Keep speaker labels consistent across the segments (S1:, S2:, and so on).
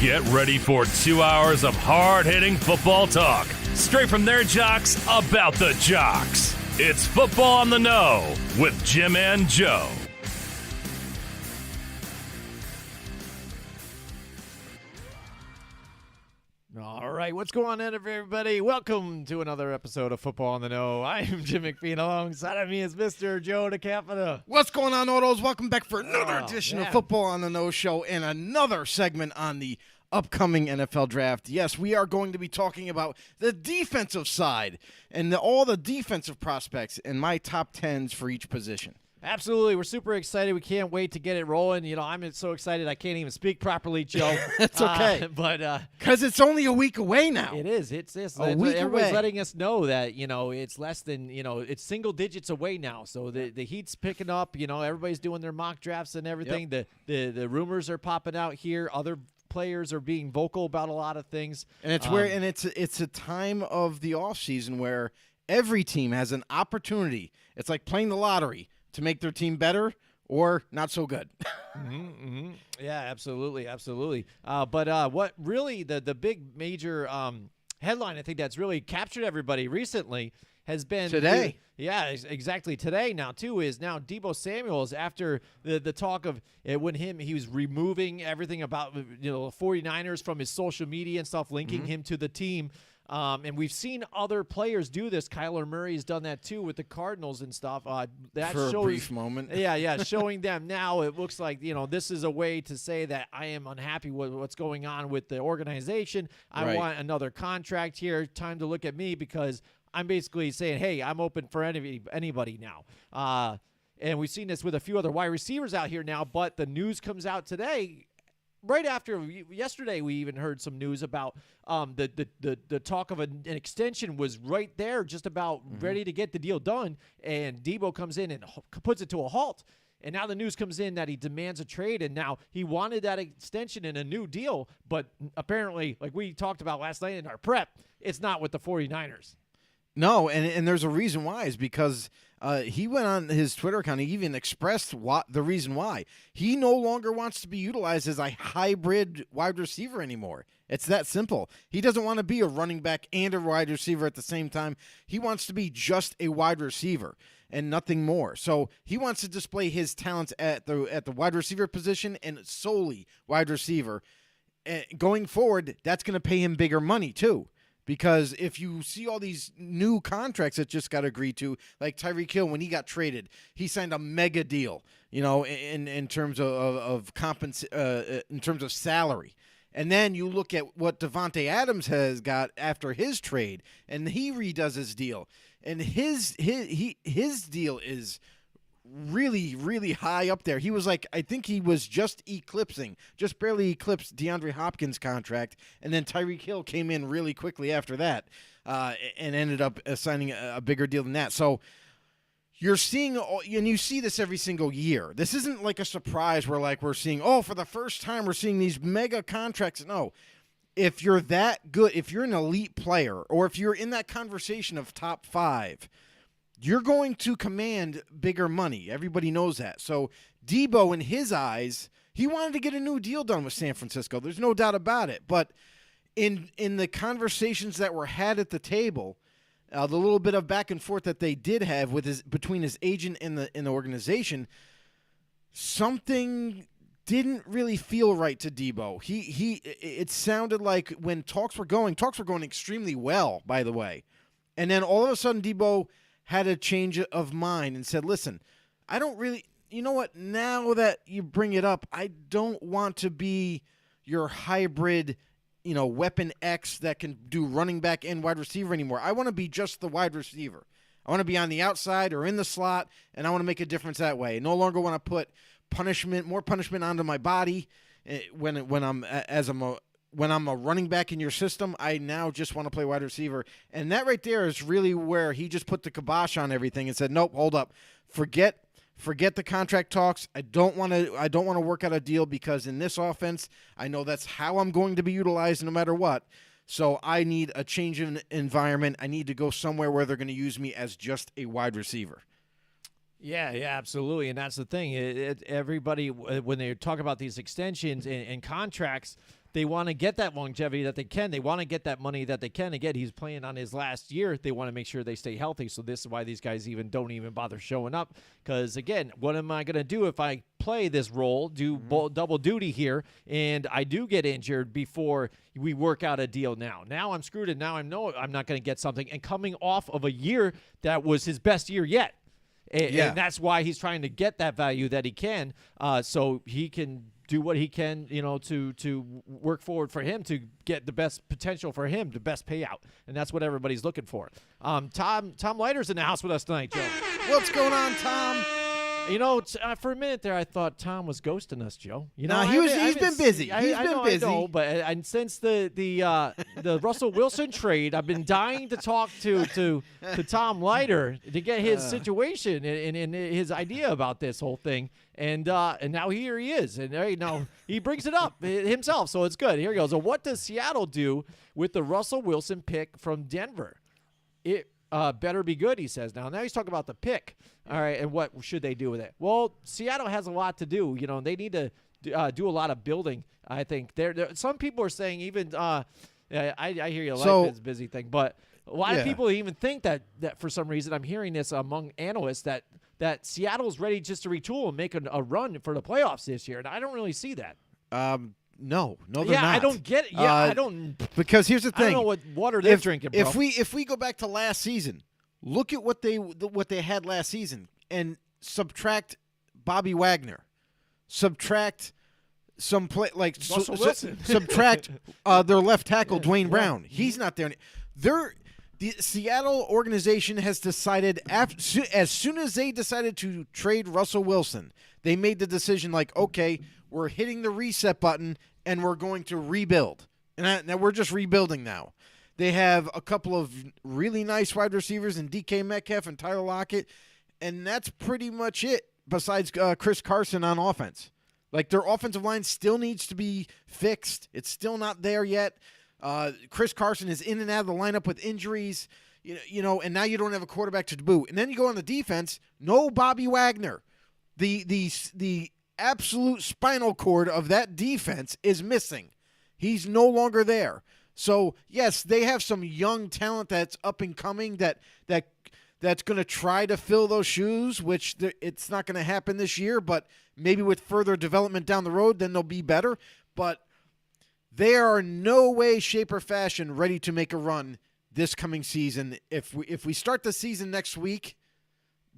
S1: Get ready for 2 hours of hard-hitting football talk, straight from their jocks about the jocks. It's Football on the Know with Jim and Joe.
S2: All right, what's going on, everybody? Welcome to another episode of Football on the Know. I am Jim McPhee, and alongside of me is Mr. Joe DeCapita.
S3: What's going on, Autos? Welcome back for another edition of Football on the Know show and another segment on the upcoming NFL draft. Yes, we are going to be talking about the defensive side and all the defensive prospects and my top 10s for each position.
S2: Absolutely. We're super excited. We can't wait to get it rolling. You know, I'm so excited I can't even speak properly, Joe.
S3: It's okay. Because it's only a week away now.
S2: It is. It's
S3: a week
S2: everybody's
S3: away.
S2: letting us know that, you know, it's less than, you know, it's single digits away now. So the heat's picking up. You know, everybody's doing their mock drafts and everything.
S3: Yep.
S2: The rumors are popping out here. Other players are being vocal about a lot of things.
S3: And it's a time of the offseason where every team has an opportunity. It's like playing the lottery to make their team better or not so good.
S2: Yeah, absolutely. But what really the big major headline I think that's really captured everybody recently has been
S3: today.
S2: Exactly. Today now, too, is now Deebo Samuels after the talk of when he was removing everything about, you know, 49ers from his social media and stuff, linking him to the team. And we've seen other players do this. Kyler Murray's done that, too, with the Cardinals and stuff. That
S3: for
S2: shows,
S3: a brief moment.
S2: Yeah, showing them now it looks like, you know, this is a way to say that I am unhappy with what's going on with the organization. I want another contract here. Time to look at me because I'm basically saying, hey, I'm open for anybody now. And we've seen this with a few other wide receivers out here now, but the news comes out today. Right after yesterday, we even heard some news about the talk of an extension was right there, just about ready to get the deal done, and Deebo comes in and puts it to a halt. And now the news comes in that he demands a trade, and now he wanted that extension and a new deal, but apparently, like we talked about last night in our prep, it's not with the 49ers.
S3: No, and there's a reason why. Is because he went on his Twitter account. He even expressed the reason why. He no longer wants to be utilized as a hybrid wide receiver anymore. It's that simple. He doesn't want to be a running back and a wide receiver at the same time. He wants to be just a wide receiver and nothing more. So he wants to display his talents at the wide receiver position and solely wide receiver. Going forward, that's going to pay him bigger money too. Because if you see all these new contracts that just got agreed to, like Tyreek Hill, when he got traded, he signed a mega deal, you know, in terms of in terms of salary. And then you look at what Devontae Adams has got after his trade, and he redoes his deal, and his deal is really, really high up there. He was like, I think he was just barely eclipsed DeAndre Hopkins' contract, and then Tyreek Hill came in really quickly after that and ended up signing a bigger deal than that. So you're seeing, and you see this every single year. This isn't like a surprise where like we're seeing, for the first time we're seeing these mega contracts. No. If you're that good, if you're an elite player, or if you're in that conversation of top 5, you're going to command bigger money. Everybody knows that. So Deebo, in his eyes, he wanted to get a new deal done with San Francisco. There's no doubt about it. But in the conversations that were had at the table, the little bit of back and forth that they did have between his agent and the organization, something didn't really feel right to Deebo. It sounded like when talks were going extremely well, by the way. And then all of a sudden Deebo had a change of mind and said, listen, I don't really, you know what, now that you bring it up, I don't want to be your hybrid, you know, weapon X that can do running back and wide receiver anymore. I want to be just the wide receiver. I want to be on the outside or in the slot, and I want to make a difference that way. I no longer want to put more punishment onto my body when I'm a running back in your system. I now just want to play wide receiver. And that right there is really where he just put the kibosh on everything and said, nope, hold up. Forget the contract talks. I don't want to work out a deal because in this offense, I know that's how I'm going to be utilized no matter what. So I need a change in environment. I need to go somewhere where they're going to use me as just a wide receiver.
S2: Yeah, absolutely. And that's the thing. Everybody, when they talk about these extensions and contracts, they want to get that longevity that they can. They want to get that money that they can. Again, he's playing on his last year. They want to make sure they stay healthy. So this is why these guys don't even bother showing up. Because, again, what am I going to do if I play this role, do double duty here, and I do get injured before we work out a deal now? Now I'm screwed, and now I know I'm not going to get something. And coming off of a year that was his best year yet. And that's why he's trying to get that value that he can, so he can do what he can, to work forward for him to get the best potential for him, the best payout. And that's what everybody's looking for. Tom Leiter's in the house with us tonight, Joe.
S3: What's going on, Tom?
S2: For a minute there, I thought Tom was ghosting us, Joe.
S3: He's been busy. He's been busy.
S2: I know, but and since the Russell Wilson trade, I've been dying to talk to Tom Leiter to get his situation and his idea about this whole thing. And now here he is, and now he brings it up himself, so it's good. Here he goes. So what does Seattle do with the Russell Wilson pick from Denver? It better be good, he says. Now he's talking about the pick. All right, and what should they do with it? Well, Seattle has a lot to do. They need to do a lot of building, I think. Some people are saying even I hear you, life is a busy thing, but a lot of people even think that for some reason, I'm hearing this among analysts, that Seattle's ready just to retool and make a run for the playoffs this year, and I don't really see that.
S3: No, they're not.
S2: I don't get it. Yeah, I don't.
S3: Because here's the thing.
S2: I don't know what water they're drinking, bro.
S3: If we go back to last season, look at what they had last season and subtract Bobby Wagner, subtract some play like subtract their left tackle Dwayne Brown. He's not there. The Seattle organization has decided as soon as they decided to trade Russell Wilson, they made the decision like, okay, we're hitting the reset button and we're going to rebuild. And now we're just rebuilding now. They have a couple of really nice wide receivers in DK Metcalf and Tyler Lockett, and that's pretty much it besides Chris Carson on offense. Like, their offensive line still needs to be fixed. It's still not there yet. Chris Carson is in and out of the lineup with injuries, and now you don't have a quarterback to boot. And then you go on the defense, no Bobby Wagner. The absolute spinal cord of that defense is missing. He's no longer there. So, yes, they have some young talent that's up and coming that's going to try to fill those shoes, which it's not going to happen this year, but maybe with further development down the road, then they'll be better. But they are in no way, shape, or fashion ready to make a run this coming season. If we start the season next week,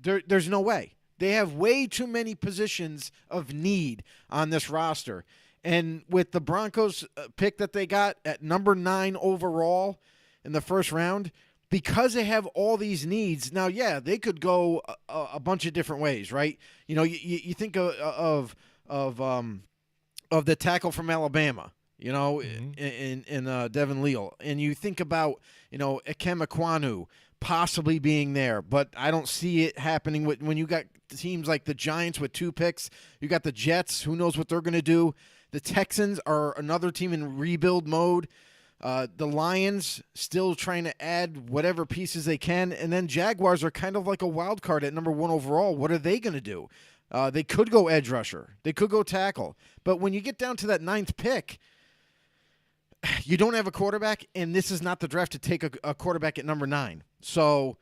S3: there's no way. They have way too many positions of need on this roster. And with the Broncos pick that they got at number 9 overall in the first round, because they have all these needs, now, they could go a bunch of different ways, right? You think of the tackle from Alabama, in Devin Leal. And you think about, Ikem Ekwonu possibly being there, but I don't see it happening when you got teams like the Giants with 2 picks. You got the Jets. Who knows what they're going to do? The Texans are another team in rebuild mode. The Lions still trying to add whatever pieces they can. And then Jaguars are kind of like a wild card at number 1 overall. What are they going to do? They could go edge rusher. They could go tackle. But when you get down to that 9th pick, you don't have a quarterback, and this is not the draft to take a quarterback at number 9. So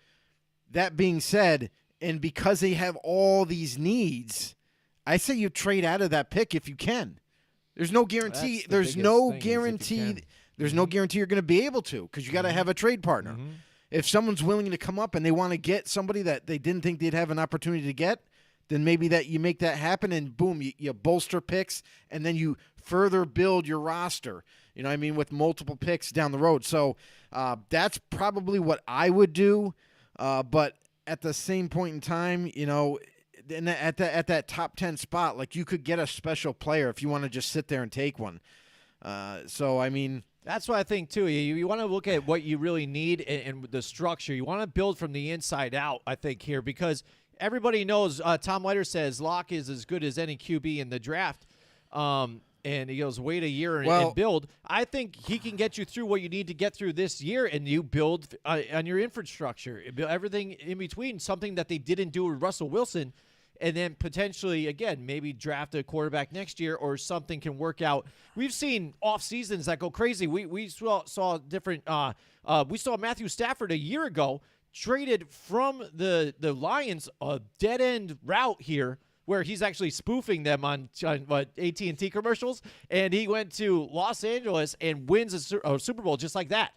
S3: that being said, and because they have all these needs, I say you trade out of that pick if you can. There's no guarantee. There's no guarantee. There's no guarantee you're going to be able to, because you got to have a trade partner. Mm-hmm. If someone's willing to come up and they want to get somebody that they didn't think they'd have an opportunity to get, then maybe that you make that happen, and boom, you bolster picks, and then you further build your roster. With multiple picks down the road. So that's probably what I would do. But at the same point in time, at that top 10 spot, like, you could get a special player if you want to just sit there and take one. That's
S2: what I think too. You want to look at what you really need and the structure. You want to build from the inside out, I think, here, because everybody knows Tom Leiter says Locke is as good as any QB in the draft. And he goes, wait a year and build. I think he can get you through what you need to get through this year, and you build on your infrastructure, everything in between, something that they didn't do with Russell Wilson. and then potentially, again, maybe draft a quarterback next year or something can work out. We've seen off seasons that go crazy. We saw different we saw Matthew Stafford a year ago traded from the Lions, a dead-end route here where he's actually spoofing them on AT&T commercials, and he went to Los Angeles and wins a Super Bowl just like that.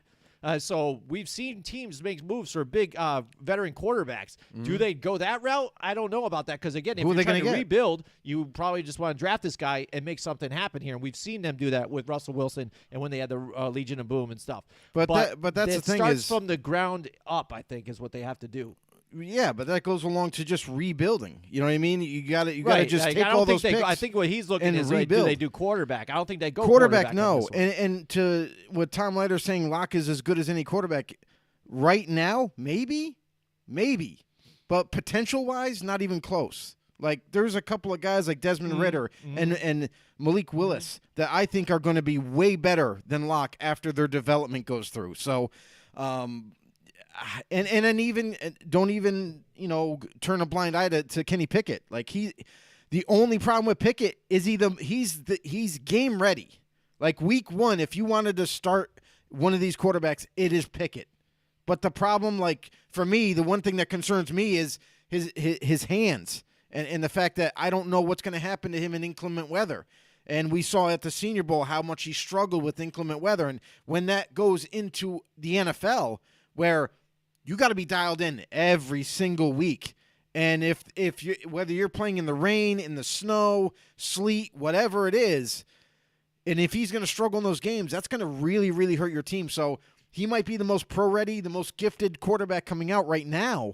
S2: So we've seen teams make moves for big veteran quarterbacks. Do they go that route? I don't know about that because, again, if you're trying to rebuild, you probably just want to draft this guy and make something happen here. And we've seen them do that with Russell Wilson and when they had the Legion of Boom and stuff. But that's the thing
S3: is
S2: from the ground up, I think, is what they have to do.
S3: Yeah, but that goes along to just rebuilding. You know what I mean? You got to just take all those picks.
S2: I think what he's looking is
S3: rebuild.
S2: Do they do quarterback? I don't think they go
S3: quarterback. No, and to what Tom Leiter's saying, Locke is as good as any quarterback right now. Maybe, but potential wise, not even close. Like there's a couple of guys like Desmond Ridder and Malik Willis that I think are going to be way better than Locke after their development goes through. So. And then even don't even turn a blind eye to Kenny Pickett. Like the only problem with Pickett is he's game ready. Like week 1, if you wanted to start one of these quarterbacks, it is Pickett. But the problem, like for me, the one thing that concerns me is his hands and the fact that I don't know what's going to happen to him in inclement weather. And we saw at the Senior Bowl how much he struggled with inclement weather. And when that goes into the NFL, where you got to be dialed in every single week. And if you whether you're playing in the rain, in the snow, sleet, whatever it is, and if he's going to struggle in those games, that's going to really, really hurt your team. So he might be the most pro-ready, the most gifted quarterback coming out right now,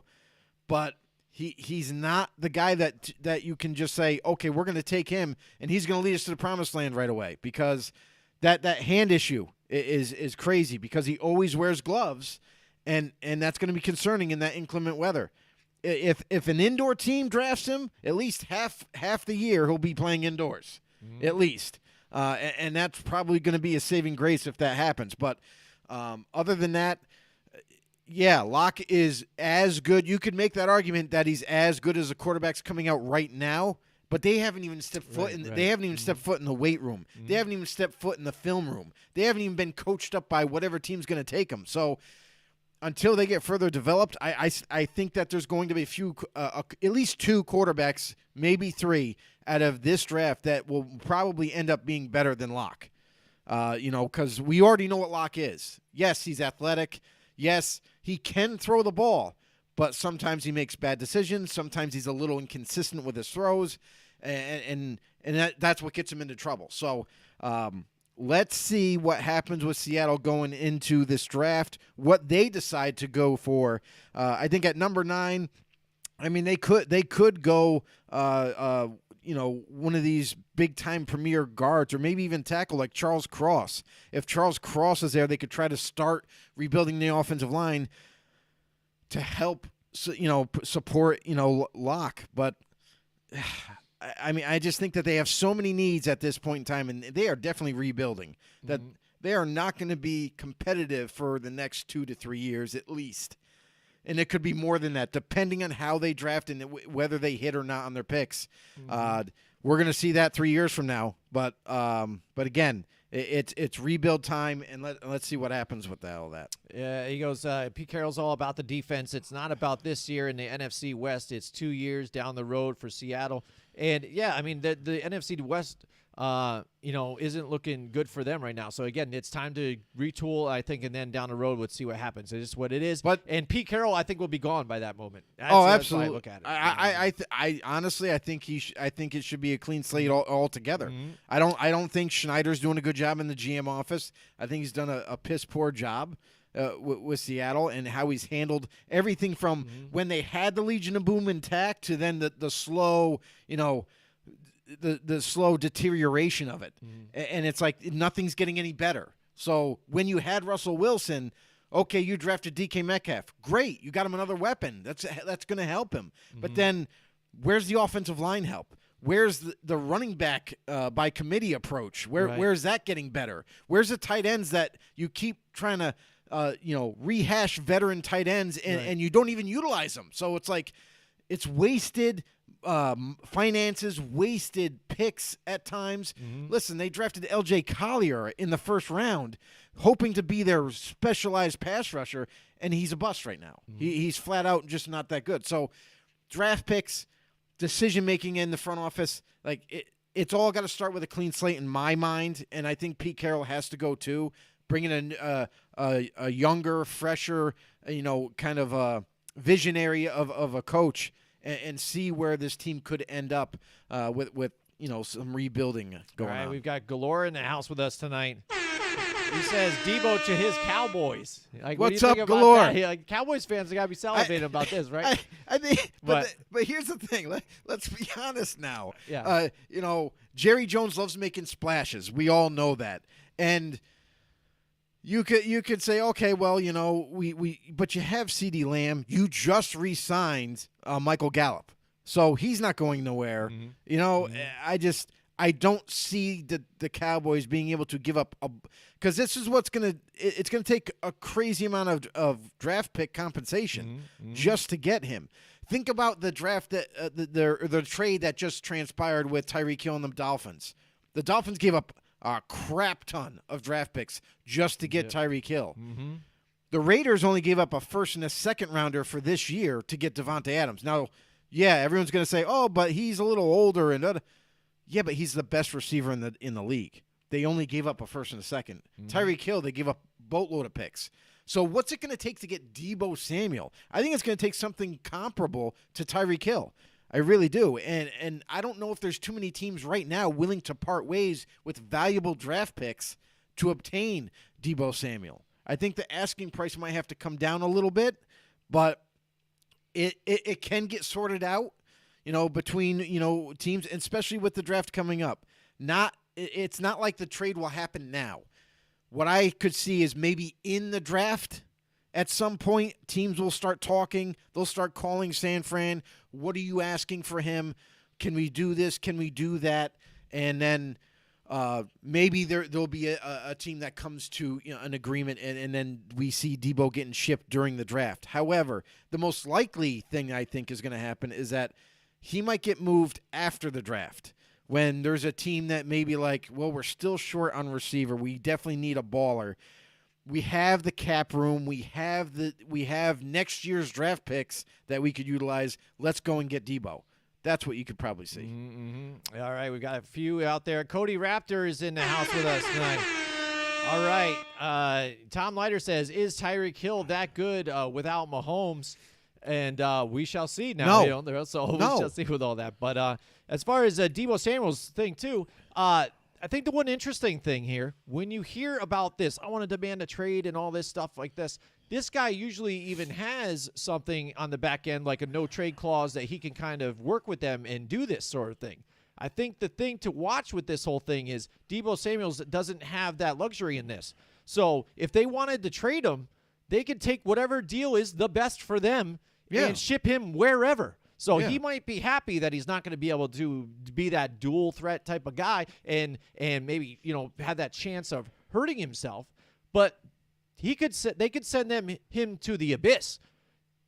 S3: but he's not the guy that you can just say, okay, we're going to take him, and he's going to lead us to the promised land right away, because that hand issue is crazy because he always wears gloves. And that's going to be concerning in that inclement weather. If an indoor team drafts him, at least half the year he'll be playing indoors, at least. And that's probably going to be a saving grace if that happens. But other than that, yeah, Locke is as good. You could make that argument that he's as good as the quarterbacks coming out right now. But they haven't even stepped foot in. They haven't even stepped foot in the weight room. They haven't even stepped foot in the film room. They haven't even been coached up by whatever team's going to take them. So. Until they get further developed, I think that there's going to be at least 2 quarterbacks, maybe 3, out of this draft that will probably end up being better than Locke. Because we already know what Locke is. Yes, he's athletic. Yes, he can throw the ball, but sometimes he makes bad decisions. Sometimes he's a little inconsistent with his throws, and that's what gets him into trouble. So. Let's see what happens with Seattle going into this draft, what they decide to go for. I think at number 9, I mean, they could go, one of these big-time premier guards or maybe even tackle like Charles Cross. If Charles Cross is there, they could try to start rebuilding the offensive line to help, support, Locke. But I mean, I just think that they have so many needs at this point in time, and they are definitely rebuilding, that they are not going to be competitive for the next 2 to 3 years at least. And it could be more than that, depending on how they draft and whether they hit or not on their picks. We're going to see that 3 years from now. But again, it's rebuild time, and let's see what happens with all that.
S2: Yeah, he goes, Pete Carroll's all about the defense. It's not about this year in the NFC West. It's 2 years down the road for Seattle. And, yeah, I mean, the NFC West, isn't looking good for them right now. So, again, it's time to retool, I think, and then down the road, let's see what happens. It's just what it is. And Pete Carroll, I think, will be gone by that moment.
S3: Absolutely.
S2: That's how I look at it.
S3: I honestly, I think it should be a clean slate altogether. I don't think Schneider's doing a good job in the GM office. I think he's done a piss poor job with Seattle and how he's handled everything from when they had the Legion of Boom intact to then the slow, the slow deterioration of it. And it's like nothing's getting any better. So when you had Russell Wilson, okay, you drafted DK Metcalf. Great. You got him another weapon. That's going to help him. But then where's the offensive line help? Where's the running back by committee approach? Where's that getting better? Where's the tight ends that you keep trying to rehash veteran tight ends and you don't even utilize them? So it's like it's wasted finances, wasted picks at times. Listen, they drafted L.J. Collier in the first round, hoping to be their specialized pass rusher, and he's a bust right now. He's flat out just not that good. So draft picks, decision-making in the front office, it's all got to start with a clean slate in my mind, and I think Pete Carroll has to go too, bringing in a younger, fresher, kind of a visionary of a coach, and see where this team could end up with some rebuilding going on.
S2: All right, we've got Galore in the house with us tonight. He says Debo to his Cowboys.
S3: What's up, Galore?
S2: Cowboys fans got to be salivating about this, right?
S3: I think, but here's the thing. Let's be honest now.
S2: Yeah.
S3: Jerry Jones loves making splashes. We all know that, and you could say, okay, well, but you have CeeDee Lamb. You just re-signed Michael Gallup, so he's not going nowhere. I don't see the Cowboys being able to give up because this is what's it's gonna take a crazy amount of draft pick compensation just to get him. Think about the draft that the trade that just transpired with Tyreek Hill and the Dolphins. The Dolphins gave up a crap ton of draft picks just to get Tyreek Hill. The Raiders only gave up a first and a second rounder for this year to get Devontae Adams. Now, everyone's going to say, "Oh, but he's a little older," and yeah, but he's the best receiver in the league. They only gave up a first and a second. Tyreek Hill, they gave up a boatload of picks. So what's it going to take to get Deebo Samuel? I think it's going to take something comparable to Tyreek Hill. I really do. And I don't know if there's too many teams right now willing to part ways with valuable draft picks to obtain Deebo Samuel. I think the asking price might have to come down a little bit, but it can get sorted out, between, teams, and especially with the draft coming up. It's not like the trade will happen now. What I could see is maybe in the draft at some point, teams will start talking. They'll start calling San Fran. What are you asking for him? Can we do this? Can we do that? And then maybe there'll be a team that comes to an agreement, and then we see Deebo getting shipped during the draft. However, the most likely thing I think is going to happen is that he might get moved after the draft when there's a team that maybe we're still short on receiver. We definitely need a baller. We have the cap room. We have next year's draft picks that we could utilize. Let's go and get Deebo. That's what you could probably see.
S2: All right, we've got a few out there. Cody Raptor is in the house with us tonight. All right. Tom Leiter says, is Tyreek Hill that good without Mahomes? And we shall see now.
S3: No.
S2: We shall see with all that. But as far as Deebo Samuel's thing, too, I think the one interesting thing here, when you hear about this, I want to demand a trade and all this stuff like this guy usually even has something on the back end, like a no-trade clause that he can kind of work with them and do this sort of thing. I think the thing to watch with this whole thing is Deebo Samuels doesn't have that luxury in this. So if they wanted to trade him, they could take whatever deal is the best for them and ship him wherever. So he might be happy that he's not going to be able to be that dual threat type of guy and maybe, have that chance of hurting himself. But they could send him to the abyss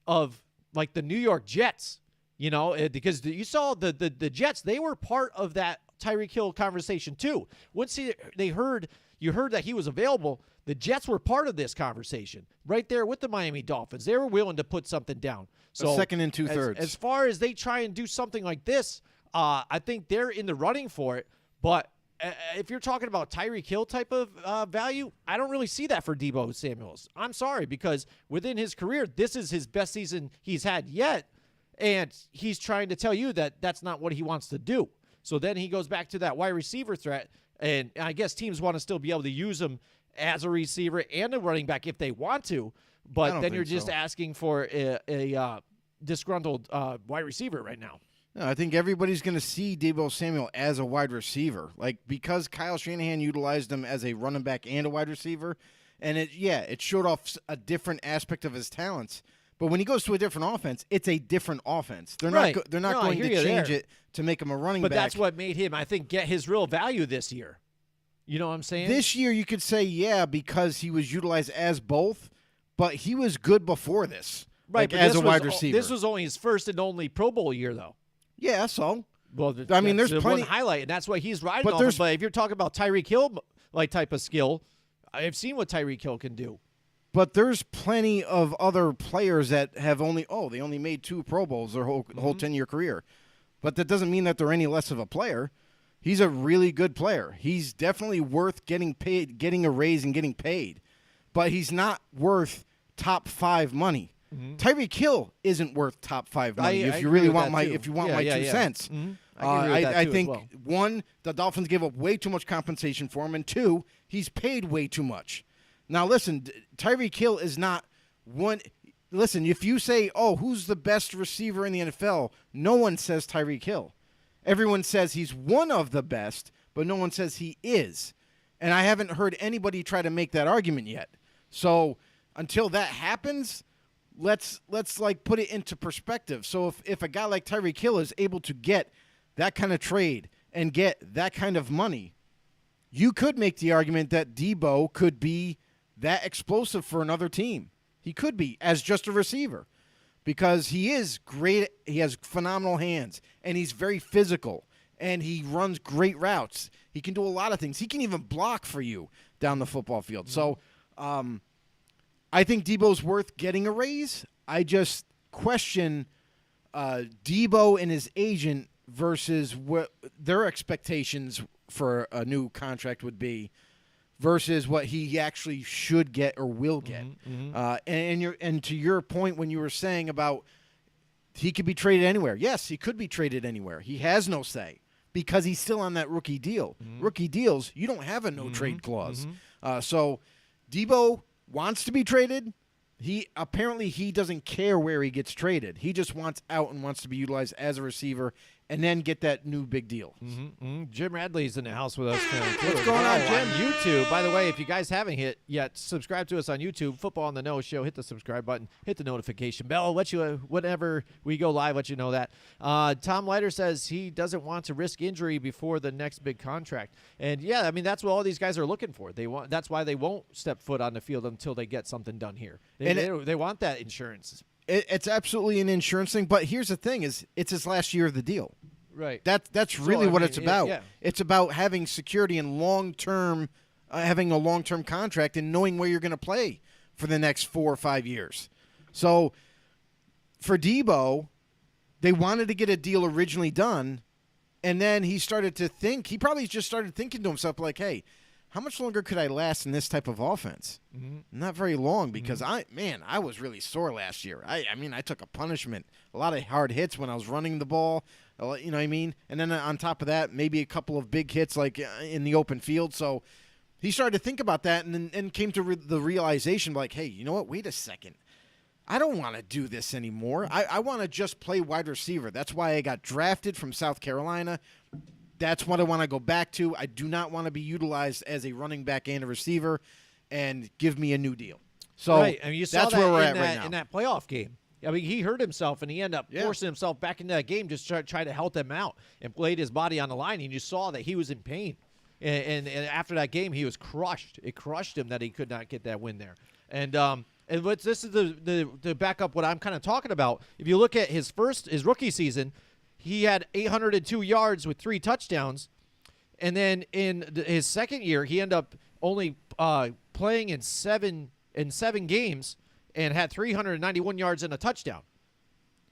S2: of like the New York Jets, because you saw the Jets, they were part of that Tyreek Hill conversation too. Once you heard that he was available, the Jets were part of this conversation right there with the Miami Dolphins. They were willing to put something down. So
S3: a second and 2/3.
S2: As far as they try and do something like this, I think they're in the running for it. But if you're talking about Tyreek Hill type of value, I don't really see that for Deebo Samuels. I'm sorry, because within his career, this is his best season he's had yet, and he's trying to tell you that that's not what he wants to do. So then he goes back to that wide receiver threat, and I guess teams want to still be able to use him as a receiver and a running back if they want to, but then you're just asking for a disgruntled wide receiver right now.
S3: No, I think everybody's going to see Deebo Samuel as a wide receiver, because Kyle Shanahan utilized him as a running back and a wide receiver, and it showed off a different aspect of his talents. But when he goes to a different offense, it's a different offense. They're not going to change it to make him a running back.
S2: But that's what made him, I think, get his real value this year. You know what I'm saying?
S3: This year, you could say, because he was utilized as both, but he was good before this,
S2: right?
S3: as a wide receiver.
S2: This was only his first and only Pro Bowl year, though.
S3: Yeah, so.
S2: Well,
S3: I mean, there's
S2: the
S3: plenty.
S2: one highlight, and that's what he's riding
S3: But
S2: off
S3: there's-
S2: of. But if you're talking about Tyreek Hill, like type of skill, I've seen what Tyreek Hill can do.
S3: But there's plenty of other players that have only they only made 2 Pro Bowls their whole 10-year career. But that doesn't mean that they're any less of a player. He's a really good player. He's definitely worth getting paid, getting a raise and getting paid. But he's not worth top 5 money. Tyreek Hill isn't worth top 5 money. If you really want my 2 cents. I think
S2: well.
S3: 1, the Dolphins gave up way too much compensation for him, and 2, he's paid way too much. Now listen, Tyreek Hill is not one. Listen, if you say, "Oh, who's the best receiver in the NFL?" no one says Tyreek Hill. Everyone says he's one of the best, but no one says he is. And I haven't heard anybody try to make that argument yet. So until that happens, let's like put it into perspective. So if a guy like Tyreek Hill is able to get that kind of trade and get that kind of money, you could make the argument that Debo could be that explosive for another team. He could be as just a receiver because he is great. He has phenomenal hands, and he's very physical, and he runs great routes. He can do a lot of things. He can even block for you down the football field. So I think Debo's worth getting a raise. I just question Debo and his agent versus what their expectations for a new contract would be versus what he actually should get or will get. And to your point when you were saying about he could be traded anywhere. Yes, he could be traded anywhere. He has no say because he's still on that rookie deal. Rookie deals, you don't have a no-trade clause. So Debo wants to be traded. He doesn't care where he gets traded. He just wants out and wants to be utilized as a receiver and then get that new big deal.
S2: Jim Radley's in the house with us.
S3: What's going on, Jim?
S2: On YouTube. By the way, if you guys haven't hit yet, subscribe to us on YouTube, Football on the Nose Show. Hit the subscribe button. Hit the notification bell. I'll let you, whenever we go live, let you know that. Tom Leiter says he doesn't want to risk injury before the next big contract. And, yeah, I mean, that's what all these guys are looking for. That's why they won't step foot on the field until they get something done here. They want that insurance.
S3: It's absolutely an insurance thing, but here's the thing: it's his last year of the deal.
S2: Right.
S3: That's really what it's about. Yeah. It's about having security and long-term, having a long-term contract and knowing where you're going to play for the next 4 or 5 years. So for Debo, they wanted to get a deal originally done, and then he started to think. He probably just started thinking to himself like, "Hey, how much longer could I last in this type of offense? Not very long because I was really sore last year. I mean, I took a punishment, a lot of hard hits when I was running the ball, you know what I mean? And then on top of that, maybe a couple of big hits like in the open field. So he started to think about that and came to the realization like, hey, you know what? Wait a second. I don't want to do this anymore. I want to just play wide receiver. That's why I got drafted from South Carolina. That's what I want to go back to. I do not want to be utilized as a running back and a receiver, and give me a new deal. So
S2: right. I mean, you saw
S3: that's
S2: that
S3: where we're at right now.
S2: In that playoff game. I mean, he hurt himself, and he ended up forcing himself back into that game just to try to help them out and laid his body on the line, and you saw that he was in pain. And after that game, he was crushed. It crushed him that he could not get that win there. And this is the back up what I'm kind of talking about. If you look at his rookie season, he had 802 yards with 3 touchdowns. And then in his second year, he ended up only playing in seven games and had 391 yards and a touchdown.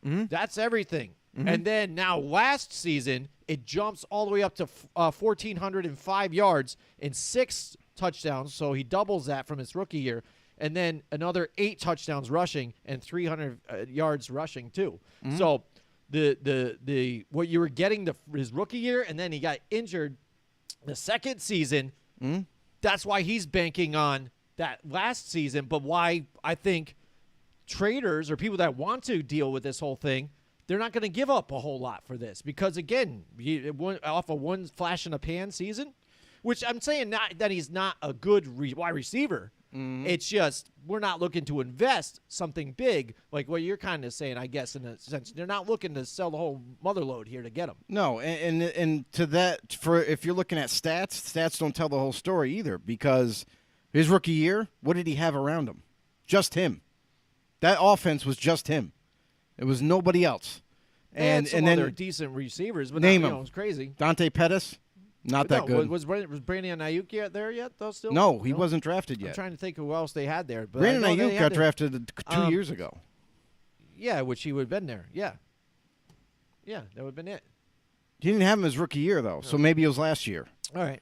S2: That's everything. And then now last season, it jumps all the way up to 1,405 yards and 6 touchdowns. So he doubles that from his rookie year. And then another 8 touchdowns rushing and 300 yards rushing too. So the what you were getting his rookie year, and then he got injured the second season. That's why he's banking on that last season. But why I think traders or people that want to deal with this whole thing, they're not going to give up a whole lot for this because again, off of one flash in a pan season, which I'm saying not that he's not a good wide receiver. It's just we're not looking to invest something big like what you're kind of saying, I guess, in a sense. They're not looking to sell the whole mother load here to get him.
S3: No, and to that, for if you're looking at stats don't tell the whole story either because his rookie year, what did he have around him? Just him. That offense was just him. It was nobody else.
S2: And
S3: then
S2: other decent receivers, but
S3: name
S2: not,
S3: them.
S2: It's crazy.
S3: Dante Pettis, not that good.
S2: Was Brandon Ayuk there yet, though, still?
S3: No, he wasn't drafted yet.
S2: I'm trying to think of who else they had there. But
S3: Brandon Ayuk got drafted 2 years ago.
S2: Yeah, which he would have been there. Yeah. Yeah, that would have been it.
S3: He didn't have him his rookie year, though, so maybe it was last year.
S2: All right.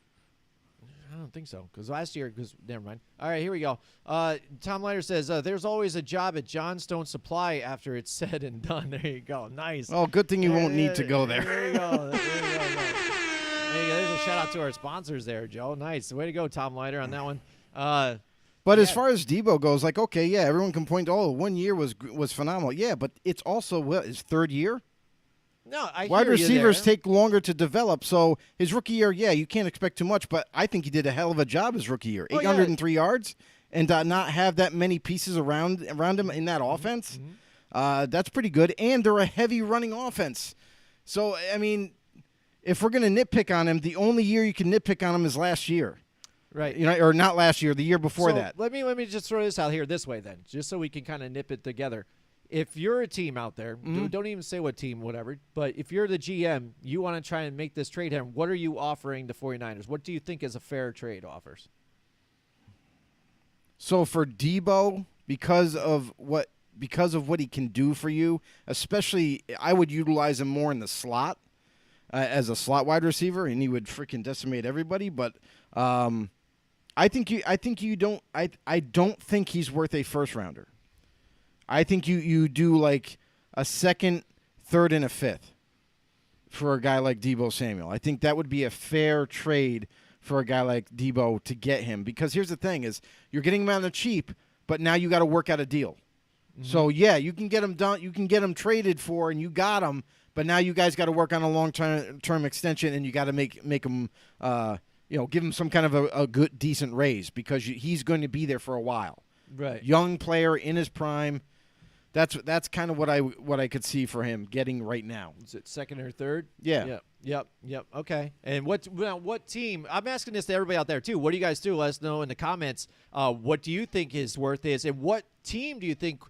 S2: I don't think so, because last year, never mind. All right, here we go. Tom Leiter says, there's always a job at Johnstone Supply after it's said and done. There you go. Nice.
S3: Oh, good thing you won't need to go there.
S2: There you go. There's a shout-out to our sponsors there, Joe. Nice. Way to go, Tom Leiter, on that one.
S3: But as far as Deebo goes, like, okay, yeah, everyone can point to, 1 year was phenomenal. Yeah, but it's also his third year.
S2: No,
S3: wide receivers take longer to develop. So his rookie year, yeah, you can't expect too much. But I think he did a hell of a job his rookie year. 803 yards, and not have that many pieces around him in that offense. That's pretty good. And they're a heavy running offense. So I mean, if we're gonna nitpick on him, the only year you can nitpick on him is last year.
S2: Right.
S3: Or not last year, the year before
S2: so
S3: that.
S2: Let me just throw this out here this way then, just so we can kind of nip it together. If you're a team out there, don't even say what team, whatever, but if you're the GM, you want to try and make this trade happen, what are you offering the 49ers? What do you think is a fair trade offers?
S3: So for Deebo, because of what he can do for you, especially I would utilize him more in the slot as a slot wide receiver, and he would freaking decimate everybody. But I don't think he's worth a first rounder. I think you do like a second, third, and a fifth for a guy like Deebo Samuel. I think that would be a fair trade for a guy like Deebo to get him. Because here's the thing is you're getting him on the cheap, but now you got to work out a deal. So, yeah, you can get him done. You can get him traded for, and you got him, but now you guys got to work on a long-term extension, and you got to make him give him some kind of a good, decent raise because he's going to be there for a while.
S2: Right.
S3: Young player in his prime. That's kind of what I could see for him getting right now.
S2: Is it second or third?
S3: Yeah.
S2: Yep. Okay. And what team? I'm asking this to everybody out there too. What do you guys do? Let us know in the comments. What do you think his worth is, and what team do you think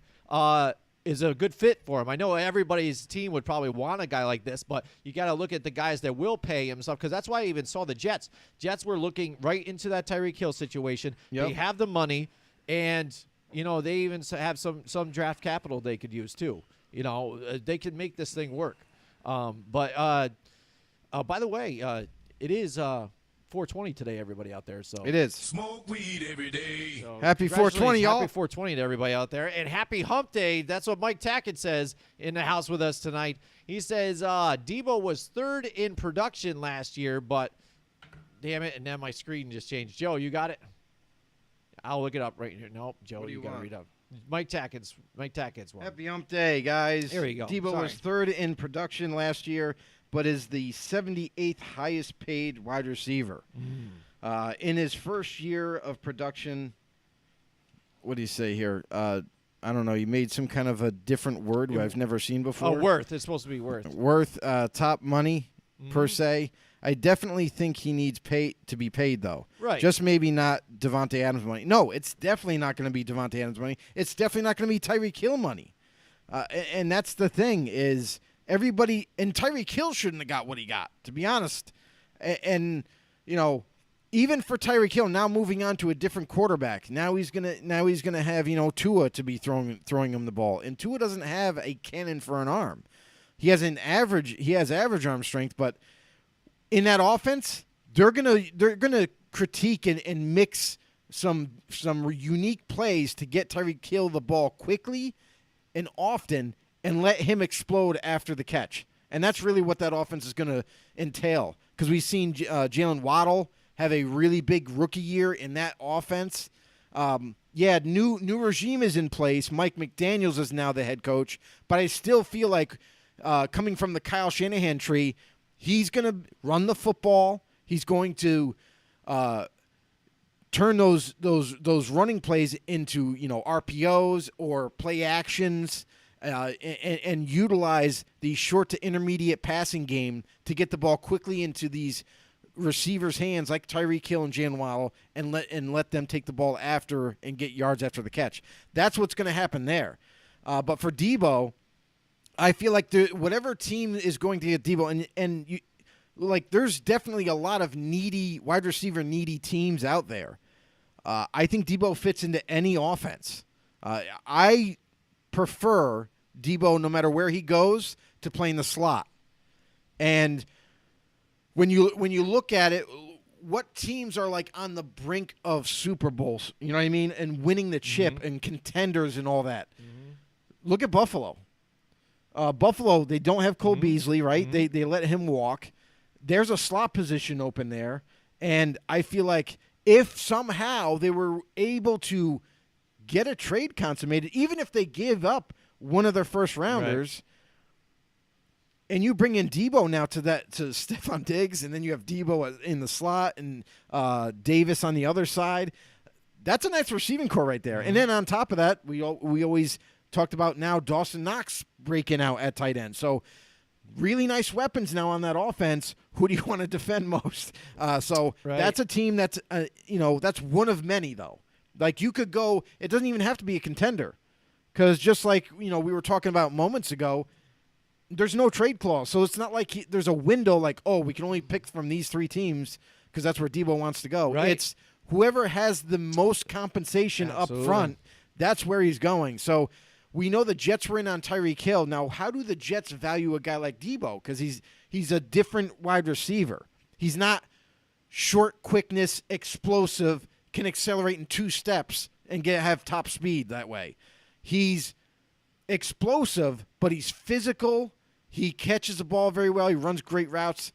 S2: is a good fit for him? I know everybody's team would probably want a guy like this, but you got to look at the guys that will pay him stuff because that's why I even saw the Jets. Jets were looking right into that Tyreek Hill situation. Yep. They have the money, and they even have some draft capital they could use too. They could make this thing work. But by the way, it is 420 today, everybody out there. So
S3: it is.
S4: Smoke weed every day.
S3: So happy 420, y'all.
S2: Happy 420 to everybody out there. And happy hump day. That's what Mike Tackett says in the house with us tonight. He says Deebo was third in production last year, but damn it, and then my screen just changed. Joe, you got it? I'll look it up right here. Nope, Joe, you got to read up. Mike Tackett's one.
S3: Happy hump day, guys.
S2: Here we go.
S3: Deebo was third in production last year, but is the 78th highest paid wide receiver. In his first year of production, what do you say here? I don't know. He made some kind of a different word I've never seen before.
S2: Oh, worth. It's supposed to be worth.
S3: Worth, top money, per se. I definitely think he needs to be paid, though.
S2: Right.
S3: Just maybe not Devontae Adams money. No, it's definitely not going to be Devontae Adams money. It's definitely not going to be Tyreek Hill money. And that's the thing is everybody – and Tyreek Hill shouldn't have got what he got, to be honest. And even for Tyreek Hill, now moving on to a different quarterback, now he's gonna have Tua to be throwing him the ball, and Tua doesn't have a cannon for an arm. He has average arm strength, but in that offense, they're gonna critique and mix some unique plays to get Tyreek Hill the ball quickly and often, and let him explode after the catch. And that's really what that offense is going to entail, because we've seen Jalen Waddle have a really big rookie year in that offense. New regime is in place. Mike McDaniels is now the head coach, but I still feel like coming from the Kyle Shanahan tree, he's going to run the football. He's going to turn those running plays into RPOs or play actions, and utilize the short to intermediate passing game to get the ball quickly into these receivers' hands like Tyreek Hill and Jalen Waddle, and let them take the ball after and get yards after the catch. That's what's going to happen there. But for Deebo, I feel like whatever team is going to get Deebo, and you, like, there's definitely a lot of wide receiver needy teams out there. I think Deebo fits into any offense. I prefer Deebo, no matter where he goes, to play in the slot. And when you look at it, what teams are like on the brink of Super Bowls, you know what I mean, and winning the chip and contenders and all that. Look at Buffalo. Buffalo, they don't have Cole Beasley, right? They let him walk. There's a slot position open there, and I feel like if somehow they were able to get a trade consummated, even if they give up one of their first rounders, and you bring in Deebo now to Stephon Diggs, and then you have Deebo in the slot and Davis on the other side, that's a nice receiving core right there. And then on top of that, we always talked about now Dawson Knox breaking out at tight end. So really nice weapons now on that offense. Who do you want to defend most? That's a team that's, that's one of many, though. Like, you could go – it doesn't even have to be a contender, because just like, we were talking about moments ago, there's no trade clause. So it's not like there's a window like, oh, we can only pick from these three teams because that's where Deebo wants to go. Right. It's whoever has the most compensation up front, that's where he's going. So we know the Jets were in on Tyreek Hill. Now, how do the Jets value a guy like Deebo? Because he's a different wide receiver. He's not short, quickness, explosive, can accelerate in 2 steps and have top speed that way. He's explosive, but he's physical. He catches the ball very well. He runs great routes.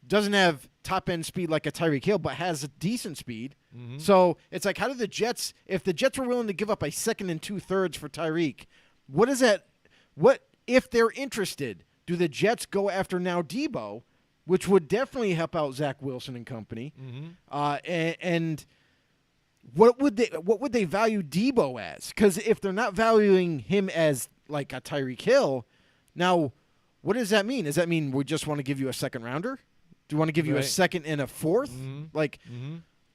S3: Doesn't have top-end speed like a Tyreek Hill, but has a decent speed. So it's like, how do the Jets, if the Jets were willing to give up a 2nd and 2/3 for Tyreek, what is that? What if they're interested? Do the Jets go after now Deebo, which would definitely help out Zach Wilson and company? And what would they value Deebo as? Because if they're not valuing him as like a Tyreek Hill, now what does that mean? Does that mean we just want to give you a 2nd rounder? Do we want to give you a 2nd and a 4th?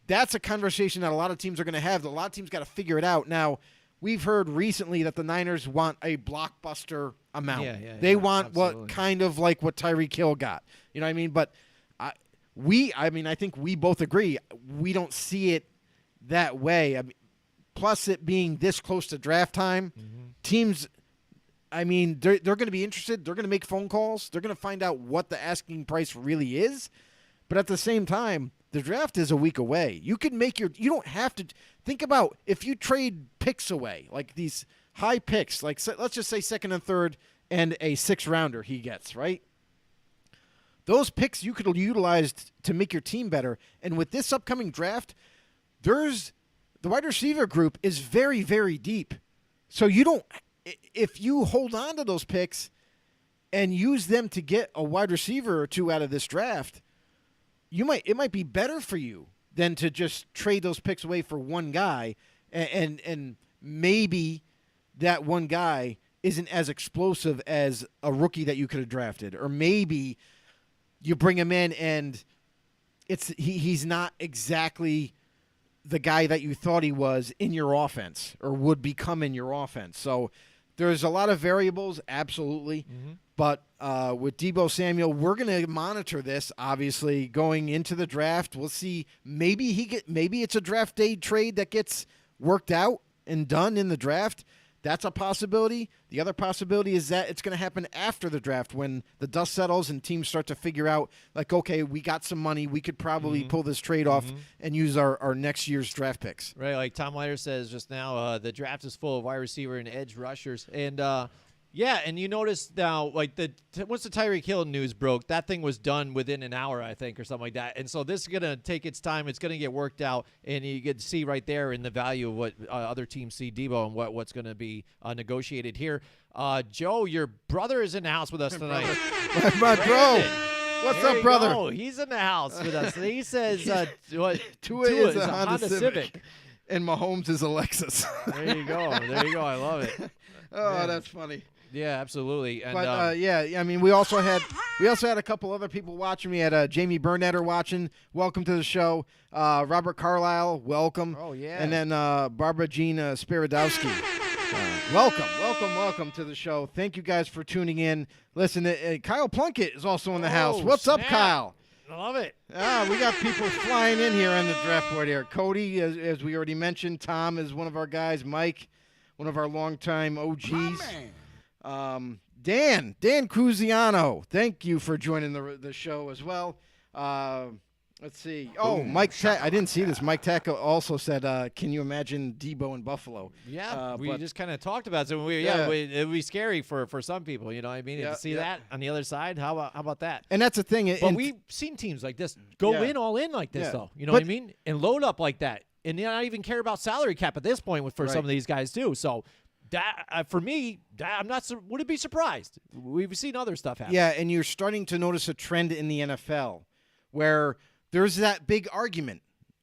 S3: That's a conversation that a lot of teams are going to have. A lot of teams got to figure it out. Now, we've heard recently that the Niners want a blockbuster amount. They want what kind of like what Tyreek Hill got. You know what I mean? But I think we both agree. We don't see it that way. I mean, plus it being this close to draft time, teams, they're going to be interested. They're going to make phone calls. They're going to find out what the asking price really is. But at the same time, the draft is a week away. You can make you don't have to think about if you trade picks away, like these high picks, like let's just say 2nd and 3rd and a 6th rounder he gets, right? Those picks you could utilize to make your team better. And with this upcoming draft, the wide receiver group is very, very deep. So if you hold on to those picks and use them to get a wide receiver or 2 out of this draft, it might be better for you than to just trade those picks away for one guy, and maybe that one guy isn't as explosive as a rookie that you could have drafted, or maybe you bring him in and he's not exactly the guy that you thought he was in your offense or would become in your offense. So there's a lot of variables, absolutely. But with Deebo Samuel, we're going to monitor this, obviously, going into the draft. We'll see. Maybe it's a draft day trade that gets worked out and done in the draft. That's a possibility. The other possibility is that it's going to happen after the draft when the dust settles and teams start to figure out, like, okay, we got some money. We could probably pull this trade off and use our next year's draft picks.
S2: Right, like Tom Leiter says just now, the draft is full of wide receiver and edge rushers. And, and you notice now, like, once the Tyreek Hill news broke, that thing was done within an hour, I think, or something like that. And so this is going to take its time. It's going to get worked out, and you get to see right there in the value of what other teams see Deebo and what's going to be negotiated here. Joe, your brother is in the house with us tonight.
S3: My bro. What's up, brother?
S2: Oh, he's in the house with us. He says
S3: Tua is a Honda Civic. And Mahomes is a Lexus.
S2: There you go. I love it.
S3: Oh, man. That's funny.
S2: Yeah, absolutely. And,
S3: but we also had a couple other people watching. We had Jamie Burnetter watching. Welcome to the show. Robert Carlisle, welcome.
S2: Oh yeah.
S3: And then Barbara Jean Spiridowski. Welcome to the show. Thank you guys for tuning in. Listen, Kyle Plunkett is also in the house. What's up, Kyle?
S2: I love it.
S3: We got people flying in here on the draft board here. Cody, as we already mentioned. Tom is one of our guys. Mike, one of our longtime OGs. Dan Cruziano, thank you for joining the show as well. Let's see. Oh, Mike Tack. I didn't see this. Mike Tack also said, can you imagine Debo in Buffalo?
S2: Yeah, we just kind of talked about it. So it would be scary for some people, you know what I mean?
S3: Yeah,
S2: to see that on the other side, how about that?
S3: And that's the thing.
S2: But we've seen teams like this go all in like this, though. You know what I mean? And load up like that. And not even care about salary cap at this point for some of these guys, too. So that for me, wouldn't be surprised. We've seen other stuff happen.
S3: Yeah, and you're starting to notice a trend in the NFL where there's that big argument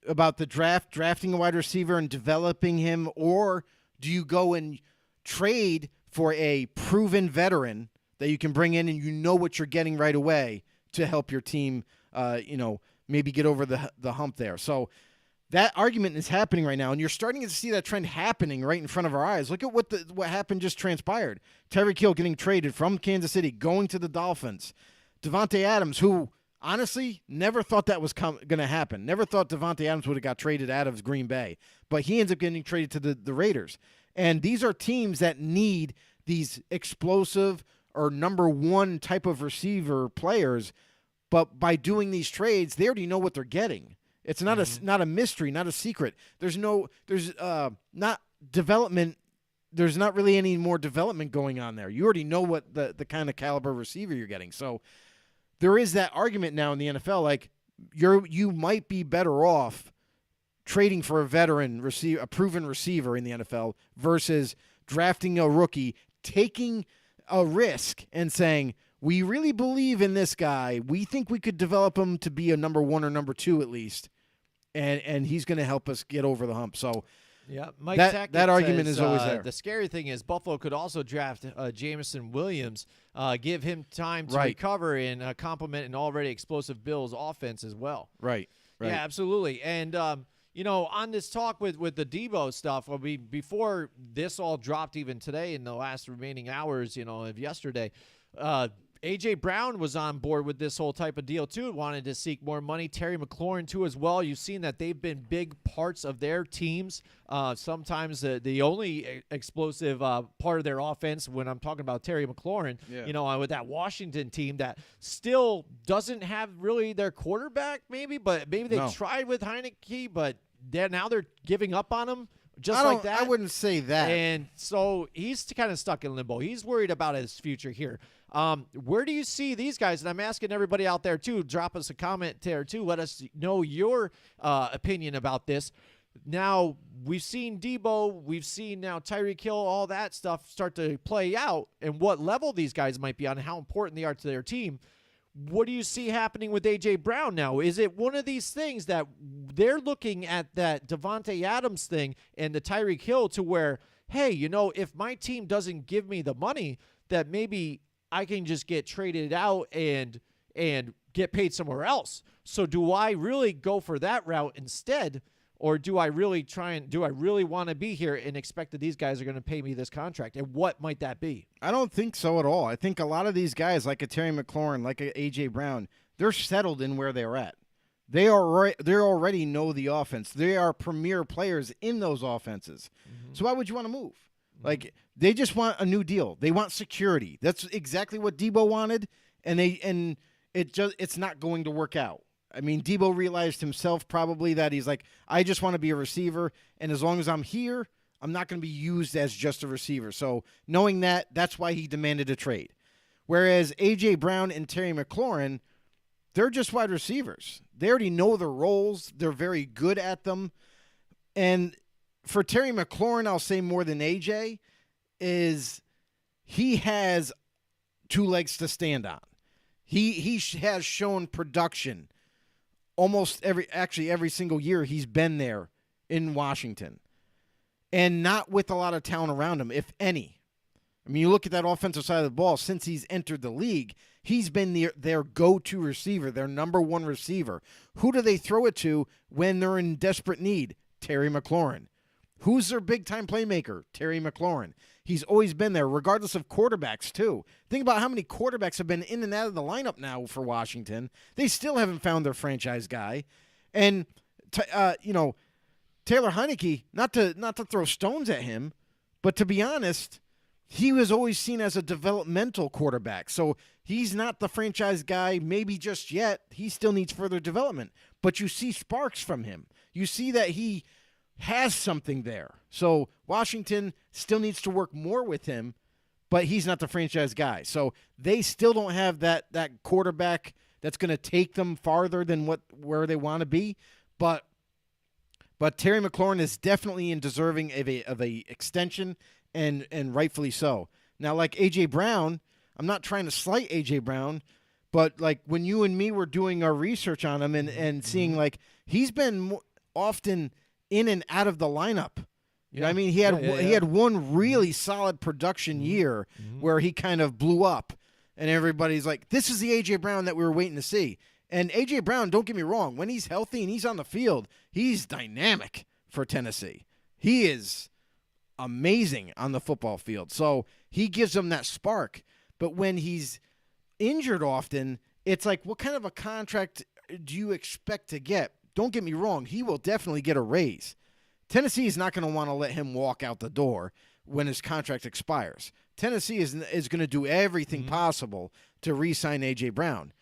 S3: about the drafting a wide receiver and developing him, or do you go and trade for a proven veteran that you can bring in and you know what you're getting right away to help your team, maybe get over the hump there. So that argument is happening right now, and you're starting to see that trend happening right in front of our eyes. Look at what happened just transpired. Tyreek Hill getting traded from Kansas City, going to the Dolphins. Davante Adams, who honestly never thought that was going to happen. Never thought Davante Adams would have got traded out of Green Bay, but he ends up getting traded to the Raiders. And these are teams that need these explosive or number one type of receiver players, but by doing these trades, they already know what they're getting. It's not a mystery, not a secret. There's not development. There's not really any more development going on there. You already know what the kind of caliber receiver you're getting. So there is that argument now in the NFL, like you might be better off trading for a veteran a proven receiver in the NFL versus drafting a rookie, taking a risk and saying, we really believe in this guy. We think we could develop him to be a number one or number two at least. And he's going to help us get over the hump. So
S2: yeah, Mike
S3: that argument is always there.
S2: The scary thing is Buffalo could also draft Jameson Williams, give him time to recover and complement an already explosive Bills offense as well.
S3: Right.
S2: Yeah, absolutely. And, on this talk with the Debo stuff, before this all dropped even today in the last remaining hours, of yesterday, A.J. Brown was on board with this whole type of deal, too, wanted to seek more money. Terry McLaurin, too, as well. You've seen that they've been big parts of their teams. Sometimes the only explosive part of their offense, when I'm talking about Terry McLaurin, with that Washington team that still doesn't have really their quarterback, maybe they tried with Heineke, but now they're giving up on him. Like that.
S3: I wouldn't say that.
S2: And so he's kind of stuck in limbo. He's worried about his future here. Where do you see these guys? And I'm asking everybody out there, too. Drop us a comment there, too. Let us know your opinion about this. Now, we've seen Debo. We've seen now Tyreek Hill, all that stuff start to play out and what level these guys might be on and how important they are to their team. What do you see happening with A.J. Brown now? Is it one of these things that they're looking at that Davante Adams thing and the Tyreek Hill to where, hey, if my team doesn't give me the money, that maybe I can just get traded out and get paid somewhere else. So do I really go for that route instead, or do I really want to be here and expect that these guys are going to pay me this contract? And what might that be?
S3: I don't think so at all. I think a lot of these guys, like a Terry McLaurin, like a A.J. Brown, they're settled in where they're at. They already know the offense. They are premier players in those offenses. Mm-hmm. So why would you want to move? Mm-hmm. Like, they just want a new deal. They want security. That's exactly what Debo wanted, and it's not going to work out. I mean, Debo realized himself probably that he's like, I just want to be a receiver, and as long as I'm here, I'm not going to be used as just a receiver. So knowing that, that's why he demanded a trade. Whereas A.J. Brown and Terry McLaurin, they're just wide receivers. They already know their roles. They're very good at them. And for Terry McLaurin, I'll say more than A.J., is he has two legs to stand on. He has shown production almost every single year he's been there in Washington, and not with a lot of talent around him, if any. I mean, you look at that offensive side of the ball, since he's entered the league, he's been their go-to receiver, their number one receiver. Who do they throw it to when they're in desperate need? Terry McLaurin. Who's their big-time playmaker? Terry McLaurin. He's always been there, regardless of quarterbacks, too. Think about how many quarterbacks have been in and out of the lineup now for Washington. They still haven't found their franchise guy. And, Taylor Heinicke, not to throw stones at him, but to be honest, he was always seen as a developmental quarterback. So he's not the franchise guy maybe just yet. He still needs further development. But you see sparks from him. You see that he has something there. So Washington still needs to work more with him, but he's not the franchise guy. So they still don't have that quarterback that's going to take them farther than where they want to be. But Terry McLaurin is definitely deserving of a extension, and rightfully so. Now, like A.J. Brown, I'm not trying to slight A.J. Brown, but like when you and me were doing our research on him and seeing like he's been often in and out of the lineup. You know what I mean? He had one really solid production year where he kind of blew up, and everybody's like, this is the A.J. Brown that we were waiting to see. And A.J. Brown, don't get me wrong, when he's healthy and he's on the field, he's dynamic for Tennessee. He is amazing on the football field. So he gives them that spark. But when he's injured often, it's like, what kind of a contract do you expect to get? Don't get me wrong, he will definitely get a raise. Tennessee is not going to want to let him walk out the door when his contract expires. Tennessee is going to do everything possible to re-sign A.J. Brown.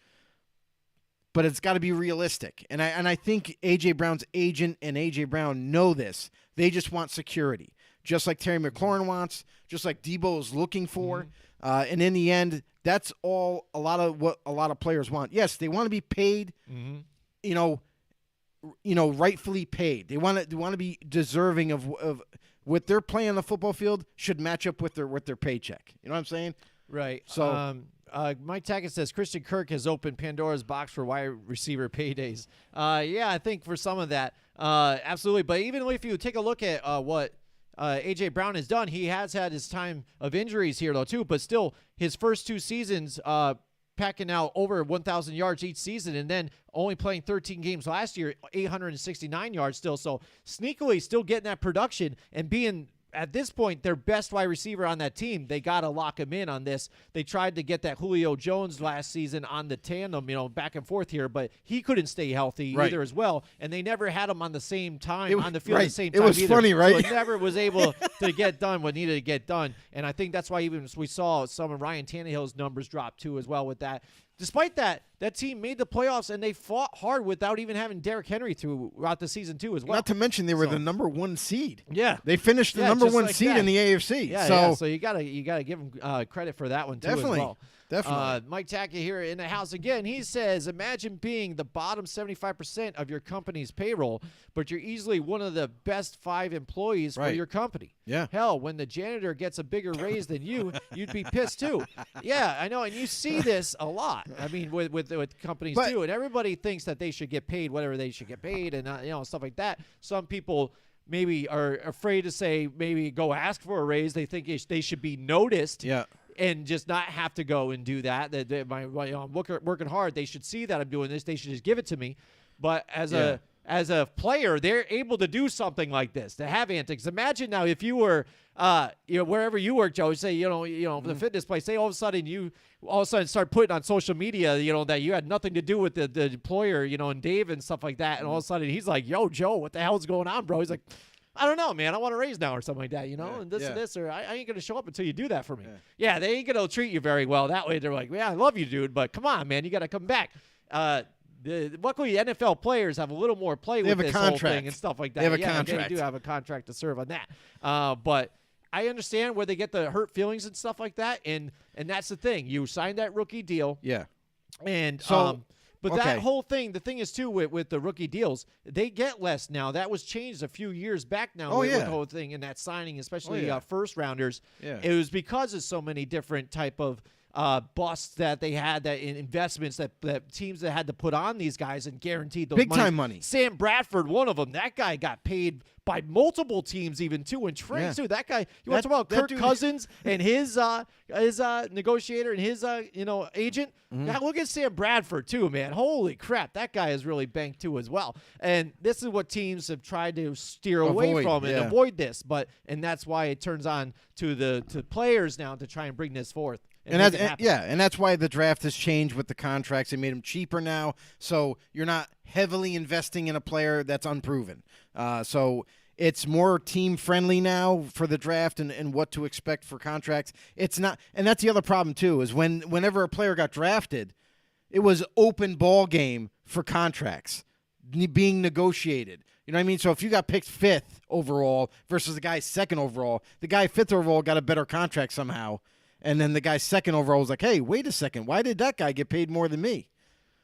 S3: But it's got to be realistic. And I think A.J. Brown's agent and A.J. Brown know this. They just want security, just like Terry McLaurin wants, just like Debo is looking for. And in the end, that's all a lot of players want. Yes, they want to be paid, rightfully paid. They want to be deserving of what they're playing on the football field should match up with their paycheck. You know what I'm saying?
S2: Right.
S3: So
S2: Mike Tackett says Christian Kirk has opened Pandora's box for wide receiver paydays. Yeah, I think for some of that, absolutely. But even if you take a look at what A.J. Brown has done, he has had his time of injuries here, though, too. But still, his first two seasons packing out over 1,000 yards each season, and then only playing 13 games last year, 869 yards still. So sneakily still getting that production and being, at this point, their best wide receiver on that team. They got to lock him in on this. They tried to get that Julio Jones last season on the tandem, back and forth here, but he couldn't stay healthy either as well, and they never had him on the same time, on the field at the same time.
S3: It was
S2: either.
S3: funny, right?
S2: So it never was able to get done what needed to get done, and I think that's why even we saw some of Ryan Tannehill's numbers drop too as well with that. Despite that team made the playoffs, and they fought hard without even having Derrick Henry throughout the season too as well.
S3: Not to mention they were the number one seed.
S2: Yeah.
S3: They finished the number one seed in the AFC.
S2: Yeah, so you gotta give them credit for that one too
S3: definitely,
S2: as well.
S3: Definitely.
S2: Mike Tackett here in the house again. He says, imagine being the bottom 75% of your company's payroll, but you're easily one of the best 5 employees for your company.
S3: Yeah.
S2: Hell, when the janitor gets a bigger raise than you, you'd be pissed too. Yeah, I know, and you see this a lot. I mean, with companies too, and everybody thinks that they should get paid whatever they should get paid, and stuff like that. Some people maybe are afraid to say, maybe go ask for a raise. They think they should be noticed.
S3: Yeah.
S2: And just not have to go and do that. I'm working hard. They should see that I'm doing this. They should just give it to me. But as a player, they're able to do something like this, to have antics. Imagine now if you were, wherever you work, Joe, say, the fitness place, say all of a sudden start putting on social media, that you had nothing to do with the employer, and Dave and stuff like that. And all of a sudden he's like, yo, Joe, what the hell's going on, bro? He's like, I don't know, man. I want a raise now or something like that, and this, or I ain't going to show up until you do that for me. Yeah, they ain't going to treat you very well. That way they're like, yeah, I love you, dude, but come on, man, you got to come back. Luckily, NFL players have a little more play with this whole thing and stuff like that.
S3: They have a contract.
S2: They do have a contract to serve on that. But I understand where they get the hurt feelings and stuff like that, and that's the thing. You signed that rookie deal.
S3: Yeah.
S2: And But that whole thing, the thing is, too, with the rookie deals, they get less now. That was changed a few years back now with the whole thing and that signing, especially first-rounders.
S3: Yeah.
S2: It was because of so many different type of busts that they had, that in investments that teams that had to put on these guys and guaranteed those
S3: big-time money.
S2: Sam Bradford, one of them. That guy got paid by multiple teams even too. And Trey too. That guy. You want to talk about Kirk Cousins and his negotiator and his agent? Now look at Sam Bradford too, man. Holy crap, that guy is really banked too as well. And this is what teams have tried to steer away from and avoid this. And that's why it turns on to players now to try and bring this forth. And
S3: that's why the draft has changed with the contracts. They made them cheaper now, so you're not heavily investing in a player that's unproven. So it's more team-friendly now for the draft and what to expect for contracts. It's not, and that's the other problem too, is whenever a player got drafted, it was open ball game for contracts being negotiated. You know what I mean? So if you got picked 5th overall versus the guy 2nd overall, the guy 5th overall got a better contract somehow. And then the guy 2nd overall was like, hey, wait a second. Why did that guy get paid more than me?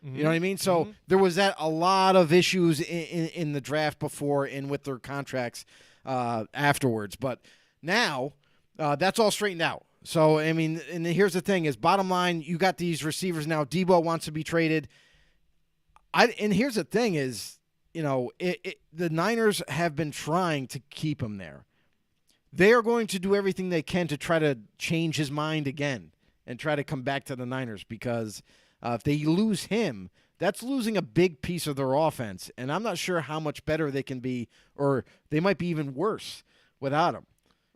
S3: You know what I mean? So there was a lot of issues in the draft before and with their contracts afterwards. But now that's all straightened out. So, I mean, and here's the thing is, bottom line, you got these receivers now. Deebo wants to be traded. And here's the thing is, the Niners have been trying to keep him there. They are going to do everything they can to try to change his mind again and try to come back to the Niners because if they lose him, that's losing a big piece of their offense. And I'm not sure how much better they can be, or they might be even worse without him.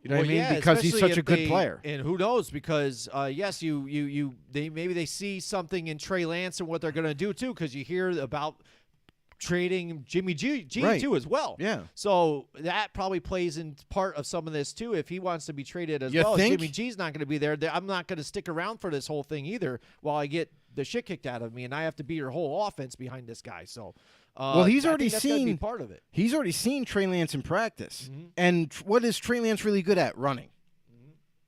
S3: You know what I mean? Because he's such a good player.
S2: And who knows? Because yes, maybe they see something in Trey Lance and what they're going to do too. Because you hear about trading Jimmy G too as well.
S3: Yeah.
S2: So that probably plays in part of some of this too. If he wants to be traded as well,
S3: think?
S2: Jimmy G's not going to be there. I'm not going to stick around for this whole thing either while I get the shit kicked out of me and I have to be your whole offense behind this guy. So
S3: well, he's already
S2: seen part of it.
S3: He's already seen Trey Lance in practice. And what is Trey Lance really good at? Running.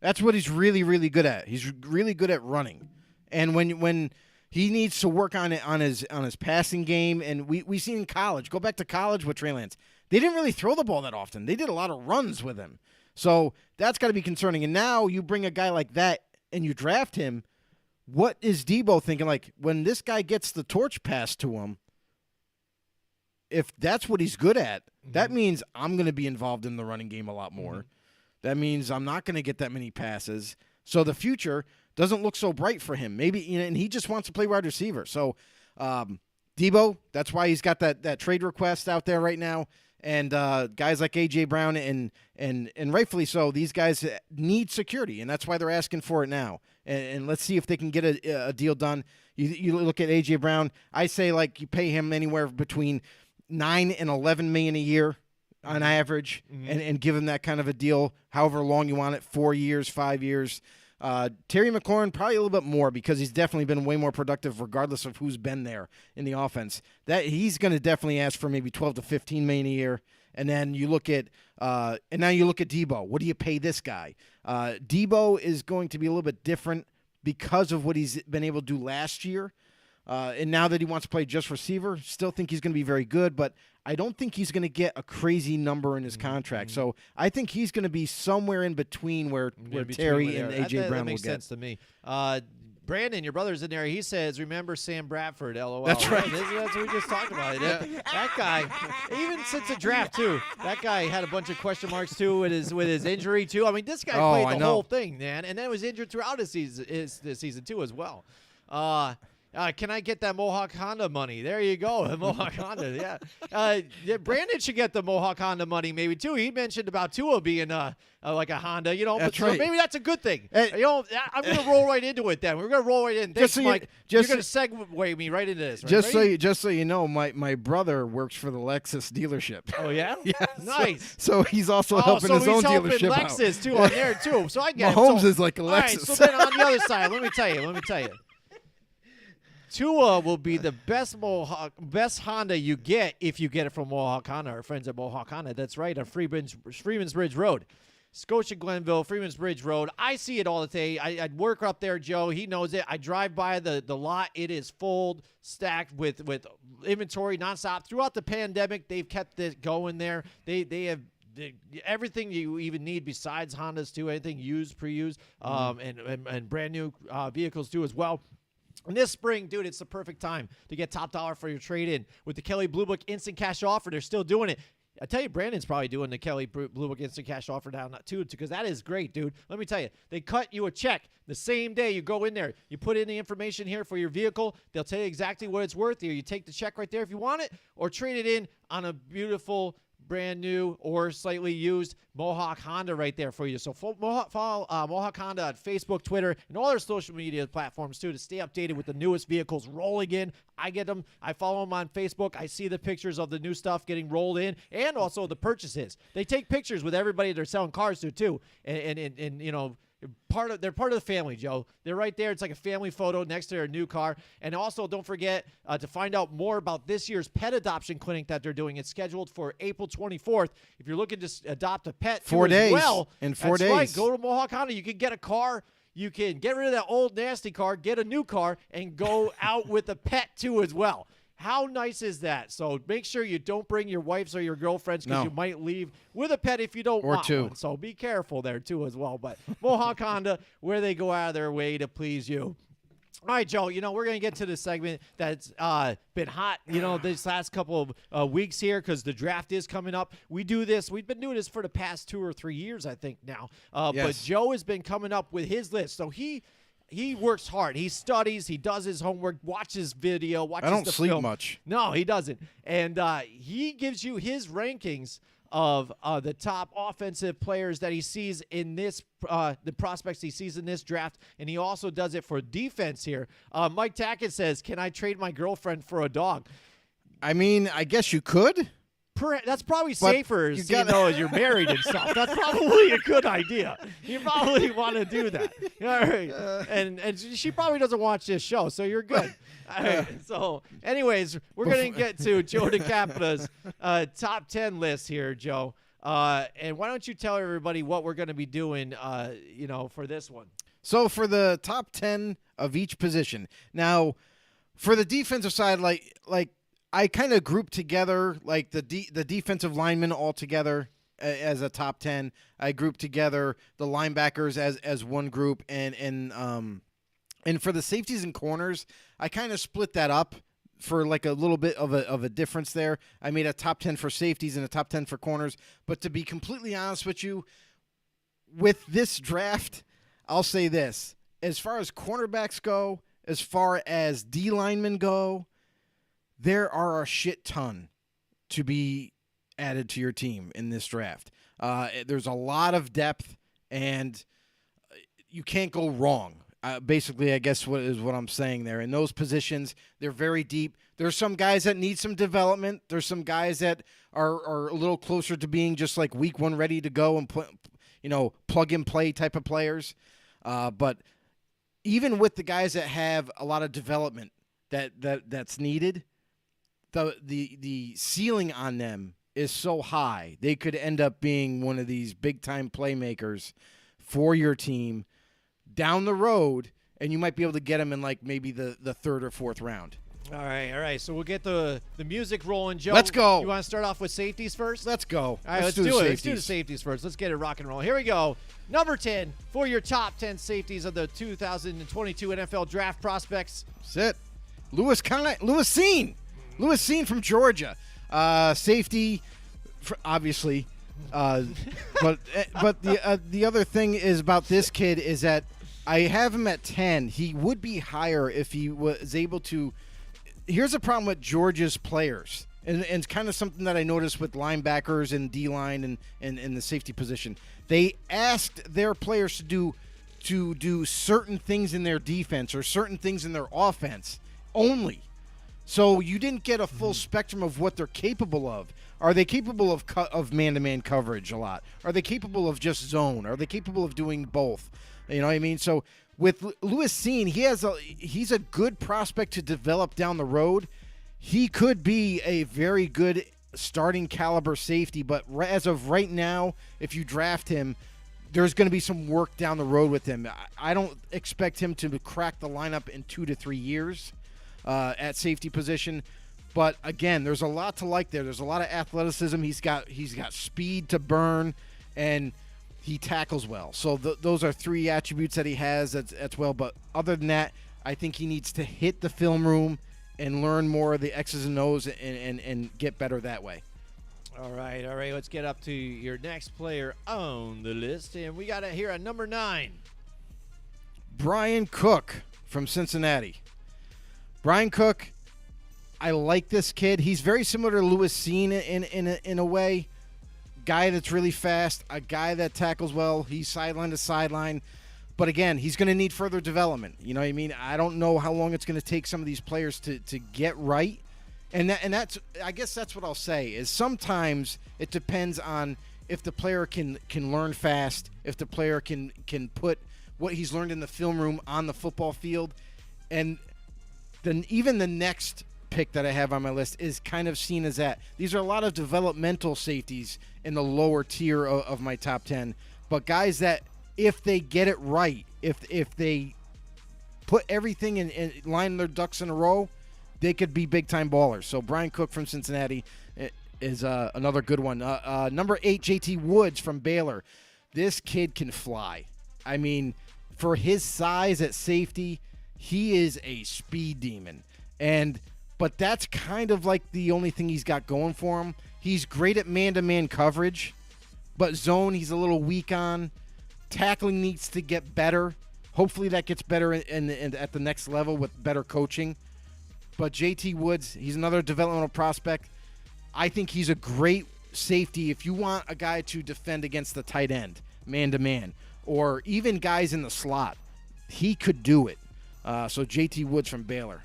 S3: That's what he's really, really good at. He's really good at running. And when he needs to work on it on his passing game, and we seen in college. Go back to college with Trey Lance. They didn't really throw the ball that often. They did a lot of runs with him. So that's got to be concerning. And now you bring a guy like that and you draft him. What is Deebo thinking? Like, when this guy gets the torch passed to him, if that's what he's good at, that means I'm going to be involved in the running game a lot more. That means I'm not going to get that many passes. So the future doesn't look so bright for him. Maybe, and he just wants to play wide receiver. So Deebo, that's why he's got that trade request out there right now. And guys like A.J. Brown and rightfully so, these guys need security, and that's why they're asking for it now. And let's see if they can get a deal done. You look at A.J. Brown, I say like you pay him anywhere between $9 and $11 million a year on average, and give him that kind of a deal, however long you want it, 4 years, 5 years. Terry McLaurin, probably a little bit more because he's definitely been way more productive regardless of who's been there in the offense. That he's going to definitely ask for maybe $12 to $15 million a year. And then you look at Deebo. What do you pay this guy? Deebo is going to be a little bit different because of what he's been able to do last year. And now that he wants to play just receiver, still think he's going to be very good, but I don't think he's going to get a crazy number in his contract. So I think he's going to be somewhere in between where Terry and A.J. Brown will get.
S2: That makes sense to me. Brandon, your brother's in there. He says, remember Sam Bradford, LOL.
S3: That's right.
S2: That's what we just talked about. That guy, even since the draft, too, that guy had a bunch of question marks, too, with his injury, too. I mean, this guy played the whole thing, man, and then was injured throughout his season, too, as well. Can I get that Mohawk Honda money? There you go, the Mohawk Honda. Yeah, Brandon should get the Mohawk Honda money maybe too. He mentioned about Tua being like a Honda,
S3: That's
S2: but
S3: right.
S2: So maybe that's a good thing. I'm gonna roll right into it then. We're gonna roll right in. Thanks, Mike. You're gonna segue me right into this. Right?
S3: Just so you know, my brother works for the Lexus dealership.
S2: Oh yeah,
S3: yeah,
S2: nice.
S3: So he's also helping his own dealership out.
S2: Lexus too on there too. So I get
S3: Mahomes is like a Lexus.
S2: All right, so then on the other side, let me tell you. Tua will be the best Honda you get if you get it from Mohawk Honda, our friends at Mohawk Honda. That's right, on Freeman's Bridge Road. Scotia Glenville, Freeman's Bridge Road. I see it all the day. I work up there, Joe. He knows it. I drive by the lot. It is full, stacked with inventory nonstop. Throughout the pandemic, they've kept it going there. They have everything you even need besides Hondas too, anything used, pre-used, and brand new vehicles too as well. And this spring, dude, it's the perfect time to get top dollar for your trade-in. With the Kelley Blue Book Instant Cash Offer, they're still doing it. I tell you, Brandon's probably doing the Kelley Blue Book Instant Cash Offer down too, because that is great, dude. Let me tell you, they cut you a check the same day. You go in there, you put in the information here for your vehicle. They'll tell you exactly what it's worth. Either you take the check right there if you want it, or trade it in on a beautiful, brand new or slightly used Mohawk Honda right there for you. So follow Mohawk Honda on Facebook, Twitter, and all their social media platforms too to stay updated with the newest vehicles rolling in. I get them. I follow them on Facebook. I see the pictures of the new stuff getting rolled in, and also the purchases. They take pictures with everybody they're selling cars to too, and you know. They're part of the family, Joe. They're right there. It's like a family photo next to their new car. And also, don't forget to find out more about this year's pet adoption clinic that they're doing. It's scheduled for April 24th. If you're looking to adopt a pet,
S3: 4 days.
S2: Well,
S3: in 4 days.
S2: Right. Go to Mohawk Honda. You can get a car. You can get rid of that old nasty car, get a new car, and go out with a pet too as well. How nice is that? So make sure you don't bring your wives or your girlfriends, because you might leave with a pet if you don't want one. So be careful there too as well. But Mohawk Honda, where they go out of their way to please you. All right, Joe, we're going to get to this segment that's been hot, this last couple of weeks here, because the draft is coming up. We do this. We've been doing this for the past 2 or 3 years, I think, now.
S3: Yes.
S2: But Joe has been coming up with his list. So he works hard. He studies. He does his homework, watches video, watches the film.
S3: I don't sleep much.
S2: No, he doesn't. And he gives you his rankings of the top offensive players that he sees in this, the prospects he sees in this draft, and he also does it for defense here. Mike Tackett says, "Can I trade my girlfriend for a dog?"
S3: I mean, I guess you could.
S2: That's probably safer, as you're married and stuff. That's probably a good idea. You probably want to do that. All right. And she probably doesn't watch this show, so you're good. All right. So, anyways, we're going to get to Joe DeCapita's top 10 list here, Joe. And why don't you tell everybody what we're going to be doing, for this one?
S3: So, for the top 10 of each position. Now, for the defensive side, like I kind of grouped together like the defensive linemen all together as a top 10. I grouped together the linebackers as one group, and for the safeties and corners, I kind of split that up for like a little bit of a difference there. I made a top 10 for safeties and a top 10 for corners. But to be completely honest with you, with this draft, I'll say this: as far as cornerbacks go, as far as D linemen go, there are a shit ton to be added to your team in this draft. There's a lot of depth, and you can't go wrong. Basically, I guess what I'm saying there. In those positions, they're very deep. There's some guys that need some development. There's some guys that are a little closer to being just like week one ready to go and plug and play type of players. But even with the guys that have a lot of development that's needed, the ceiling on them is so high, they could end up being one of these big-time playmakers for your team down the road, and you might be able to get them in like maybe the third or fourth round.
S2: All right. So we'll get the music rolling, Joe.
S3: Let's go.
S2: You want to start off with safeties first?
S3: Let's go.
S2: All right, let's do it. Let's do the safeties first. Let's get it rock and roll. Here we go. Number 10 for your top 10 safeties of the 2022 NFL Draft prospects.
S3: That's it. Lewis Cine. Lewis Cine from Georgia, safety, obviously. But the other thing is about this kid is that I have him at 10. He would be higher if he was able to. Here's a problem with Georgia's players, and it's kind of something that I noticed with linebackers and D-line and the safety position. They asked their players to do certain things in their defense or certain things in their offense only. So you didn't get a full spectrum of what they're capable of. Are they capable of man-to-man coverage a lot? Are they capable of just zone? Are they capable of doing both? You know what I mean? So with Lewis Cine, he's a good prospect to develop down the road. He could be a very good starting caliber safety, but as of right now, if you draft him, there's going to be some work down the road with him. I don't expect him to crack the lineup in 2 to 3 years. At safety position, But again, there's a lot to like there. There's a lot of athleticism. He's got speed to burn, and he tackles well. So those are three attributes that he has that's well. But other than that, I think he needs to hit the film room and learn more of the X's and O's and get better that way.
S2: All right. Let's get up to your next player on the list, and we got it here at number 9.
S3: Brian Cook from Cincinnati. Brian Cook, I like this kid. He's very similar to Lewis Seen in a way. Guy that's really fast, a guy that tackles well. He's sideline to sideline. But again, he's going to need further development. You know what I mean? I don't know how long it's going to take some of these players to get right. And that's I guess that's what I'll say is sometimes it depends on if the player can learn fast, if the player can put what he's learned in the film room on the football field. And then even the next pick that I have on my list is kind of seen as that. These are a lot of developmental safeties in the lower tier of my top 10, but guys that if they get it right, if they put everything in line their ducks in a row, they could be big-time ballers. So Brian Cook from Cincinnati is another good one. Number 8, J.T. Woods from Baylor. This kid can fly. I mean, for his size at safety, he is a speed demon. But that's kind of like the only thing he's got going for him. He's great at man-to-man coverage, but zone he's a little weak on. Tackling needs to get better. Hopefully that gets better at the next level with better coaching. But J.T. Woods, he's another developmental prospect. I think he's a great safety if you want a guy to defend against the tight end, man-to-man, or even guys in the slot. He could do it. So J.T. Woods from Baylor.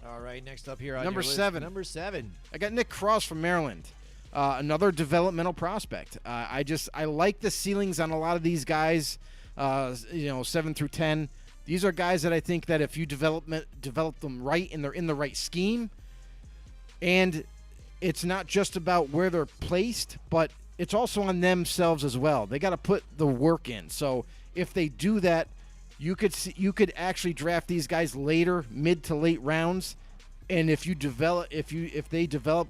S2: All right, next up here on
S3: Number
S2: your list,
S3: 7.
S2: Number 7.
S3: I got Nick Cross from Maryland. Another developmental prospect. I like the ceilings on a lot of these guys, 7 through 10. These are guys that I think that if you develop them right and they're in the right scheme, and it's not just about where they're placed, but it's also on themselves as well. They got to put the work in. So if they do that, you could actually draft these guys later, mid to late rounds, and if they develop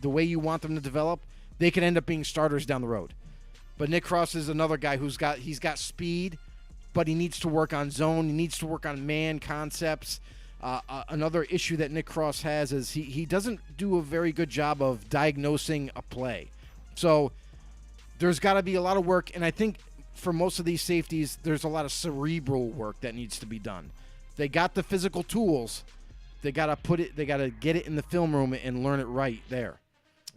S3: the way you want them to develop, they could end up being starters down the road. But Nick Cross is another guy he's got speed, but he needs to work on zone. He needs to work on man concepts. Another issue that Nick Cross has is he doesn't do a very good job of diagnosing a play. So there's got to be a lot of work, and I think for most of these safeties, there's a lot of cerebral work that needs to be done. They got the physical tools. They got to get it in the film room and learn it right there.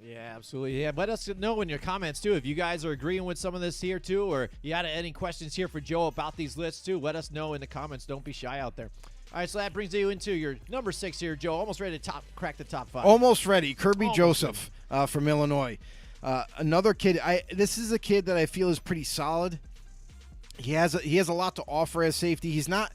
S2: Yeah, absolutely. Yeah, let us know in your comments, too. If you guys are agreeing with some of this here, too, or you got any questions here for Joe about these lists, too, let us know in the comments. Don't be shy out there. All right, so that brings you into your number 6 here, Joe. Almost ready to crack the top 5.
S3: Almost ready. Kirby Joseph from Illinois. Another kid. This is a kid that I feel is pretty solid. He has a lot to offer as safety. He's not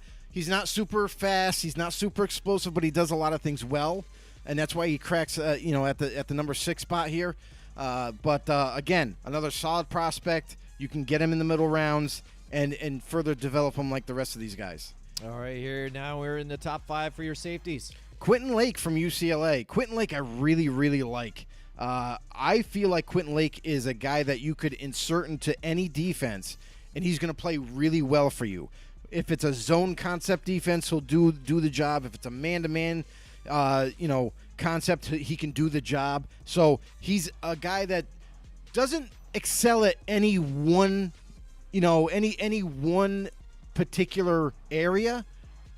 S3: super fast. He's not super explosive, but he does a lot of things well. And that's why he cracks, at the number 6 spot here. But again, another solid prospect. You can get him in the middle rounds and further develop him like the rest of these guys.
S2: All right, here now we're in the top 5 for your safeties.
S3: Quentin Lake from UCLA. Quentin Lake I really, really like. I feel like Quentin Lake is a guy that you could insert into any defense, and he's going to play really well for you. If it's a zone concept defense, he'll do the job. If it's a man-to-man concept, he can do the job. So he's a guy that doesn't excel at any one particular area,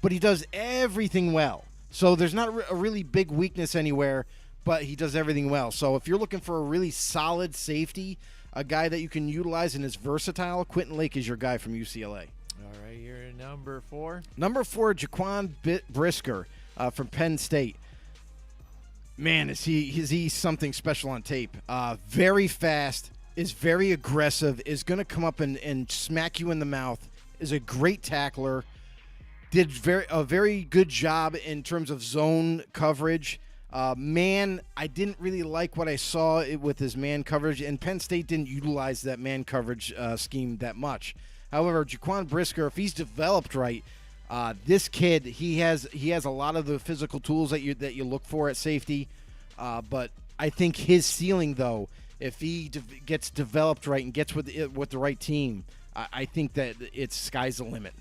S3: but he does everything well. So there's not a really big weakness anywhere, but he does everything well. So if you're looking for a really solid safety, a guy that you can utilize and is versatile, Quentin Lake is your guy from UCLA.
S2: All right, you're number 4.
S3: Number 4, Jaquan Brisker from Penn State. Man, is he something special on tape. Very fast, is very aggressive, is going to come up and smack you in the mouth, is a great tackler, did a very good job in terms of zone coverage. Man, I didn't really like what I saw with his man coverage, and Penn State didn't utilize that man coverage scheme that much. However, Jaquan Brisker, if he's developed right, this kid, he has a lot of the physical tools that you look for at safety. But I think his ceiling, though, if he gets developed right and gets with the right team, I think that it's sky's the limit.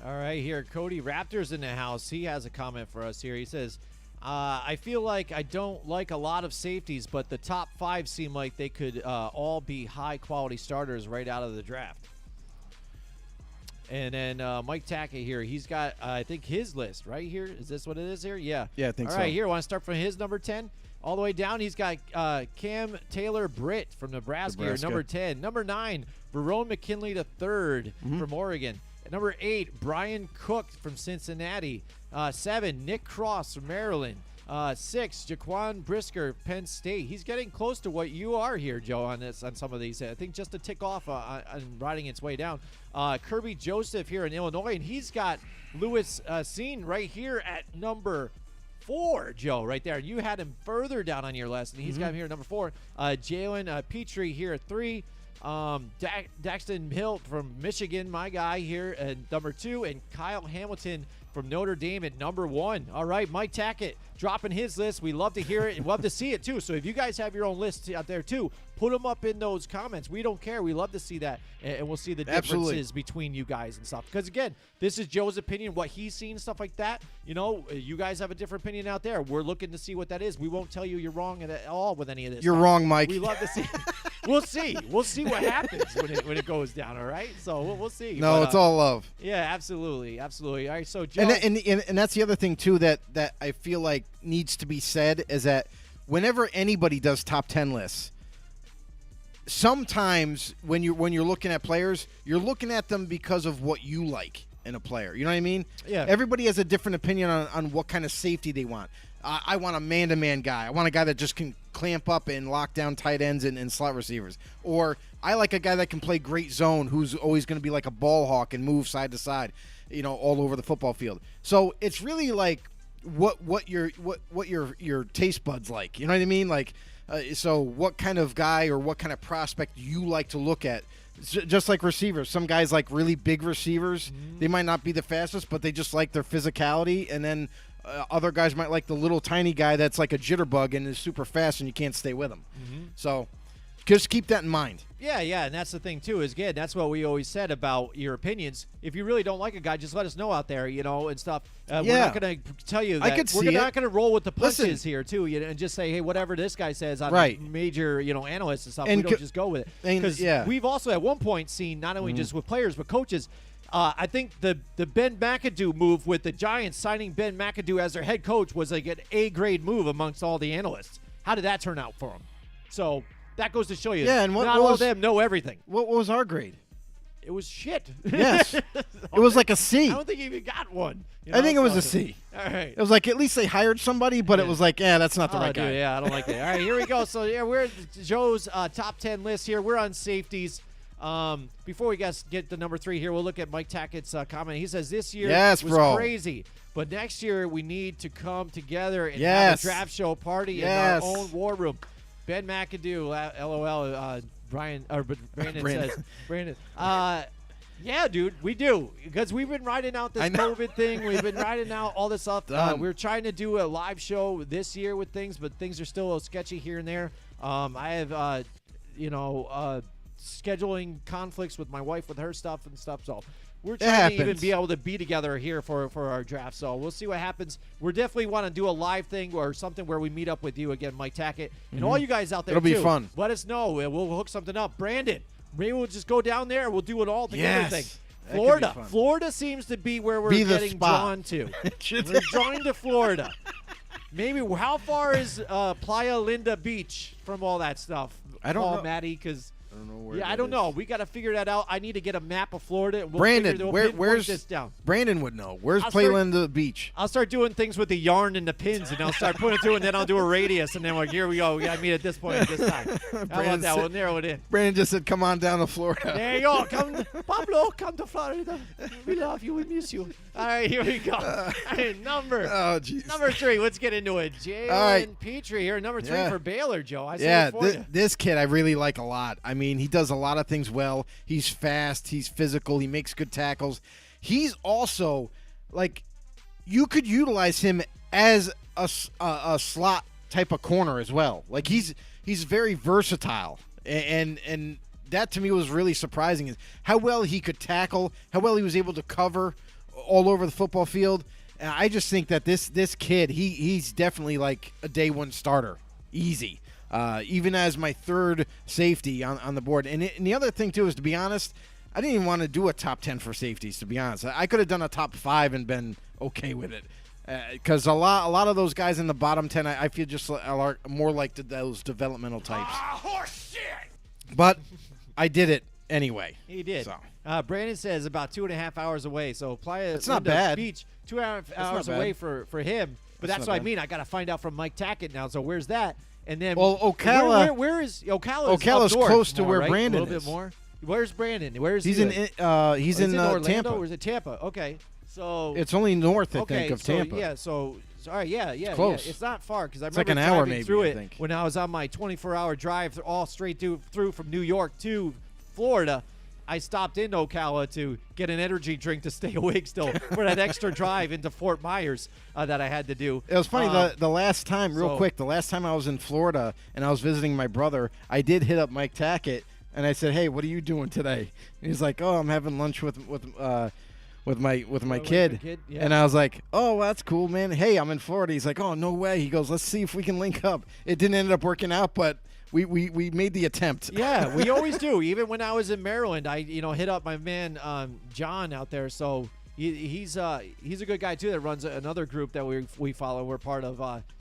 S2: All right, here, Cody Raptor's in the house. He has a comment for us here. He says, I feel like I don't like a lot of safeties, but the top 5 seem like they could all be high-quality starters right out of the draft. And then Mike Tackett here, he's got, I think, his list right here. Is this what it is here? Yeah.
S3: Yeah, I think so.
S2: All right, here, want to start from his number 10? All the way down, he's got Cam Taylor-Britt from Nebraska. Here, number 10. Number 9, Verone McKinley III from Oregon. At number 8, Brian Cook from Cincinnati. 7, Nick Cross from Maryland. 6, Jaquan Brisker, Penn State. He's getting close to what you are here, Joe, on some of these. I think just to tick off on riding its way down. Kirby Joseph here in Illinois, and he's got Lewis Seen right here at number 4, Joe, right there. You had him further down on your list, and he's got him here at number 4. Jalen Petrie here at 3. Daxton Hill from Michigan, my guy here at number 2, and Kyle Hamilton from Notre Dame at number 1. All right, Mike Tackett dropping his list. We love to hear it and love to see it too. So if you guys have your own lists out there too, put them up in those comments. We don't care. We love to see that, and we'll see the differences between you guys and stuff. Because again, this is Joe's opinion, what he's seen, stuff like that. You know, you guys have a different opinion out there. We're looking to see what that is. We won't tell you you're wrong at all with any of this.
S3: You're
S2: stuff.
S3: wrong, Mike.
S2: We love to see. We'll see. We'll see what happens when it goes down. All right. So we'll see.
S3: No, it's all love.
S2: Yeah, absolutely. All right. So Joe,
S3: and that's the other thing too that I feel like needs to be said is that whenever anybody does top 10 lists, sometimes when you're looking at players, you're looking at them because of what you like in a player. You know what I mean?
S2: Yeah.
S3: Everybody has a different opinion on what kind of safety they want. I want a man-to-man guy. I want a guy that just can clamp up and lock down tight ends and slot receivers. Or I like a guy that can play great zone who's always going to be like a ball hawk and move side to side, you know, all over the football field. So it's really like what your taste buds like. You know what I mean? Like, so what kind of guy or what kind of prospect you like to look at. Just like receivers. Some guys like really big receivers. They might not be the fastest, but they just like their physicality. And then other guys might like the little tiny guy that's like a jitterbug and is super fast and you can't stay with him. So just keep that in mind.
S2: Yeah, and that's the thing too. Is again, that's what we always said about your opinions. If you really don't like a guy, just let us know out there, you know, and stuff. We're not going to tell you that. We're not going to roll with the punches here too, you know, and just say, hey, whatever this guy says on major, you know, analysts and stuff, we don't just go with it. Because we've also at one point seen not only just with players but coaches. I think the Ben McAdoo move with the Giants signing Ben McAdoo as their head coach was like an A-grade move amongst all the analysts. How did that turn out for them? So that goes to show you.
S3: Yeah, and
S2: not all of them know everything.
S3: What was our grade?
S2: It was shit.
S3: Yes. It was like a C.
S2: I don't think he even got one. You know?
S3: I think it was a C.
S2: All right.
S3: It was like at least they hired somebody, but it was like, that's not the right guy.
S2: Dude, yeah, I don't like that. All right, here we go. So, we're at Joe's top 10 list here. We're on safeties. Before we get to number 3 here, we'll look at Mike Tackett's comment. He says, this year was crazy, but next year we need to come together and have a draft show party in our own war room. Ben McAdoo, LOL, Brandon says. Brandon. Yeah, dude, we do. Because we've been riding out this COVID thing. We've been riding out all this stuff. We're trying to do a live show this year with things, but things are still a little sketchy here and there. I have, scheduling conflicts with my wife with her stuff and stuff. So we're trying to even be able to be together here for our draft. So we'll see what happens. We definitely want to do a live thing or something where we meet up with you again, Mike Tackett, and all you guys out there.
S3: It'll be fun.
S2: Let us know. We'll hook something up. Brandon, maybe we'll just go down there. We'll do it all together thing. Florida seems to be where we're getting drawn to. We're drawn to Florida. Maybe how far is Playa Linda Beach from all that stuff?
S3: I don't know,
S2: Maddie, because
S3: I don't know where.
S2: I don't know. We got to figure that out. I need to get a map of Florida. And
S3: Brandon,
S2: where's this down?
S3: Brandon would know. Where's Playland Beach?
S2: I'll start doing things with the yarn and the pins, and I'll start putting it through, and then I'll do a radius, and then like, here we go. We got to meet at this point at this time. How about that? We'll narrow it in.
S3: Brandon just said, "Come on down to Florida."
S2: There you go. Pablo, come to Florida. We love you. We miss you. All right, here we go. All right, number 3. Let's get into it. Jalen Petrie here, number 3 for Baylor, Joe. I say it for you.
S3: This kid I really like a lot. I mean, he does a lot of things well. He's fast. He's physical. He makes good tackles. He's also, like, you could utilize him as a slot type of corner as well. Like he's very versatile, and that to me was really surprising is how well he could tackle, how well he was able to cover all over the football field. And I just think that this kid, he's definitely like a day one starter, easy. Even as my third safety on the board. And the other thing too is, to be honest, I didn't even want to do a top 10 for safeties. To be honest, I could have done a top 5 and been okay with it. Because a lot of those guys in the bottom 10, I feel just are more like those developmental types.
S4: Horse shit!
S3: But I did it anyway.
S2: He did.
S3: So.
S2: Brandon says about 2.5 hours away. So Playa
S3: It's not bad.
S2: Beach, 2.5 hours away for him. But that's what I mean. I got to find out from Mike Tackett now. So where's that? And then
S3: Ocala.
S2: Where is Ocala?
S3: Ocala's close to where
S2: right?
S3: Brandon
S2: A little
S3: is.
S2: Bit more. Where's Brandon? Where's
S3: he's
S2: he
S3: in? He's in
S2: Orlando,
S3: Tampa.
S2: Or is it Tampa? Okay. So
S3: it's only north, I think, of Tampa.
S2: Yeah. So all right. Yeah.
S3: Close.
S2: Yeah. It's not far because I remember
S3: like an hour
S2: driving
S3: maybe,
S2: through
S3: I
S2: it
S3: think.
S2: when I was on my 24-hour drive all straight through from New York to Florida. I stopped in Ocala to get an energy drink to stay awake still for that extra drive into Fort Myers that I had to do.
S3: It was funny, the last time, quick, the last time I was in Florida and I was visiting my brother, I did hit up Mike Tackett, and I said, hey, what are you doing today? And he's like, oh, I'm having lunch with my kid.
S2: Yeah.
S3: And I was like, oh, well, that's cool, man. Hey, I'm in Florida. He's like, oh, no way. He goes, let's see if we can link up. It didn't end up working out, but we made the attempt.
S2: Yeah, we always do. Even when I was in Maryland, I hit up my man John out there. So he's a good guy too. That runs another group that we follow. We're part of.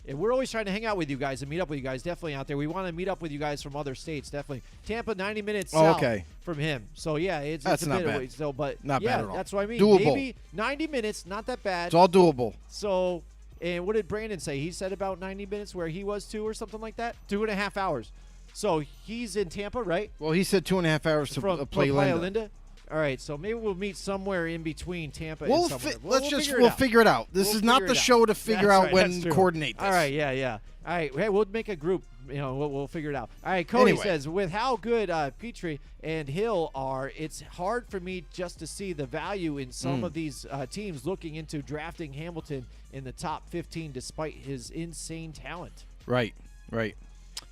S2: And we're always trying to hang out with you guys and meet up with you guys. Definitely out there. We want to meet up with you guys from other states. Definitely Tampa, 90 minutes south from him. So yeah, it's a
S3: not
S2: bit
S3: bad.
S2: away still, but
S3: not
S2: yeah,
S3: bad at all.
S2: that's what I mean.
S3: Doable.
S2: Maybe 90 minutes, not that bad.
S3: It's all doable.
S2: So. And what did Brandon say? He said about 90 minutes where he was too or something like that? 2.5 hours. So he's in Tampa, right?
S3: Well, he said 2.5 hours to play
S2: Playa
S3: Linda.
S2: Linda. All right, so maybe we'll meet somewhere in between Tampa
S3: We'll
S2: and somewhere.
S3: we'll figure it out. This is not the show to figure out when to coordinate this.
S2: All right, yeah. All right, hey, we'll make a group. We'll figure it out. All right, Cody says, with how good Petrie and Hill are, it's hard for me just to see the value in some of these teams looking into drafting Hamilton in the top 15 despite his insane talent.
S3: Right.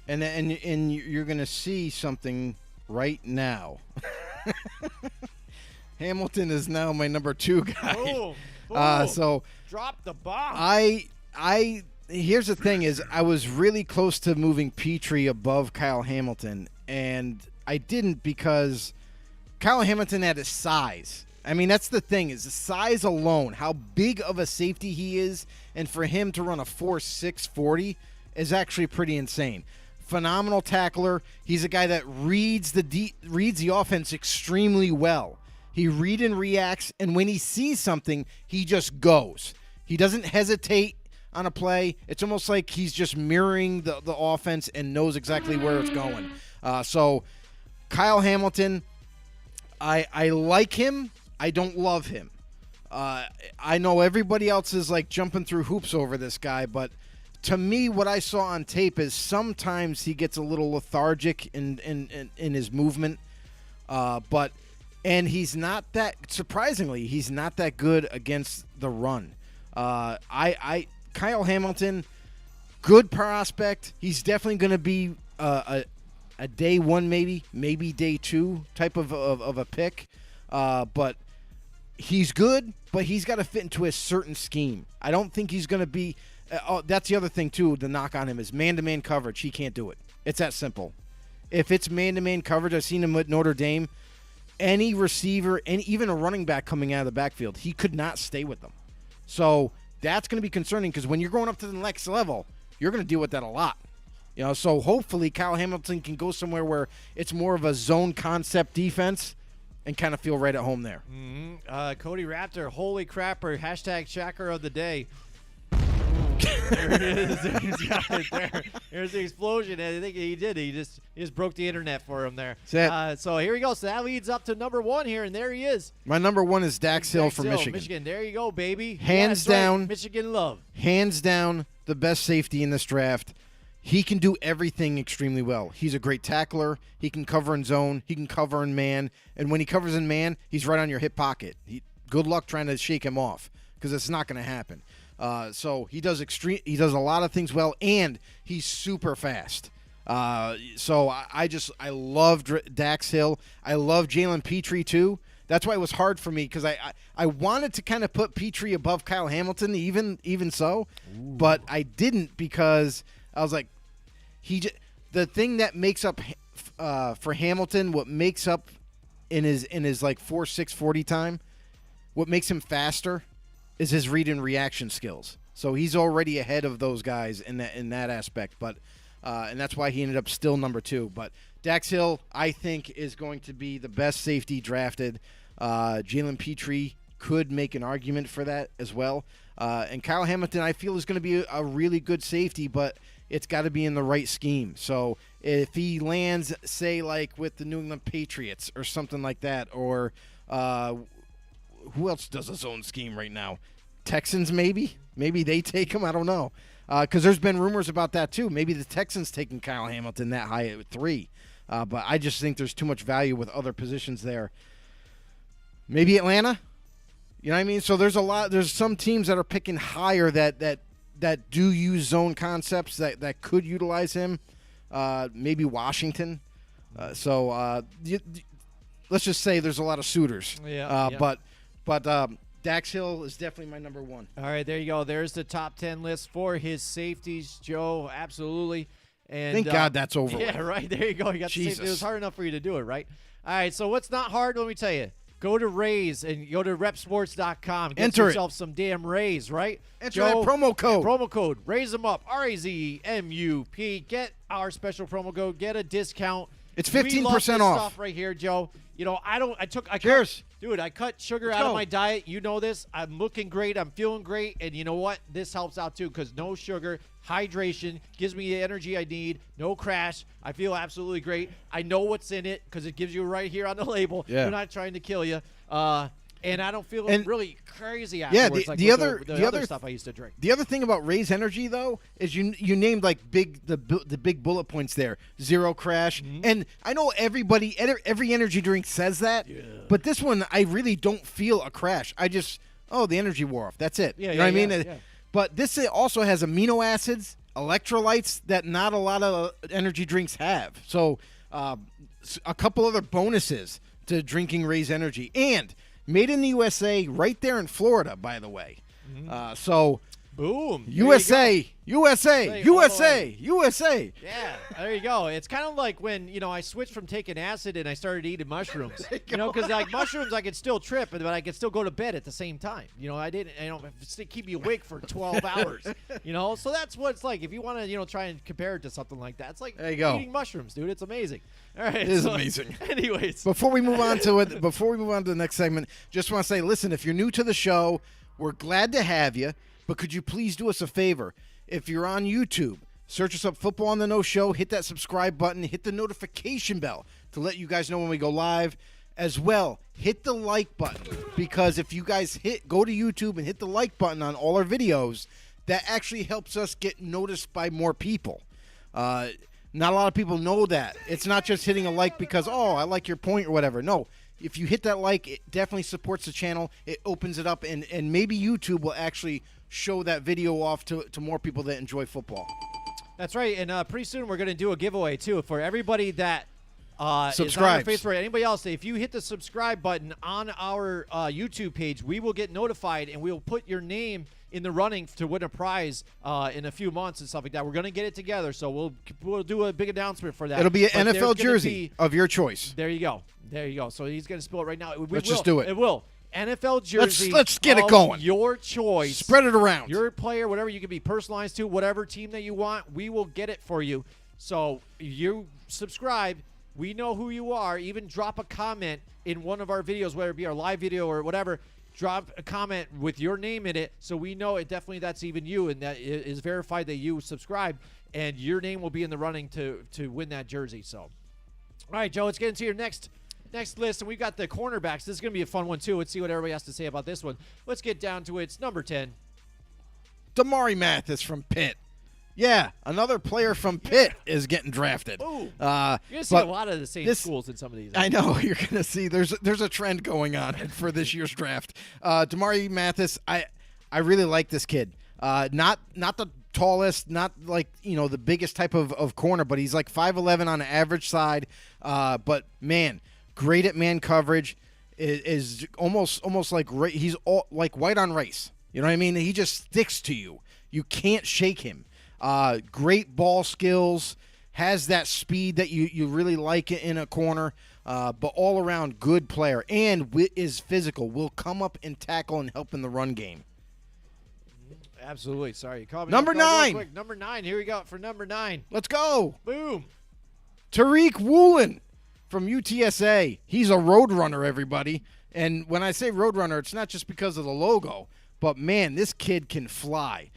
S3: And you're going to see something right now. Hamilton is now my number 2 guy.
S2: Boom.
S3: So
S2: drop the bomb.
S3: Here's the thing is I was really close to moving Petrie above Kyle Hamilton, and I didn't because Kyle Hamilton had his size. I mean, that's the thing is the size alone, how big of a safety he is, and for him to run a 4.6 40 is actually pretty insane. Phenomenal tackler. He's a guy that reads the offense extremely well. He read and reacts, and when he sees something, he just goes. He doesn't hesitate on a play. It's almost like he's just mirroring the offense and knows exactly where it's going. So Kyle Hamilton, I like him. I don't love him. I know everybody else is like jumping through hoops over this guy, but to me, what I saw on tape is sometimes he gets a little lethargic in his movement, and he's not that. Surprisingly, he's not that good against the run. Kyle Hamilton, good prospect. He's definitely going to be a day 1, maybe day 2 type of a pick, but he's good. But he's got to fit into a certain scheme. I don't think he's going to be. That's the other thing, too, the knock on him is man-to-man coverage. He can't do it. It's that simple. If it's man-to-man coverage, I've seen him with Notre Dame, any receiver, and even a running back coming out of the backfield, he could not stay with them. So that's going to be concerning because when you're going up to the next level, you're going to deal with that a lot. So hopefully Kyle Hamilton can go somewhere where it's more of a zone concept defense and kind of feel right at home there.
S2: Cody Raptor, holy crapper, hashtag Shacker of the day. There it is. He's got it there. There's the explosion. And I think he did. He just broke the internet for him there. So here we go. So that leads up to number 1 here, and there he is.
S3: My number 1 is Dax Hill from Michigan.
S2: There you go, baby.
S3: Hands down.
S2: Right. Michigan love.
S3: Hands down, the best safety in this draft. He can do everything extremely well. He's a great tackler. He can cover in zone. He can cover in man. And when he covers in man, he's right on your hip pocket. Good luck trying to shake him off because it's not going to happen. So he does a lot of things well, and he's super fast. So I love Dax Hill. I love Jalen Petrie too. That's why it was hard for me because I wanted to kind of put Petrie above Kyle Hamilton, even so, but I didn't because I was like, the thing that makes up for Hamilton, what makes up in his like 4.6 40 time, what makes him faster is his read and reaction skills. So he's already ahead of those guys in that aspect, but and that's why he ended up still number 2. But Dax Hill, I think, is going to be the best safety drafted. Jalen Petrie could make an argument for that as well. And Kyle Hamilton, I feel, is going to be a really good safety, but it's got to be in the right scheme. So if he lands, say, like with the New England Patriots or something like that, or who else does his own scheme right now? Texans, maybe? Maybe they take him. I don't know. Because there's been rumors about that, too. Maybe the Texans taking Kyle Hamilton that high at 3. But I just think there's too much value with other positions there. Maybe Atlanta? You know what I mean? So there's some teams that are picking higher that do use zone concepts that could utilize him. Maybe Washington. Let's just say there's a lot of suitors.
S2: Yeah.
S3: But Dax Hill is definitely my number 1.
S2: All right, there you go. There's the top 10 list for his safeties, Joe. Absolutely. And
S3: thank God that's over.
S2: Yeah, right. There you go. You got
S3: Jesus.
S2: It was hard enough for you to do it, right? All right. So what's not hard? Let me tell you. Go to Raise and go to repsports.com. Get
S3: Enter
S2: yourself some damn Raise, right?
S3: Enter that promo code.
S2: Promo code. Raise them up. RAZMUP. Get our special promo code. Get a discount.
S3: It's 15%
S2: we love this
S3: off.
S2: Stuff right here, Joe. You know,
S3: Cheers.
S2: I cut sugar out of my diet. You know this. I'm looking great. I'm feeling great. And you know what? This helps out too because no sugar, hydration, gives me the energy I need, no crash. I feel absolutely great. I know what's in it because it gives you right here on the label.
S3: Yeah.
S2: We're not trying to kill you. And I don't feel really crazy
S3: Yeah,
S2: afterwards.
S3: the
S2: other stuff I used to drink.
S3: The other thing about Raise Energy though is you named like the big bullet points there. 0 crash, and I know every energy drink says that, but this one I really don't feel a crash. I just the energy wore off. That's it.
S2: Yeah,
S3: you know what I mean?
S2: Yeah.
S3: But this also has amino acids, electrolytes that not a lot of energy drinks have. So a couple other bonuses to drinking Raise Energy and. Made in the USA, right there in Florida, by the way. So,
S2: boom,
S3: USA.
S2: Yeah, there you go. It's kind of like when I switched from taking acid and I started eating mushrooms. Because like mushrooms, I could still trip, but I could still go to bed at the same time. I didn't. Keep me awake for 12 hours. So that's what it's like. If you want to, try and compare it to something like that, it's like eating mushrooms, dude. It's amazing. All right,
S3: it is amazing.
S2: Anyways,
S3: before we move on to the next segment, just want to say, listen, if you're new to the show, we're glad to have you, but could you please do us a favor? If you're on YouTube, search us up Football on the No Show, hit that subscribe button, hit the notification bell to let you guys know when we go live. As well, hit the like button, because if you guys go to YouTube and hit the like button on all our videos, that actually helps us get noticed by more people. Not a lot of people know that. It's not just hitting a like because, I like your point or whatever. No, if you hit that like, it definitely supports the channel. It opens it up, and maybe YouTube will actually show that video off to more people that enjoy football.
S2: That's right, and pretty soon we're going to do a giveaway, too, for everybody that is on our
S3: subscribes.
S2: Facebook. Anybody else, if you hit the subscribe button on our YouTube page, we will get notified, and we will put your name in the running to win a prize in a few months and stuff like that. We're going to get it together, so we'll do a big announcement for that.
S3: It'll be an NFL jersey of your choice.
S2: There you go. So he's going to spill it right now.
S3: Let's just do it.
S2: It will. NFL jersey.
S3: Let's get it going.
S2: Your choice.
S3: Spread it around.
S2: Your player, whatever you can be personalized to, whatever team that you want, we will get it for you. So you subscribe. We know who you are. Even drop a comment in one of our videos, whether it be our live video or whatever. Drop a comment with your name in it, so we know that's even you, and that it is verified that you subscribe, and your name will be in the running to win that jersey. So, all right, Joe, let's get into your next list, and we've got the cornerbacks. This is going to be a fun one too. Let's see what everybody has to say about this one. Let's get down to its number 10.
S3: Damari Mathis from Pitt. Yeah, another player from Pitt is getting drafted.
S2: Ooh. You're going to see a lot of the same schools in some of these.
S3: I know. You're going to see. There's a trend going on for this year's draft. Damari Mathis, I really like this kid. Not the tallest, not like, the biggest type of corner, but he's like 5'11" on the average side. But man, great at man coverage. Is almost like he's like white on rice. You know what I mean? He just sticks to you. You can't shake him. Great ball skills. Has that speed that you really like in a corner. But all around good player and is physical. Will come up and tackle and help in the run game.
S2: Absolutely. Sorry, you called me.
S3: Number 9.
S2: Quick. Number 9. Here we go for number 9.
S3: Let's go.
S2: Boom.
S3: Tariq Woolen from UTSA. He's a road runner, everybody. And when I say road runner, it's not just because of the logo, but man, this kid can fly.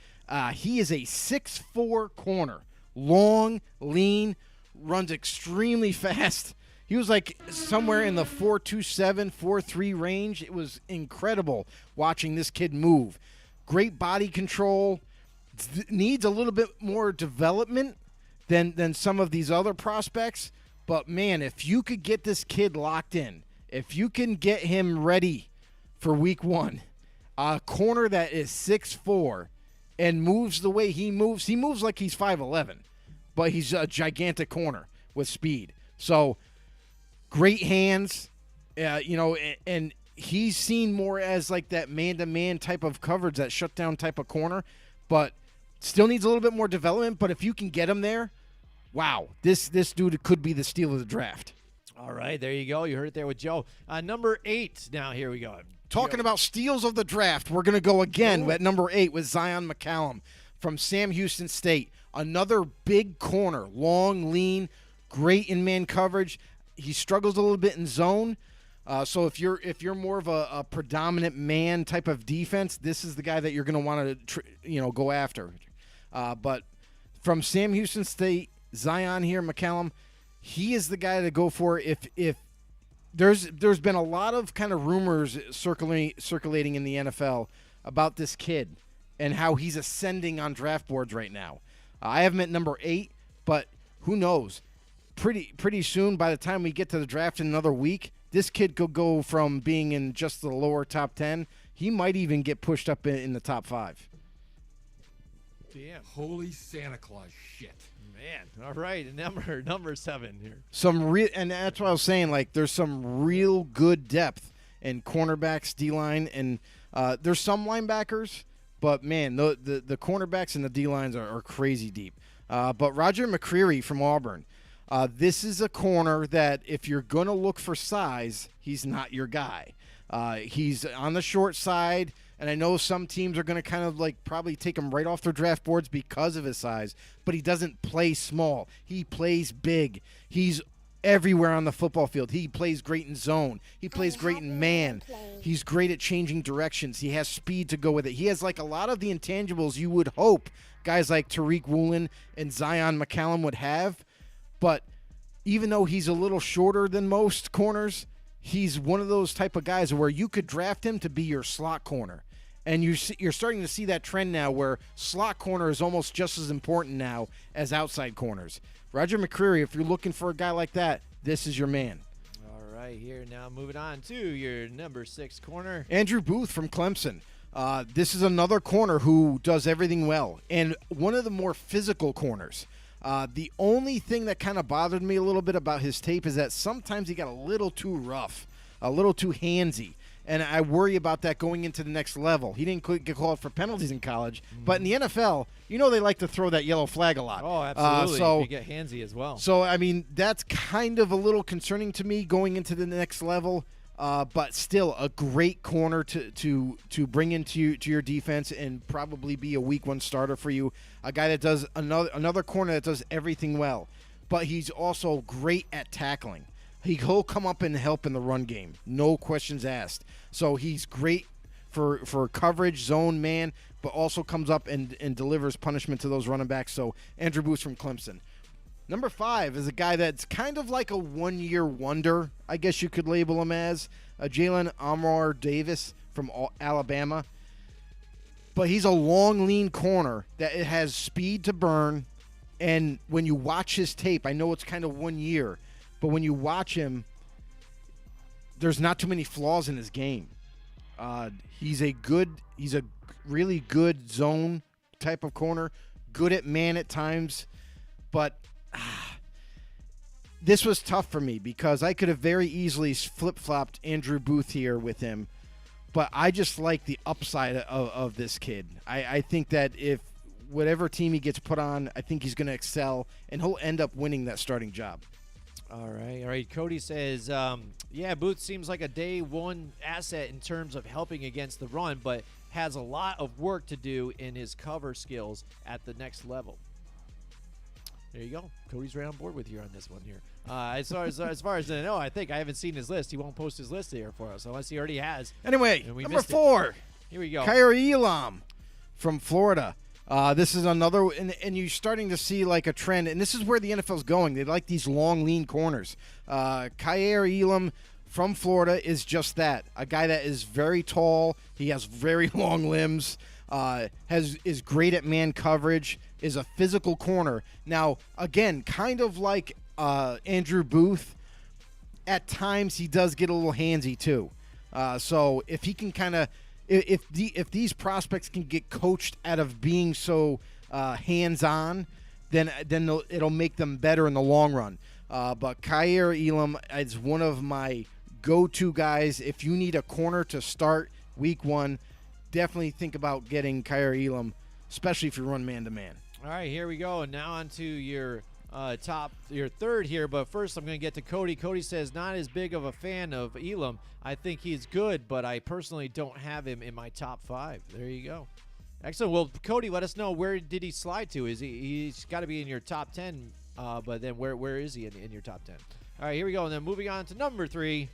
S3: He is a 6'4" corner, long, lean, runs extremely fast. He was like somewhere in the 4.27, 4.3 range. It was incredible watching this kid move. Great body control. Needs a little bit more development than some of these other prospects. But, man, if you could get this kid locked in, if you can get him ready for week 1, a corner that is 6'4" and moves the way he moves like he's 5'11", but he's a gigantic corner with speed. So, great hands, and he's seen more as like that man-to-man type of coverage, that shutdown type of corner, but still needs a little bit more development. But if you can get him there, wow, this dude could be the steal of the draft.
S2: All right, there you go. You heard it there with Joe. Number 8. Now here we go.
S3: Talking about steals of the draft, we're going to go again at number 8 with Zion McCallum from Sam Houston State. Another big corner, long, lean, great in man coverage. He struggles a little bit in zone. So if you're more of a predominant man type of defense, this is the guy that you're going to want to go after. But from Sam Houston State, Zion here, McCallum, he is the guy to go for if there's been a lot of kind of rumors circulating in the NFL about this kid and how he's ascending on draft boards right now. I have him at number 8, but who knows? Pretty soon, by the time we get to the draft in another week, this kid could go from being in just the lower top 10. He might even get pushed up in the top 5.
S2: Damn.
S4: Holy Santa Claus shit.
S2: Man. All right. Number 7 here.
S3: And that's what I was saying. Like, there's some real good depth in cornerbacks, D-line, and there's some linebackers, but, man, the cornerbacks and the D-lines are crazy deep. But Roger Mccreary from Auburn. This is a corner that if you're going to look for size, he's not your guy. He's on the short side, and I know some teams are going to kind of like probably take him right off their draft boards because of his size, but he doesn't play small. He plays big. He's everywhere on the football field. He plays great in zone. He plays great in man. He's great at changing directions. He has speed to go with it. He has like a lot of the intangibles you would hope guys like Tariq Woolen and Zion McCallum would have. But even though he's a little shorter than most corners, he's one of those type of guys where you could draft him to be your slot corner. And you're starting to see that trend now where slot corner is almost just as important now as outside corners. Roger Mccreary, if you're looking for a guy like that, this is your man.
S2: All right, here now moving on to your number 6 corner.
S3: Andrew Booth from Clemson. This is another corner who does everything well and one of the more physical corners. The only thing that kind of bothered me a little bit about his tape is that sometimes he got a little too rough, a little too handsy. And I worry about that going into the next level. He didn't get called for penalties in college, but in the NFL, they like to throw that yellow flag a lot.
S2: Oh, absolutely. You get handsy as well.
S3: So, I mean, that's kind of a little concerning to me going into the next level. But still, a great corner to bring into your defense and probably be a week 1 starter for you. A guy that does another corner that does everything well, but he's also great at tackling. He'll come up and help in the run game, no questions asked. So he's great for coverage, zone, man, but also comes up and delivers punishment to those running backs. So Andrew Booth from Clemson. Number 5 is a guy that's kind of like a one-year wonder, I guess you could label him as, Jalen Ammar Davis from Alabama. But he's a long, lean corner that it has speed to burn. And when you watch his tape, I know it's kind of 1 year, but when you watch him, there's not too many flaws in his game. He's a really good zone type of corner, good at man at times, but this was tough for me because I could have very easily flip-flopped Andrew Booth here with him, but I just like the upside of this kid. I think that if whatever team he gets put on, I think he's going to excel, and he'll end up winning that starting job.
S2: All right. Cody says, Booth seems like a day one asset in terms of helping against the run, but has a lot of work to do in his cover skills at the next level. There you go. Cody's right on board with you on this one here. As far as I know, I think I haven't seen his list. He won't post his list here for us unless he already has.
S3: Anyway, number 4.
S2: Here we go.
S3: Kaiir Elam from Florida. This is another, and you're starting to see like a trend, and this is where the NFL's going. They like these long, lean corners. Kaiir Elam from Florida is just that, a guy that is very tall. He has very long limbs, is great at man coverage, is a physical corner. Now, again, kind of like Andrew Booth, at times he does get a little handsy too. So if he can kind of, if these prospects can get coached out of being so hands-on, then it'll make them better in the long run. But Kaiir Elam is one of my go-to guys. If you need a corner to start week 1, definitely think about getting Kaiir Elam, especially if you run man-to-man.
S2: All right, here we go. And now on to your third here. But first, I'm going to get to Cody. Cody says, not as big of a fan of Elam. I think he's good, but I personally don't have him in my top 5. There you go. Excellent. Well, Cody, let us know, where did he slide to? He's got to be in your top 10, but then where is he in your top 10? All right, here we go. And then moving on to number 3.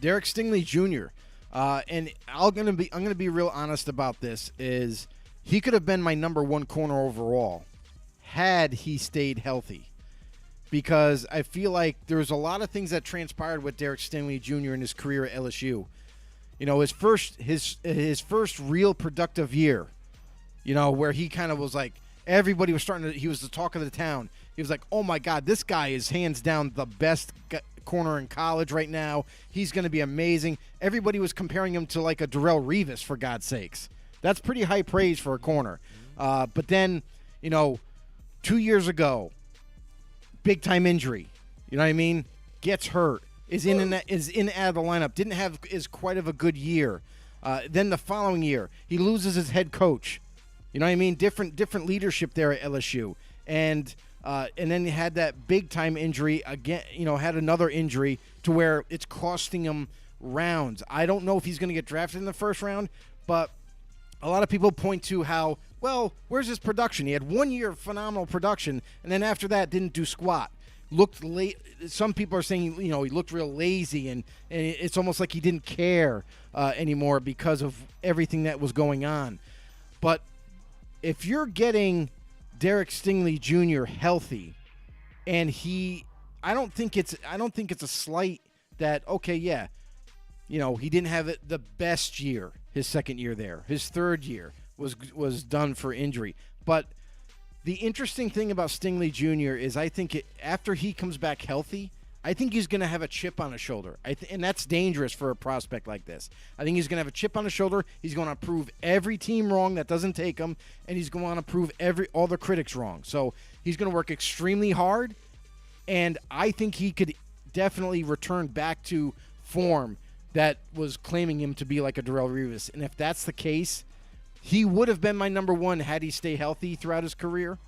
S3: Derek Stingley Jr. And I'm gonna be real honest about this. Is he could have been my number 1 corner overall had he stayed healthy, because I feel like there's a lot of things that transpired with Derek Stingley Jr. in his career at LSU. You know, his first real productive year, you know, where he kind of was like, everybody was he was the talk of the town. He was like, oh my God, this guy is hands down the best corner in college right now. He's going to be amazing. Everybody was comparing him to like a Darrelle Revis, for God's sakes. That's pretty high praise for a corner. But then, you know, 2 years ago, big time injury. You know what I mean? Gets hurt. Is in and out of the lineup. Didn't have is quite of a good year. Then the following year, he loses his head coach. You know what I mean? Different leadership there at LSU, and then he had that big time injury again. You know, had another injury to where it's costing him rounds. I don't know if he's going to get drafted in the first round, but a lot of people point to how, well, where's his production? He had 1 year of phenomenal production, and then after that didn't do squat. Looked late. Some people are saying, you know, he looked real lazy, and it's almost like he didn't care anymore because of everything that was going on. But if you're getting Derek Stingley Jr. healthy, and I don't think it's a slight that, okay, yeah, you know, he didn't have the best year his second year there. His third year was done for injury. But the interesting thing about Stingley Jr. is I think after he comes back healthy, I think he's going to have a chip on his shoulder. And that's dangerous for a prospect like this. I think he's going to have a chip on his shoulder. He's going to prove every team wrong that doesn't take him, and he's going to prove all the critics wrong. So he's going to work extremely hard, and I think he could definitely return back to form that was claiming him to be like a Darrelle Revis. And if that's the case, he would have been my number 1 had he stayed healthy throughout his career.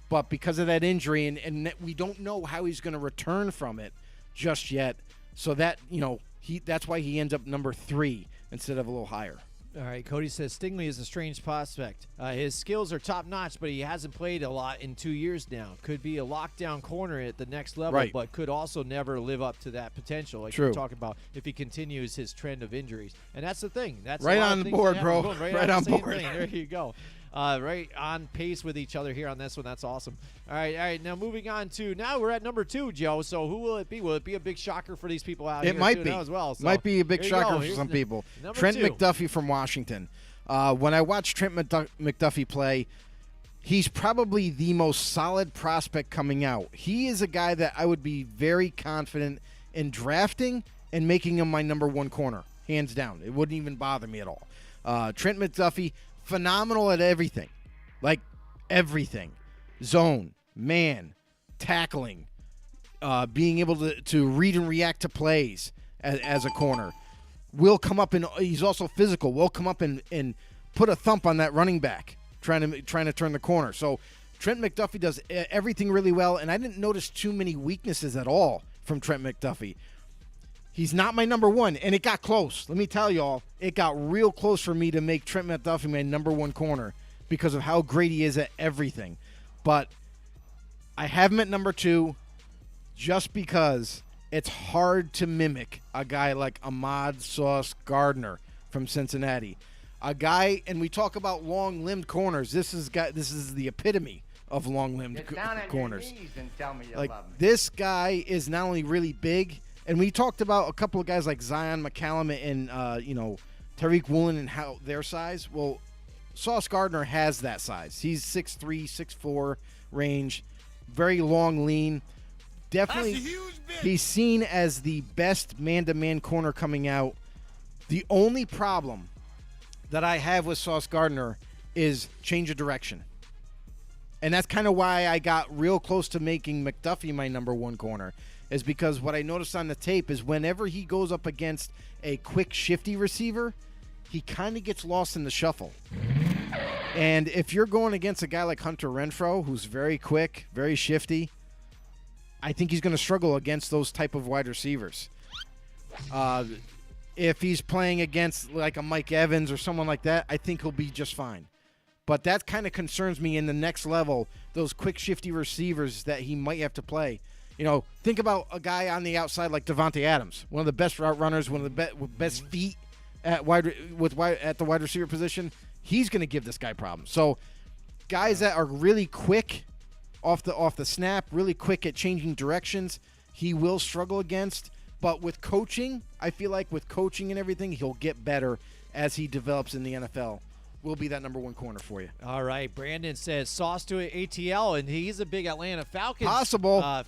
S3: But because of that injury, and we don't know how he's going to return from it just yet, so that, you know, that's why he ends up number 3 instead of a little higher.
S2: All right, Cody says Stingley is a strange prospect. His skills are top-notch, but he hasn't played a lot in 2 years now. Could be a lockdown corner at the next level,
S3: right,
S2: but could also never live up to that potential, like
S3: True.
S2: You're talking about, if he continues his trend of injuries. And that's the thing. That's
S3: right on the board, bro. Right on board.
S2: There you go. Right on pace with each other here on this one. That's awesome. All right. Now moving on to, now we're at number 2, Joe. So who will it be? Will it be a big shocker for these people out here?
S3: It might be
S2: as well. So
S3: might be a big shocker for some people. Trent
S2: 2.
S3: McDuffie from Washington. When I watch Trent McDuffie play, he's probably the most solid prospect coming out. He is a guy that I would be very confident in drafting and making him my number 1 corner, hands down. It wouldn't even bother me at all. Trent McDuffie, phenomenal at everything. Like everything. Zone, man, tackling, being able to read and react to plays as a corner. Will come up and he's also physical. Will come up and put a thump on that running back trying to turn the corner. So Trent McDuffie does everything really well, and I didn't notice too many weaknesses at all from Trent McDuffie. He's not my number one, and it got close. Let me tell y'all, it got real close for me to make Trent McDuffie my number one corner because of how great he is at everything. But I have him at number two just because it's hard to mimic a guy like Ahmad Sauce Gardner from Cincinnati. A guy, and we talk about long-limbed corners. This is the epitome of long-limbed corners.
S5: Get down on your knees and tell me you
S3: Like
S5: love me.
S3: this guy is not only really big, and we talked about a couple of guys like Zion McCallum and Tariq Woolen and how their size. Well, Sauce Gardner has that size. He's 6'3", 6'4" range, very long, lean. Definitely, he's seen as the best man-to-man corner coming out. The only problem that I have with Sauce Gardner is change of direction. And that's kind of why I got real close to making McDuffie my number one corner, is because what I noticed on the tape is whenever he goes up against a quick, shifty receiver, he kind of gets lost in the shuffle. And if you're going against a guy like Hunter Renfrow, who's very quick, very shifty, I think he's going to struggle against those type of wide receivers. If he's playing against like a Mike Evans or someone like that, I think he'll be just fine. But that kind of concerns me in the next level, those quick, shifty receivers that he might have to play. Think about a guy on the outside like Devontae Adams, one of the best route runners, one of the best feet at the wide receiver position. He's going to give this guy problems. So guys that are really quick off the snap, really quick at changing directions, he will struggle against. But with coaching, I feel like with coaching and everything, he'll get better as he develops in the NFL. Will be that number one corner for you.
S2: All right. Brandon says Sauce to ATL, and he's a big Atlanta Falcons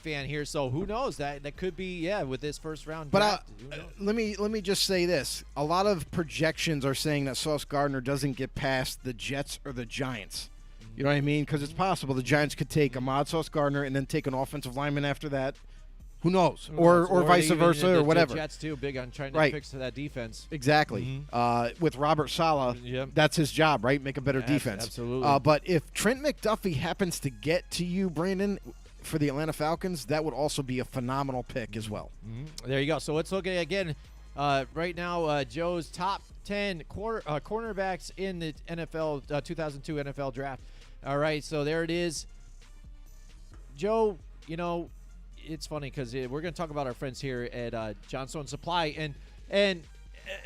S2: fan here. So who knows? That could be, with this first round draft.
S3: But let me just say this. A lot of projections are saying that Sauce Gardner doesn't get past the Jets or the Giants. You know what I mean? Because it's possible the Giants could take Ahmad Sauce Gardner and then take an offensive lineman after that. Who knows? Or vice versa or whatever.
S2: The Jets, too, big on trying to fix that defense.
S3: Exactly. With Robert Saleh, that's his job, right? Make a better defense.
S2: Absolutely.
S3: But if Trent McDuffie happens to get to you, Brandon, for the Atlanta Falcons, that would also be a phenomenal pick as well.
S2: There you go. So let's look at, again, right now, Joe's top 10 cornerbacks in the NFL 2002 NFL draft. All right, so there it is. Joe, it's funny because we're going to talk about our friends here at Johnstone Supply, and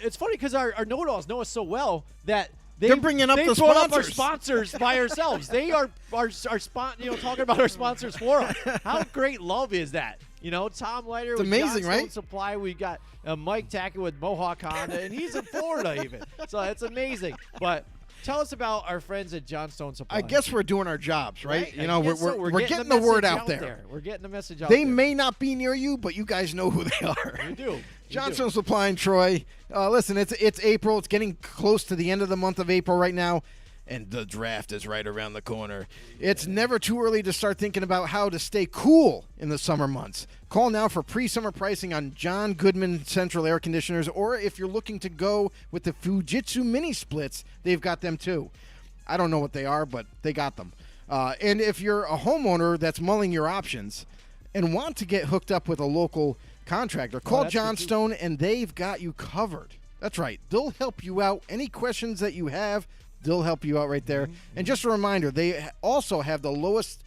S2: it's funny because our know-it-alls know us so well that they're
S3: bringing up the
S2: brought up our
S3: sponsors.
S2: sponsors by ourselves. They are talking about our sponsors for us. How great love is that? Tom Leiter with
S3: amazing,
S2: Johnstone
S3: right?
S2: Supply. We got Mike Tackett with Mohawk Honda, and he's in Florida even. So it's amazing. But tell us about our friends at Johnstone Supply.
S3: I guess we're doing our jobs, right? We're getting
S2: the
S3: the word
S2: message
S3: out there.
S2: We're getting the message out
S3: They
S2: there.
S3: may not be near you, but you guys know who they are.
S2: You do.
S3: Johnstone Supply in Troy. Listen, it's April. It's getting close to the end of the month of April right now, and the draft is right around the corner. It's never too early to start thinking about how to stay cool in the summer months. Call now for pre-summer pricing on John Goodman Central Air Conditioners, or if you're looking to go with the Fujitsu Mini Splits, they've got them too. I don't know what they are, but they got them. And if you're a homeowner that's mulling your options and want to get hooked up with a local contractor, call Johnstone, and they've got you covered. That's right. They'll help you out. Any questions that you have, they'll help you out right there. And just a reminder, they also have the lowest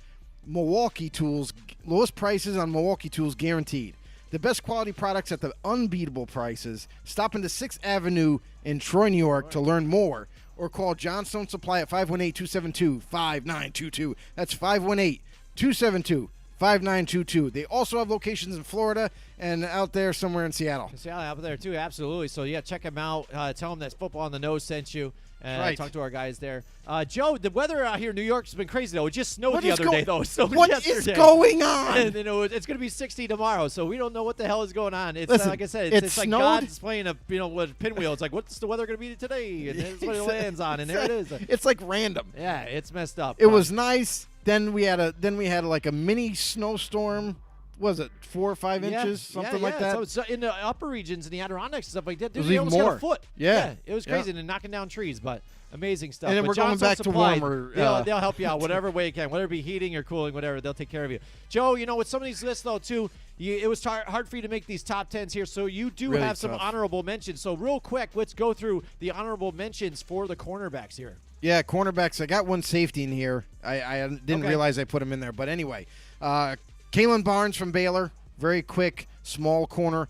S3: prices on Milwaukee tools guaranteed. The best quality products at the unbeatable prices. Stop into 6th Avenue in Troy, New York to learn more, or call Johnstone Supply at 518-272-5922. That's 518-272-5922. They also have locations in Florida and out there somewhere in Seattle.
S2: Yeah, out there too, absolutely. So yeah, check him out. Tell him that Football on the Nose sent you.
S3: Right.
S2: Talk to our guys there. Joe, the weather out here in New York has been crazy, though. It just snowed
S3: What
S2: the
S3: is
S2: other day, though. So
S3: What
S2: yesterday.
S3: is going on?
S2: And it's going to be 60 tomorrow, so we don't know what the hell is going on. It's
S3: Listen,
S2: like I said,
S3: it
S2: it's like
S3: snowed?
S2: God's playing with pinwheel. It's like, what's the weather going to be today? And that's what it lands on, and there it is.
S3: It's like random.
S2: Yeah, it's messed up.
S3: It was nice. Then we had like a mini snowstorm. Was it 4 or 5 inches, something like that?
S2: So in the upper regions, in the Adirondacks and stuff like that,
S3: It was
S2: they
S3: even
S2: almost got
S3: more.
S2: a foot.
S3: Yeah.
S2: It was crazy, and knocking down trees, but amazing stuff.
S3: And then
S2: But
S3: we're going
S2: John's
S3: back to
S2: Supply,
S3: warmer,
S2: They'll help you out whatever way you can, whether it be heating or cooling, whatever. They'll take care of you. Joe, with some of these lists, though, too, it was hard for you to make these top 10s here, so you do
S3: Really
S2: have some
S3: tough.
S2: honorable mentions. So real quick, let's go through the honorable mentions for the cornerbacks here.
S3: Yeah, cornerbacks. I got one safety in here. I didn't realize I put him in there. But anyway, Kalen Barnes from Baylor, very quick, small corner,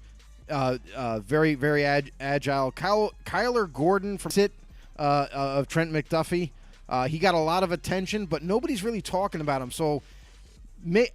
S3: very, very agile. Kyler Gordon from Pitt of Trent McDuffie. He got a lot of attention, but nobody's really talking about him. So,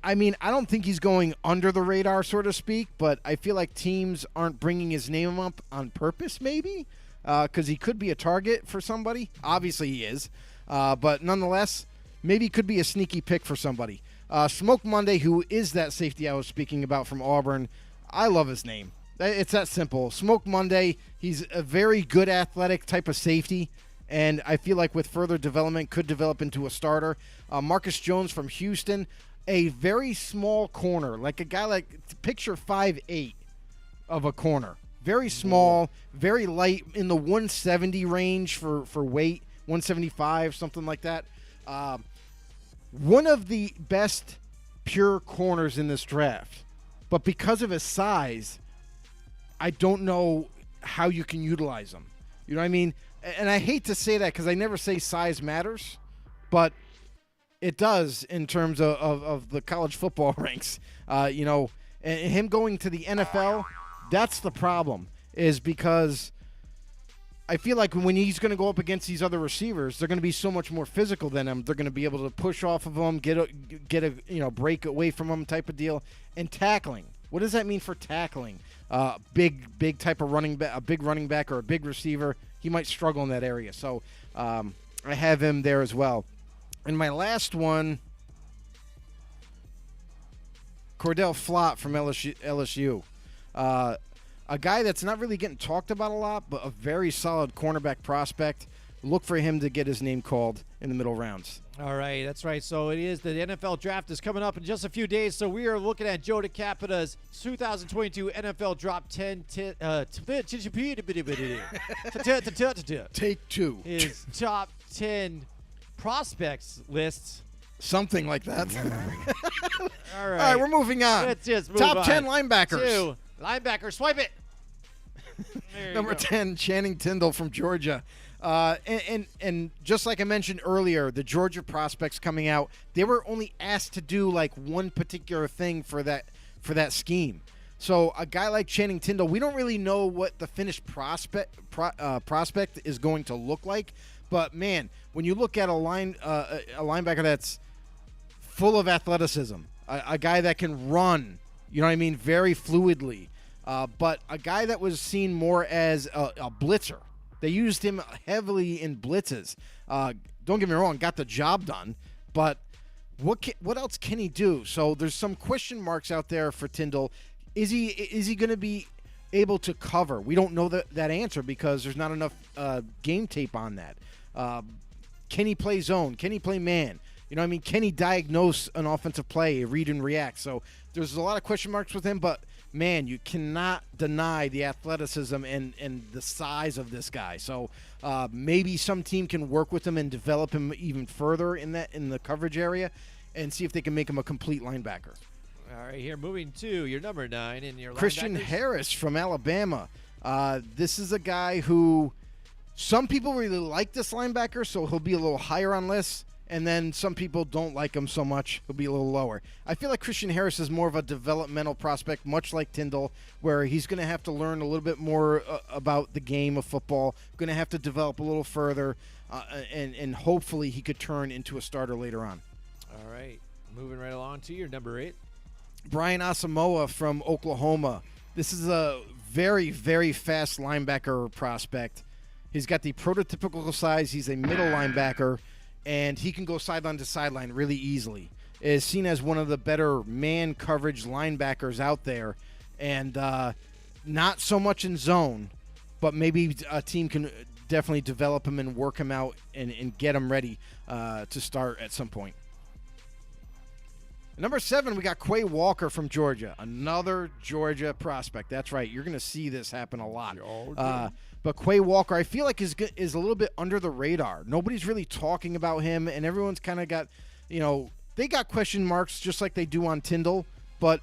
S3: I don't think he's going under the radar, so to speak, but I feel like teams aren't bringing his name up on purpose, maybe. Because he could be a target for somebody. Obviously he is. But nonetheless, maybe he could be a sneaky pick for somebody. Smoke Monday, who is that safety I was speaking about from Auburn. I love his name. It's that simple. Smoke Monday, he's a very good athletic type of safety. And I feel like with further development could develop into a starter. Marcus Jones from Houston, a very small corner. Like a guy picture 5'8" of a corner. Very small, very light, in the 170 range for weight, 175, something like that. One of the best pure corners in this draft. But because of his size, I don't know how you can utilize him. You know what I mean? And I hate to say that because I never say size matters, but it does in terms of the college football ranks. And him going to the NFL, that's the problem, is because I feel like when he's going to go up against these other receivers, they're going to be so much more physical than him. They're going to be able to push off of him, get a break away from him type of deal. And tackling. What does that mean for tackling? Big type of running back, a big running back or a big receiver, he might struggle in that area. So I have him there as well. And my last one, Cordell Flott from LSU. A guy that's not really getting talked about a lot, but a very solid cornerback prospect. Look for him to get his name called in the middle rounds.
S2: All right, that's right. So it is the NFL draft is coming up in just a few days. So we are looking at Joe DeCapita's 2022 NFL Drop 10.
S3: Take two.
S2: His top 10 prospects lists.
S3: Something like that.
S2: All right.
S3: All right, we're moving on.
S2: Let's just move
S3: Top
S2: on.
S3: 10 linebackers.
S2: 2 linebacker, swipe it.
S3: Number 10, Channing Tindall from Georgia. And just like I mentioned earlier, the Georgia prospects coming out, they were only asked to do like one particular thing for that scheme. So a guy like Channing Tindall, we don't really know what the finished prospect is going to look like. But man, when you look at a linebacker that's full of athleticism, a guy that can run, you know what I mean, very fluidly, but a guy that was seen more as a blitzer. They used him heavily in blitzes. Don't get me wrong, got the job done, but what else can he do? So there's some question marks out there for Tindall. Is he going to be able to cover? We don't know that answer because there's not enough game tape on that. Can he play zone? Can he play man? You know what I mean? Can he diagnose an offensive play, read and react? So there's a lot of question marks with him, but man, you cannot deny the athleticism and the size of this guy. So maybe some team can work with him and develop him even further in the coverage area and see if they can make him a complete linebacker.
S2: All right, here moving to your number 9 in your
S3: Christian
S2: linebackers.
S3: Harris from Alabama. This is a guy who some people really like this linebacker, so he'll be a little higher on lists. And then some people don't like him so much, he'll be a little lower. I feel like Christian Harris is more of a developmental prospect, much like Tindall, where he's going to have to learn a little bit more about the game of football, going to have to develop a little further, and hopefully he could turn into a starter later on.
S2: All right, moving right along to your number 8.
S3: Brian Asamoah from Oklahoma. This is a very, very fast linebacker prospect. He's got the prototypical size. He's a middle linebacker, and he can go sideline to sideline really easily. Is seen as one of the better man coverage linebackers out there, and not so much in zone, but maybe a team can definitely develop him and work him out and get him ready to start at some point. Number 7, we got Quay Walker from Georgia, another Georgia prospect. That's right. You're going to see this happen a lot. But Quay Walker, I feel like is a little bit under the radar. Nobody's really talking about him, and everyone's kind of got, they got question marks just like they do on Tindall. But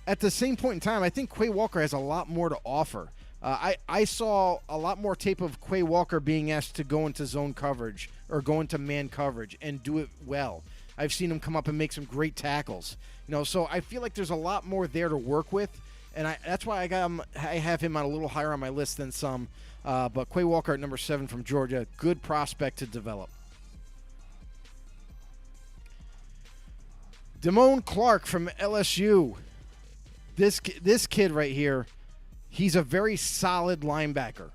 S3: at the same point in time, I think Quay Walker has a lot more to offer. I saw a lot more tape of Quay Walker being asked to go into zone coverage or go into man coverage and do it well. I've seen him come up and make some great tackles. So I feel like there's a lot more there to work with, and that's why I have him on a little higher on my list than some. But Quay Walker at number 7 from Georgia, good prospect to develop. Damon Clark from LSU. This kid right here, he's a very solid linebacker,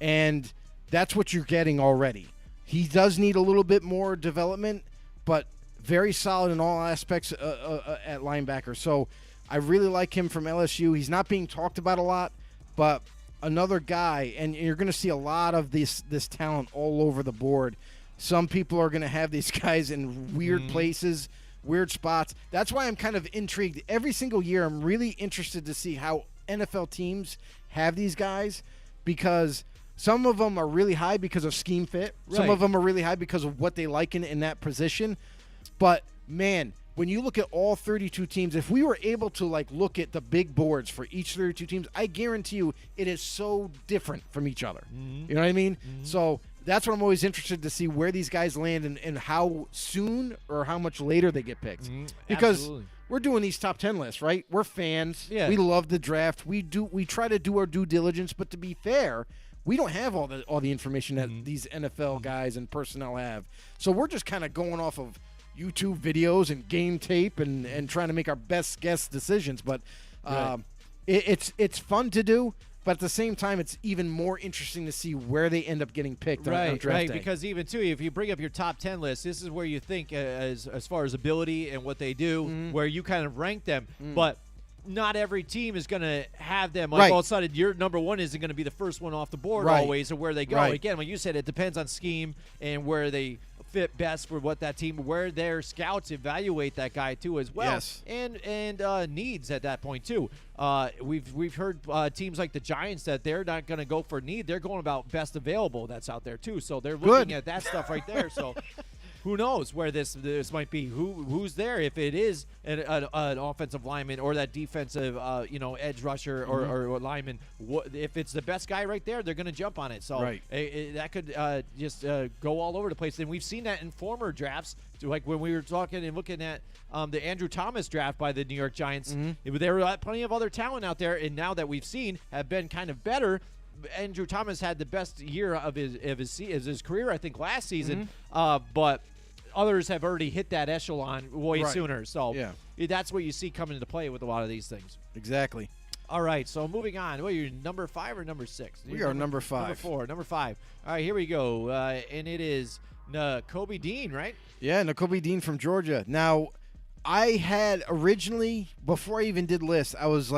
S3: and that's what you're getting already. He does need a little bit more development, but very solid in all aspects at linebacker. So I really like him from LSU. He's not being talked about a lot, but another guy, and you're going to see a lot of this talent all over the board. Some people are going to have these guys in weird places, weird spots. That's why I'm kind of intrigued. Every single year I'm really interested to see how NFL teams have these guys, because some of them are really high because of scheme fit. Right. Some of them are really high because of what they like in that position. But, man, when you look at all 32 teams, if we were able to, look at the big boards for each 32 teams, I guarantee you it is so different from each other. Mm-hmm. You know what I mean? Mm-hmm. So that's what I'm always interested to see, where these guys land and how soon or how much later they get picked. Mm-hmm. Because Absolutely. We're doing these top 10 lists, right? We're fans. Yeah. We love the draft. We try to do our due diligence, but to be fair, we don't have all the information that these NFL guys and personnel have. So we're just kind of going off of YouTube videos and game tape and trying to make our best guess decisions. But it's fun to do, but at the same time, it's even more interesting to see where they end up getting picked on draft day.
S2: Because even, too, if you bring up your top 10 list, this is where you think as far as ability and what they do, where you kind of rank them. But not every team is going to have them. All of a sudden, your number 1 isn't going to be the first one off the board always, or where they go. Again, when you said it depends on scheme and where they fit best for what that team, where their scouts evaluate that guy too as well. Yes. And needs at that point too. We've heard teams like the Giants that they're not going to go for need. They're going about best available that's out there too. So they're looking at that stuff right there. So who knows where this might be? Who's there? If it is an offensive lineman or that defensive edge rusher or lineman, if it's the best guy right there, they're going to jump on it. So that could just go all over the place. And we've seen that in former drafts, like when we were talking and looking at the Andrew Thomas draft by the New York Giants. There were plenty of other talent out there, and now that we've seen have been kind of better. Andrew Thomas had the best year of his career, I think, last season, but others have already hit that echelon way sooner. So that's what you see coming into play with a lot of these things.
S3: Exactly.
S2: All right, so moving on. What are you, number 5 or number 6?
S3: We are number 5.
S2: Number 5. All right, here we go. And it is Nicolby Dean, right?
S3: Yeah, Nicolby Dean from Georgia. Now, I had originally, before I even did lists, I was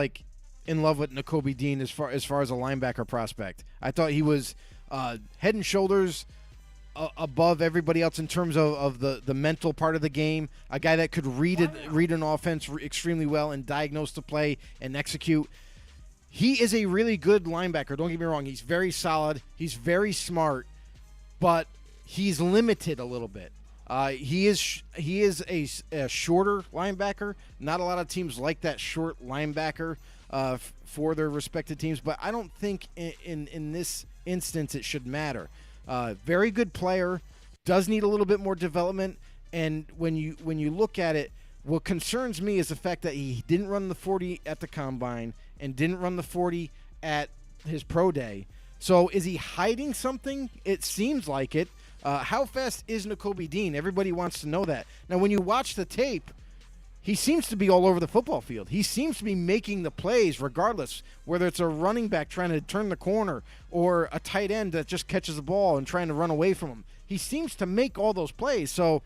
S3: in love with Nicolby Dean as far as a linebacker prospect. I thought he was head and shoulders above everybody else in terms of the mental part of the game. A guy that could read an offense extremely well and diagnose the play and execute. He is a really good linebacker. Don't get me wrong. He's very solid. He's very smart, but he's limited a little bit. He is a shorter linebacker. Not a lot of teams like that short linebacker for their respective teams, but I don't think in this instance it should matter. Very good player, does need a little bit more development, and when you look at it, what concerns me is the fact that he didn't run the 40 at the combine and didn't run the 40 at his pro day. So is he hiding something? It seems like it. How fast is Nicolby Dean? Everybody wants to know that. Now, when you watch the tape, he seems to be all over the football field. He seems to be making the plays regardless, whether it's a running back trying to turn the corner or a tight end that just catches the ball and trying to run away from him. He seems to make all those plays. So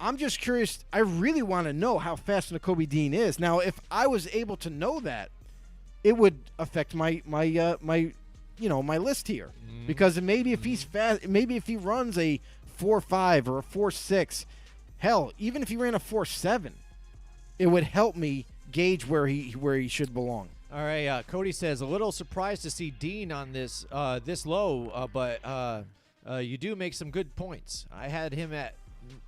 S3: I'm just curious. I really want to know how fast Nicolby Dean is. Now, if I was able to know that, it would affect my list here. Because maybe if he's fast, maybe if he runs a 4.5 or a 4.6, hell, even if he ran a 4.7, it would help me gauge where he should belong.
S2: All right, Cody says, a little surprised to see Dean on this low, but you do make some good points. I had him at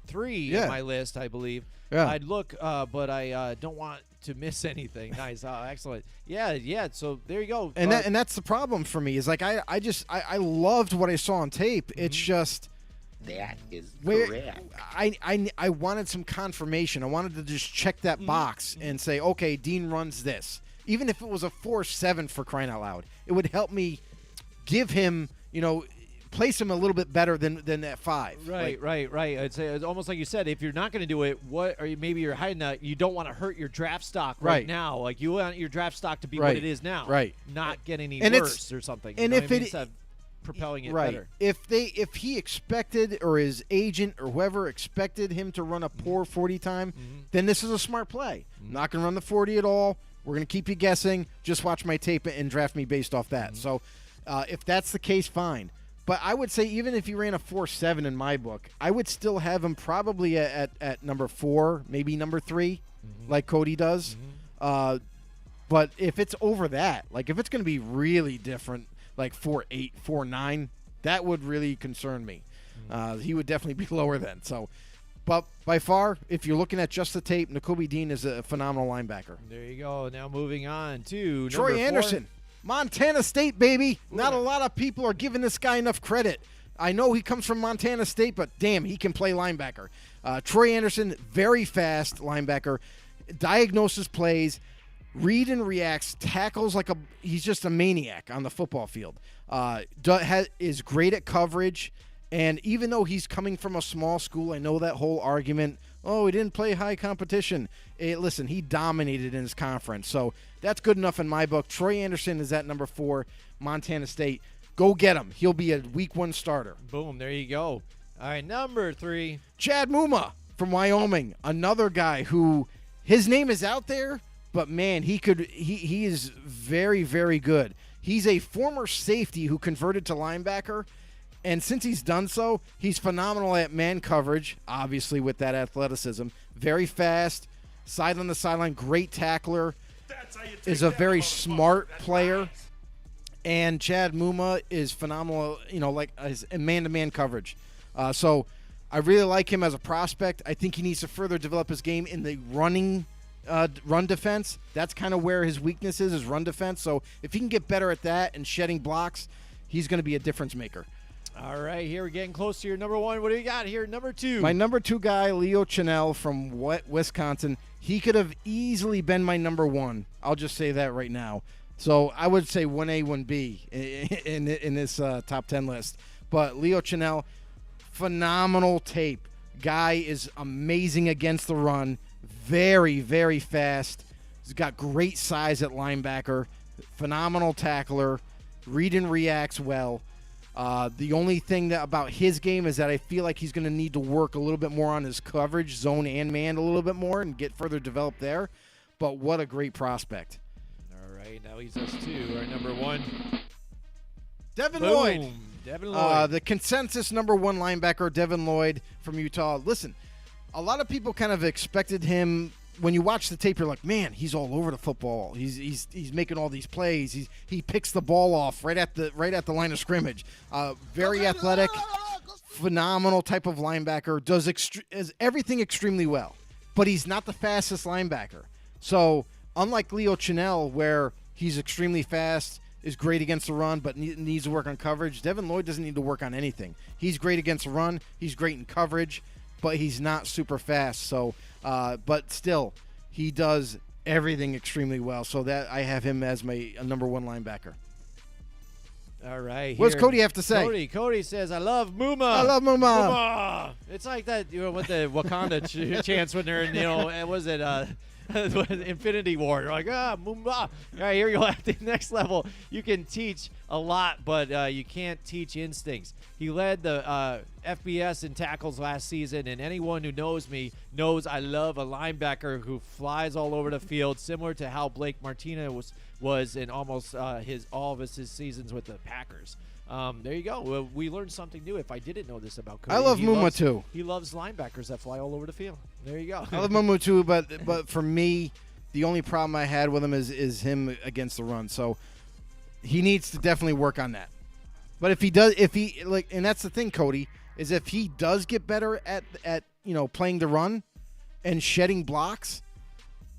S2: 3 in my list, I believe.
S3: Yeah.
S2: I'd look, but I don't want to miss anything. Nice, excellent. Yeah. So there you go.
S3: And that's the problem for me is like I loved what I saw on tape. It's just.
S5: That is
S3: where
S5: correct.
S3: I wanted some confirmation. I wanted to just check that box and say, okay, Dean runs this. Even if it was a 4.7 for crying out loud, it would help me give him, place him a little bit better than that 5.
S2: Right. It's almost like you said, if you're not going to do it, maybe you're hiding that you don't want to hurt your draft stock right now. Like you want your draft stock to be what it is now,
S3: right?
S2: Not get any
S3: and
S2: worse or something.
S3: And if it
S2: propelling it
S3: right.
S2: better.
S3: If he expected or his agent or whoever expected him to run a poor 40 time, then this is a smart play. Not going to run the 40 at all. We're going to keep you guessing. Just watch my tape and draft me based off that. So if that's the case, fine. But I would say even if he ran a 4.7 in my book, I would still have him probably at number 4, maybe number 3, like Cody does. But if it's over that, like if it's going to be really different, like 4.8, 4.9, that would really concern me. He would definitely be lower then. So, but by far, if you're looking at just the tape, Nicolby Dean is a phenomenal linebacker.
S2: There you go. Now moving on to
S3: Troy
S2: number 4.
S3: Anderson, Montana State, baby. Not a lot of people are giving this guy enough credit. I know he comes from Montana State, but damn, he can play linebacker. Troy Anderson, very fast linebacker, diagnoses plays, read and reacts, tackles like he's just a maniac on the football field. Is great at coverage, and even though he's coming from a small school, I know that whole argument, he didn't play high competition. Listen, he dominated in his conference, so that's good enough in my book. Troy Anderson is at number 4, Montana State. Go get him. He'll be a week 1 starter.
S2: Boom, there you go. All right, number 3.
S3: Chad Muma from Wyoming, another guy who his name is out there, but man, he is very, very good. He's a former safety who converted to linebacker, and since he's done so, he's phenomenal at man coverage, obviously with that athleticism. Very fast, side on the sideline, great tackler, is a very smart player. And Chad Muma is phenomenal, like in man-to-man coverage. So I really like him as a prospect. I think he needs to further develop his game in the run defense. That's kind of where his weakness is run defense. So if he can get better at that and shedding blocks, he's going to be a difference maker.
S2: All right, here we're getting close to your number 1. What do you got here? Number 2.
S3: My number 2 guy, Leo Chenell from Wisconsin. He could have easily been my number 1. I'll just say that right now. So I would say 1A, 1B in this top 10 list. But Leo Chenell, phenomenal tape. Guy is amazing against the run. Very, very fast. He's got great size at linebacker. Phenomenal tackler. Read and reacts well. The only thing about his game is that I feel like he's going to need to work a little bit more on his coverage, zone and man a little bit more, and get further developed there. But what a great prospect.
S2: All right, now leads us to our number 1.
S3: Devin Lloyd.
S2: Devin Lloyd.
S3: The consensus number 1 linebacker, Devin Lloyd from Utah. Listen, a lot of people kind of expected him. When you watch the tape, you're like, man, he's all over the football. He's making all these plays. He picks the ball off right at the line of scrimmage. Very athletic, phenomenal type of linebacker. Does everything extremely well, but he's not the fastest linebacker. So unlike Leo Chenell, where he's extremely fast, is great against the run, but needs to work on coverage, Devin Lloyd doesn't need to work on anything. He's great against the run. He's great in coverage, but he's not super fast. So, but still, he does everything extremely well. So that I have him as my number 1 linebacker.
S2: All right.
S3: What does Cody have to say?
S2: Cody says, I love Muma.
S3: I love Muma.
S2: Muma. It's like that, with the Wakanda chants when they're in, was it Infinity War? They're like, Muma. All right, here we go. At the next level, you can teach a lot, but you can't teach instincts. He led the FBS in tackles last season, and anyone who knows me knows I love a linebacker who flies all over the field, similar to how Blake Martinez was in almost all of his seasons with the Packers. There you go. Well, we learned something new. If I didn't know this about Cody,
S3: I love Muma too.
S2: He loves linebackers that fly all over the field. There you go.
S3: I love Muma too, but for me, the only problem I had with him is him against the run. So he needs to definitely work on that. But if he does, and that's the thing, Cody, is if he does get better at playing the run and shedding blocks,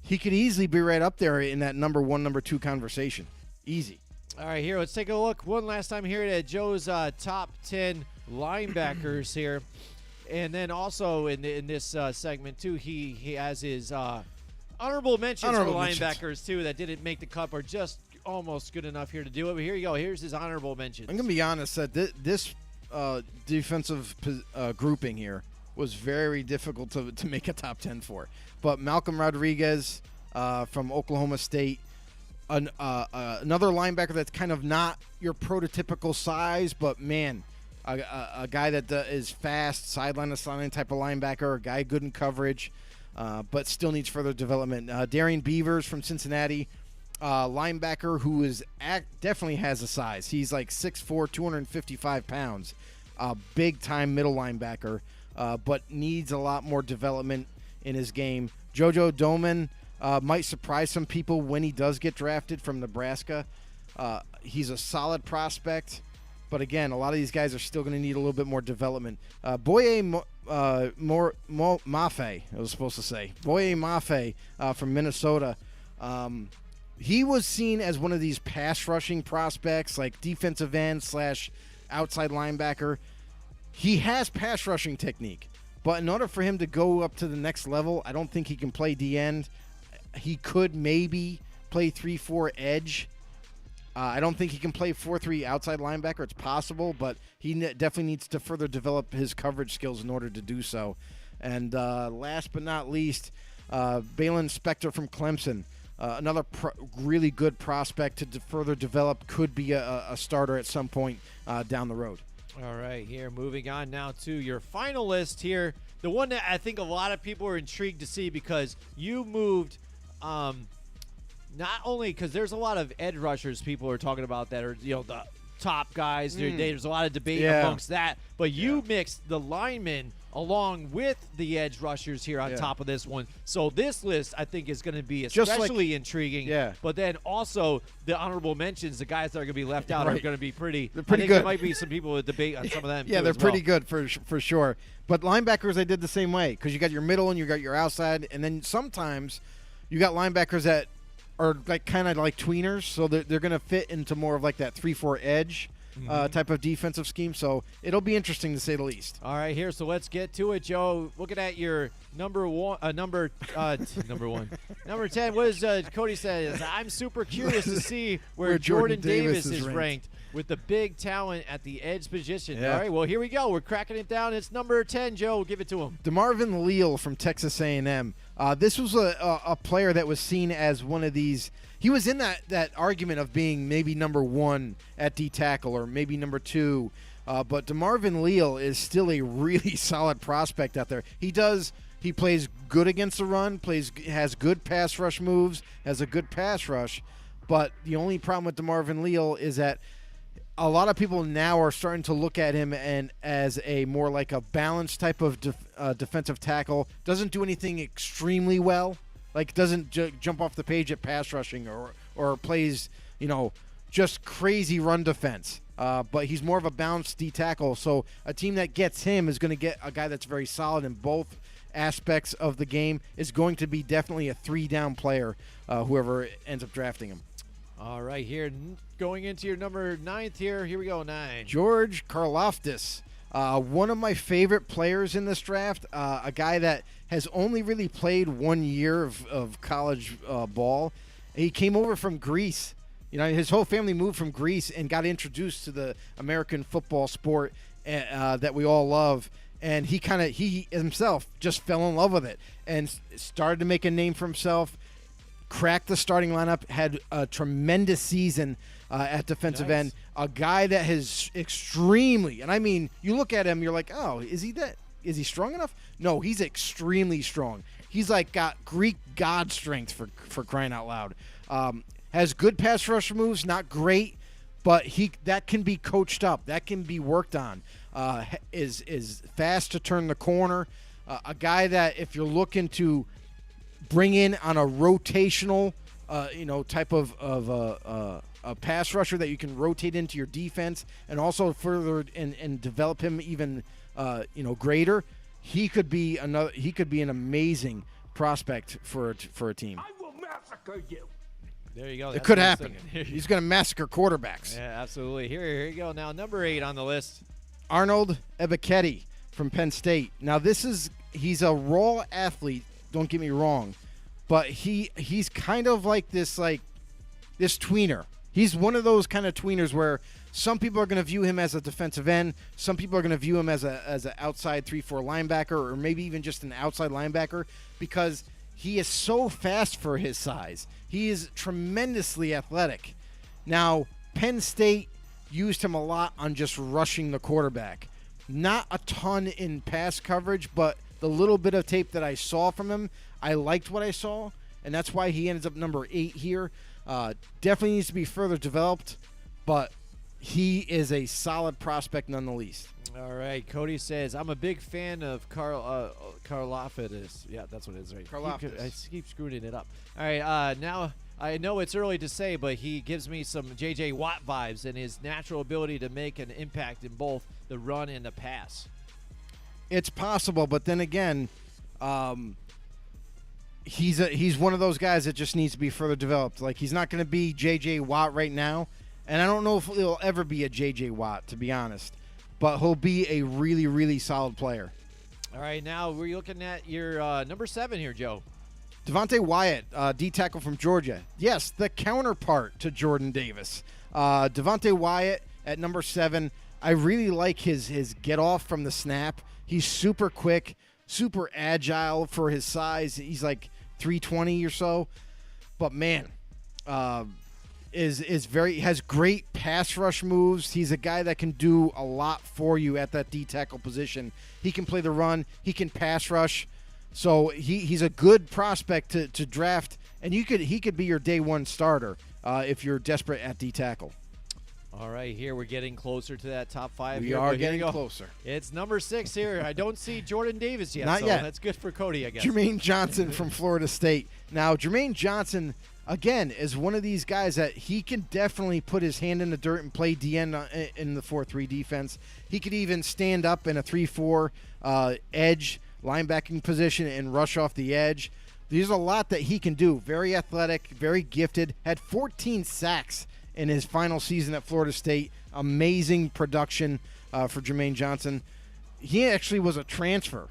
S3: he could easily be right up there in that number 1, number 2 conversation. Easy.
S2: All right, here, let's take a look one last time here at Joe's top 10 linebackers here. And then also in this segment, too, he has his honorable mentions for linebackers, too, that didn't make the cut or just almost good enough here to do it. But here you go. Here's his honorable mentions.
S3: I'm going to be honest that this defensive grouping here was very difficult to make a top 10 for. But Malcolm Rodriguez from Oklahoma State, another linebacker that's kind of not your prototypical size, but, man, a guy that is fast, sideline to sideline type of linebacker, a guy good in coverage, but still needs further development. Darian Beavers from Cincinnati, linebacker who definitely has a size. He's like 6'4", 255 pounds, big-time middle linebacker, but needs a lot more development in his game. JoJo Doman might surprise some people when he does get drafted from Nebraska. He's a solid prospect, but again, a lot of these guys are still going to need a little bit more development. Boye Mafe, I was supposed to say. Boye Mafe from Minnesota. He was seen as one of these pass rushing prospects, like defensive end / outside linebacker. He has pass rushing technique, but in order for him to go up to the next level, I don't think he can play D-end. He could maybe play 3-4 edge. I don't think he can play 4-3 outside linebacker. It's possible, but he definitely needs to further develop his coverage skills in order to do so. And last but not least, Balin Spector from Clemson. Another really good prospect to further develop, could be a starter at some point down the road.
S2: All right, here, moving on now to your final list here. The one that I think a lot of people are intrigued to see because you moved not only because there's a lot of edge rushers people are talking about that are, the top guys. There's a lot of debate amongst that. But you mixed the linemen along with the edge rushers here on top of this one. So this list, I think, is going to be especially intriguing.
S3: Yeah.
S2: But then also the honorable mentions, the guys that are going to be left out are going to be pretty.
S3: They're pretty
S2: I think
S3: good.
S2: There might be some people with debate on some of them.
S3: Yeah, they're pretty good for sure. But linebackers, they did the same way because you got your middle and you got your outside, and then sometimes you got linebackers that are like kind of like tweeners, so they're going to fit into more of like that 3-4 edge type of defensive scheme. So it'll be interesting to say the least.
S2: All right, here. So let's get to it, Joe. Looking at your number 10. Number 10. What does Cody say? I'm super curious to see where Jordan Davis is ranked with the big talent at the edge position.
S3: Yeah.
S2: All right, well, here we go. We're cracking it down. It's number 10, Joe. We'll give it to him.
S3: DeMarvin Leal from Texas A&M. This was a player that was seen as one of these. He was in that argument of being maybe number 1 at D tackle or maybe number 2. But DeMarvin Leal is still a really solid prospect out there. He plays good against the run, has good pass rush moves, has a good pass rush. But the only problem with DeMarvin Leal is that a lot of people now are starting to look at him and as a more like a balanced type of defensive tackle. Doesn't do anything extremely well. Like doesn't jump off the page at pass rushing or plays, just crazy run defense. But he's more of a balanced D tackle. So a team that gets him is going to get a guy that's very solid in both aspects of the game. Is going to be definitely a 3-down player, whoever ends up drafting him.
S2: All right, here, going into your number 9th here. Here we go, 9.
S3: George Karlaftis, one of my favorite players in this draft, a guy that has only really played 1 year of college ball. He came over from Greece his whole family moved from Greece and got introduced to the American football sport that we all love. And he himself just fell in love with it and started to make a name for himself, cracked the starting lineup, had a tremendous season at defensive end. A guy that has extremely, and I mean, you look at him, you're like, oh, is he strong enough? No, he's extremely strong. He's like got Greek god strength for crying out loud. Has good pass rush moves, not great, but that can be coached up. That can be worked on. Is fast to turn the corner. A guy that if you're looking to bring in on a rotational, type of a pass rusher that you can rotate into your defense and also further and develop him even greater. He could be an amazing prospect for a team.
S4: I will massacre you.
S2: There you go.
S3: It could happen. He's going to massacre quarterbacks.
S2: Yeah, absolutely. Here you go. Now, number 8 on the list.
S3: Arnold Ebiketie from Penn State. Now, he's a raw athlete, don't get me wrong, but he's kind of like this tweener. He's one of those kind of tweeners where some people are going to view him as a defensive end. Some people are going to view him as an outside 3-4 linebacker or maybe even just an outside linebacker because he is so fast for his size. He is tremendously athletic. Now, Penn State used him a lot on just rushing the quarterback. Not a ton in pass coverage, but the little bit of tape that I saw from him, I liked what I saw, and that's why he ends up number 8 here. Definitely needs to be further developed, but he is a solid prospect nonetheless.
S2: All right, Cody says, I'm a big fan of Karlaftis. Yeah, that's what it is, right?
S3: Karlaftis.
S2: I keep screwing it up. All right, now I know it's early to say, but he gives me some J.J. Watt vibes and his natural ability to make an impact in both the run and the pass.
S3: It's possible, but then again, he's one of those guys that just needs to be further developed. Like, he's not going to be J.J. Watt right now, and I don't know if he'll ever be a J.J. Watt, to be honest. But he'll be a really, really solid player.
S2: All right, now we're looking at your number 7 here, Joe.
S3: Devontae Wyatt, D-tackle from Georgia. Yes, the counterpart to Jordan Davis. Devontae Wyatt at number 7. I really like his get-off from the snap. He's super quick, super agile for his size. He's like 320 or so. But, man, has great pass rush moves. He's a guy that can do a lot for you at that D-tackle position. He can play the run. He can pass rush. So he's a good prospect to draft, and he could be your day one starter if you're desperate at D-tackle.
S2: All right, here we're getting closer to that top 5.
S3: We are getting closer.
S2: It's number 6 here. I don't see Jordan Davis yet.
S3: Not yet.
S2: That's good for Cody, I guess.
S3: Jermaine Johnson from Florida State. Now, Jermaine Johnson, again, is one of these guys that he can definitely put his hand in the dirt and play DN in the 4-3 defense. He could even stand up in a 3-4 edge linebacking position and rush off the edge. There's a lot that he can do. Very athletic, very gifted. Had 14 sacks in his final season at Florida State. Amazing production for Jermaine Johnson. He actually was a transfer.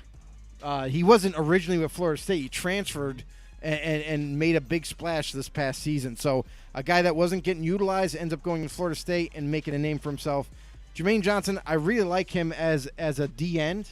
S3: He wasn't originally with Florida State. He transferred and made a big splash this past season. So a guy that wasn't getting utilized ends up going to Florida State and making a name for himself. Jermaine Johnson, I really like him as a D-end.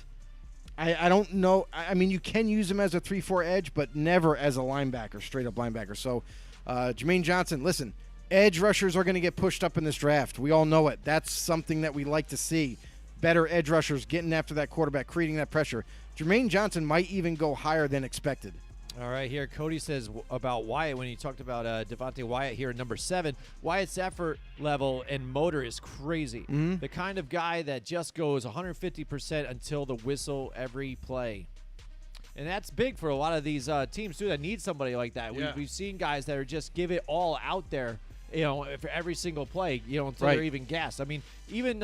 S3: I don't know. I mean, you can use him as a 3-4 edge, but never as a linebacker, straight-up linebacker. So, Jermaine Johnson, listen, edge rushers are going to get pushed up in this draft. We all know it. That's something that we like to see. Better edge rushers getting after that quarterback, creating that pressure. Jermaine Johnson might even go higher than expected.
S2: All right, here Cody says about Wyatt when he talked about Devontae Wyatt here at number 7. Wyatt's effort level and motor is crazy.
S3: Mm-hmm.
S2: The kind of guy that just goes 150% until the whistle every play. And that's big for a lot of these teams, too, that need somebody like that.
S3: Yeah.
S2: We've seen guys that are just give it all out there, for every single play, until they're even gassed. I mean, even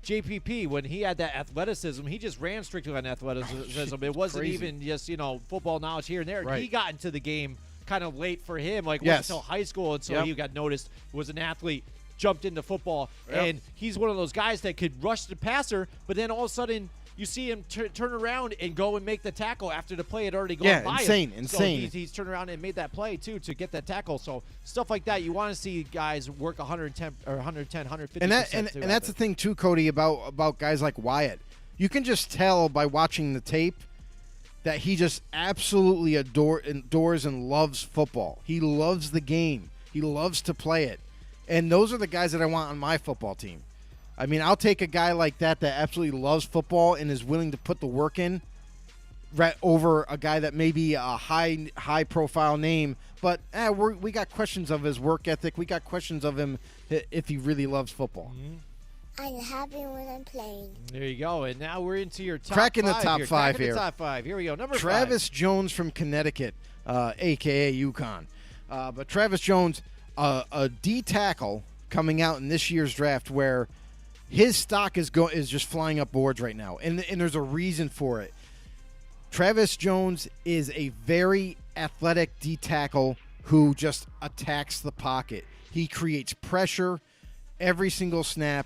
S2: JPP, when he had that athleticism, he just ran strictly on athleticism. It wasn't
S3: Crazy.
S2: even just, football knowledge here and there.
S3: Right.
S2: He got into the game kind of late for him, wasn't until high school, and so he got noticed, was an athlete, jumped into football, and he's one of those guys that could rush the passer, but then all of a sudden, you see him turn around and go and make the tackle after the play had already gone by him.
S3: Insane.
S2: So he's turned around and made that play, too, to get that tackle. So stuff like that, you want to see guys work 110 or 110, 150%.
S3: And that's the thing, too, Cody, about guys like Wyatt. You can just tell by watching the tape that he just absolutely adores and loves football. He loves the game. He loves to play it. And those are the guys that I want on my football team. I mean, I'll take a guy like that absolutely loves football and is willing to put the work in right over a guy that may be a high-profile name. But we got questions of his work ethic. We got questions of him if he really loves football.
S2: Mm-hmm.
S5: I'm happy when I'm playing.
S2: There you go. And now we're into your top
S3: Cracking
S2: five.
S3: the top five
S2: Cracking
S3: here.
S2: the top five. Here we go. Number
S3: Travis
S2: 5.
S3: Jones from Connecticut, a.k.a. UConn. But Travis Jones, a D tackle coming out in this year's draft where his stock is just flying up boards right now. And there's a reason for it. Travis Jones is a very athletic D tackle who just attacks the pocket. He creates pressure every single snap.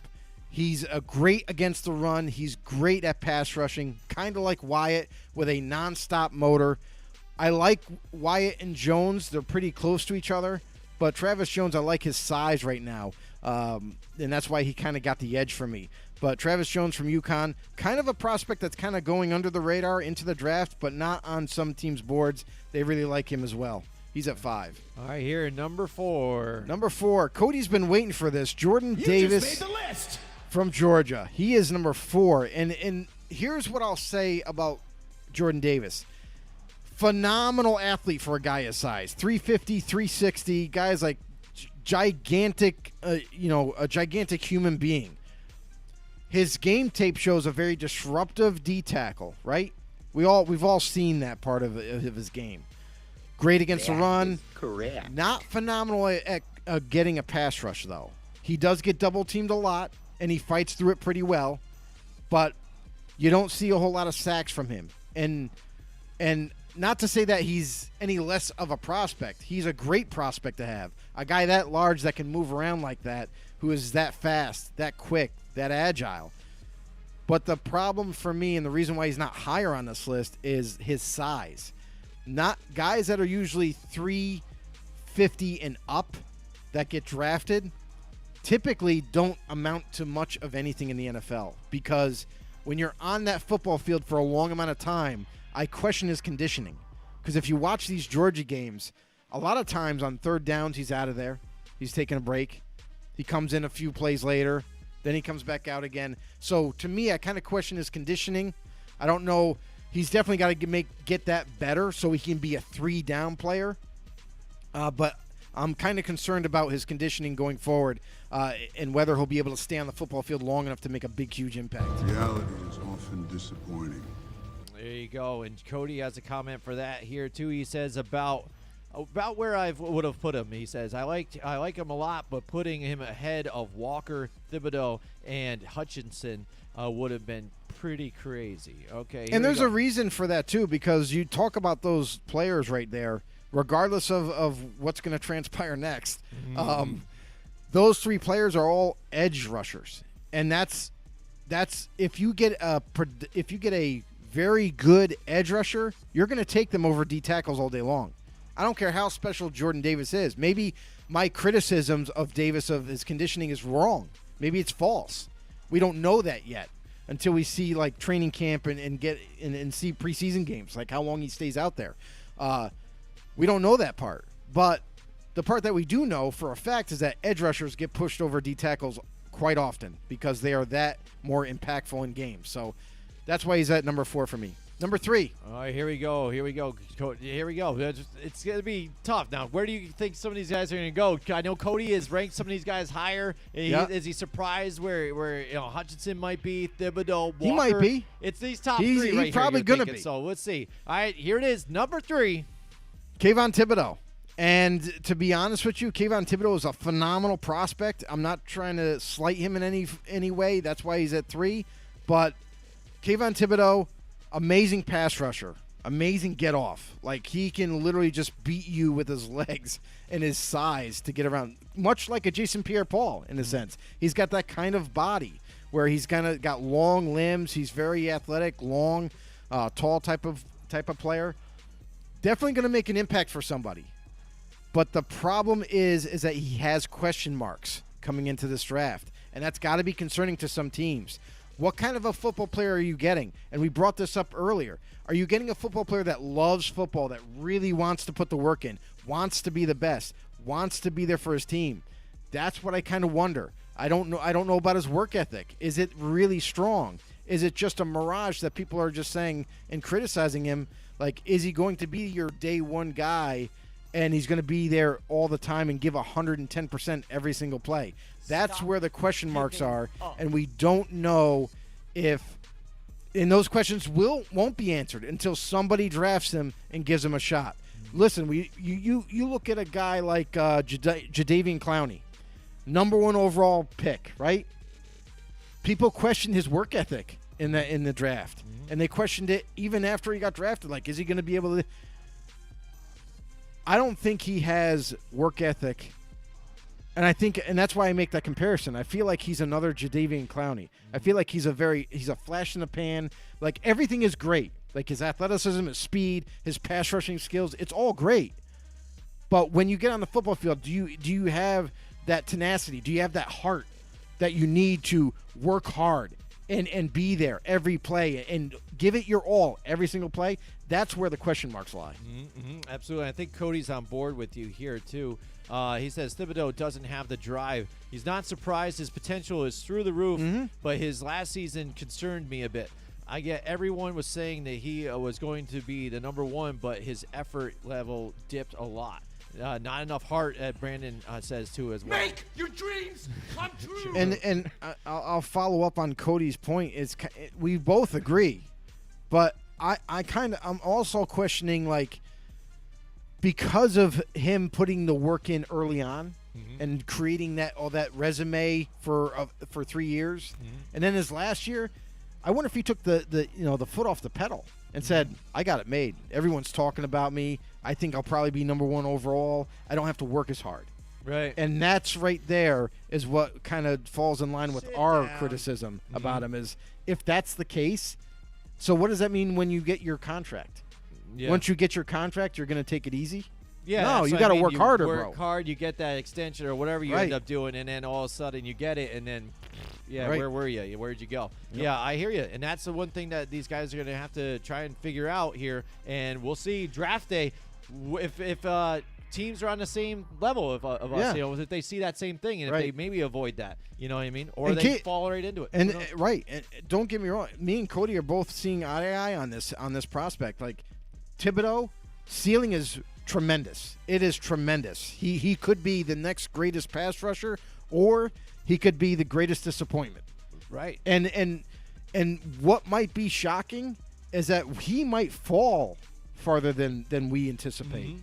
S3: He's great against the run. He's great at pass rushing, kind of like Wyatt with a nonstop motor. I like Wyatt and Jones. They're pretty close to each other. But Travis Jones, I like his size right now. And that's why he kind of got the edge for me. But Travis Jones from UConn, kind of a prospect that's kind of going under the radar into the draft, but not on some teams' boards. They really like him as well. He's at 5.
S2: All right, here, number 4.
S3: Number 4, Cody's been waiting for this. Jordan Davis.
S1: Just made the list.
S3: From Georgia. He is number 4. And here's what I'll say about Jordan Davis. Phenomenal athlete for a guy his size. 350, 360. Guy's like gigantic, a gigantic human being. His game tape shows a very disruptive D tackle, right? We've all seen that part of his game. Great against the run.
S6: Correct.
S3: Not phenomenal at getting a pass rush, though. He does get double teamed a lot. And he fights through it pretty well, but you don't see a whole lot of sacks from him. And not to say that he's any less of a prospect. He's a great prospect to have. A guy that large that can move around like that, who is that fast, that quick, that agile. But the problem for me and the reason why he's not higher on this list is his size. Not guys that are usually 350 and up that get drafted typically don't amount to much of anything in the NFL because when you're on that football field for a long amount of time, I question his conditioning. Because if you watch these Georgia games, a lot of times on third downs, he's out of there. He's taking a break. He comes in a few plays later. Then he comes back out again. So to me, I kind of question his conditioning. I don't know. He's definitely got to get that better so he can be a 3-down player. But I'm kind of concerned about his conditioning going forward and whether he'll be able to stay on the football field long enough to make a big, huge impact.
S7: Reality is often disappointing.
S2: There you go. And Cody has a comment for that here, too. He says about where I would have put him. He says, I like him a lot, but putting him ahead of Walker, Thibodeau, and Hutchinson would have been pretty crazy. Okay.
S3: And there's a reason for that, too, because you talk about those players right there. Regardless of what's going to transpire next, those 3 players are all edge rushers, and that's if you get a very good edge rusher, you're going to take them over D tackles all day long. I don't care how special Jordan Davis is. Maybe my criticisms of Davis of his conditioning is wrong. Maybe it's false. We don't know that yet until we see like training camp and see preseason games, like how long he stays out there. We don't know that part, but the part that we do know for a fact is that edge rushers get pushed over D tackles quite often because they are that more impactful in games. So that's why he's at number 4 for me. Number 3.
S2: All right, here we go. It's going to be tough. Now, where do you think some of these guys are going to go? I know Cody has ranked some of these guys higher. Is he surprised where Hutchinson might be, Thibodeau, Walker?
S3: He might be.
S2: It's these top 3
S3: He's
S2: right here.
S3: He's probably
S2: going to
S3: be.
S2: So let's see. All right, here it is. Number 3.
S3: Kayvon Thibodeau. And to be honest with you, Kayvon Thibodeau is a phenomenal prospect. I'm not trying to slight him in any way. That's why he's at 3. But Kayvon Thibodeau, amazing pass rusher, amazing get off. Like he can literally just beat you with his legs and his size to get around, much like a Jason Pierre-Paul in a sense. He's got that kind of body where he's kind of got long limbs. He's very athletic, long, tall type of player. Definitely going to make an impact for somebody. But the problem is that he has question marks coming into this draft, and that's got to be concerning to some teams. What kind of a football player are you getting? And we brought this up earlier. Are you getting a football player that loves football, that really wants to put the work in, wants to be the best, wants to be there for his team? That's what I kind of wonder. I don't know about his work ethic. Is it really strong? Is it just a mirage that people are just saying and criticizing him? Like, is he going to be your day one guy, and he's going to be there all the time and give 110% every single play? That's where the question marks are, and we don't know if – and those questions won't be answered until somebody drafts him and gives him a shot. Listen, you look at a guy like Jadeveon Clowney, number 1 overall pick, right? People questioned his work ethic in the draft, and they questioned it even after he got drafted. Like, is he going to be able to – I don't think he has work ethic, and that's why I make that comparison. I feel like he's another Jadeveon Clowney. I feel like he's a flash in the pan. Like, everything is great. Like, his athleticism, his speed, his pass rushing skills, it's all great. But when you get on the football field, do you have that tenacity? Do you have that heart that you need to work hard and be there every play and give it your all every single play? That's where the question marks lie.
S2: Absolutely. I think Cody's on board with you here, too. He says Thibodeau doesn't have the drive. He's not surprised. His potential is through the roof, but his last season concerned me a bit. I get everyone was saying that he was going to be the number 1, but his effort level dipped a lot. Not enough heart, Brandon says, too, as well.
S4: Make your dreams come true.
S3: And I'll follow up on Cody's point. We both agree, but I'm also questioning, like, because of him putting the work in early on and creating that resume for 3 years, and then his last year, I wonder if he took the foot off the pedal and said, I got it made. Everyone's talking about me. I think I'll probably be number 1 overall. I don't have to work as hard.
S2: Right.
S3: And that's right there is what kind of falls in line with our criticism about him, is if that's the case, so what does that mean when you get your contract? Yeah. Once you get your contract, you're going to take it easy?
S2: Yeah.
S3: No, you got to work harder, bro.
S2: Work hard, you get that extension or whatever you end up doing, and then all of a sudden you get it, and then, where were you? Where'd you go? Yep. Yeah, I hear you. And that's the one thing that these guys are going to have to try and figure out here, and we'll see draft day if teams are on the same level of us, if they see that same thing, and if they maybe avoid that, you know what I mean? Or and they fall right into it.
S3: And and don't get me wrong, me and Cody are both seeing eye to eye on this prospect. Like, Thibodeau, ceiling is tremendous. It is tremendous. He could be the next greatest pass rusher, or he could be the greatest disappointment.
S2: Right.
S3: And what might be shocking is that he might fall farther than we anticipate.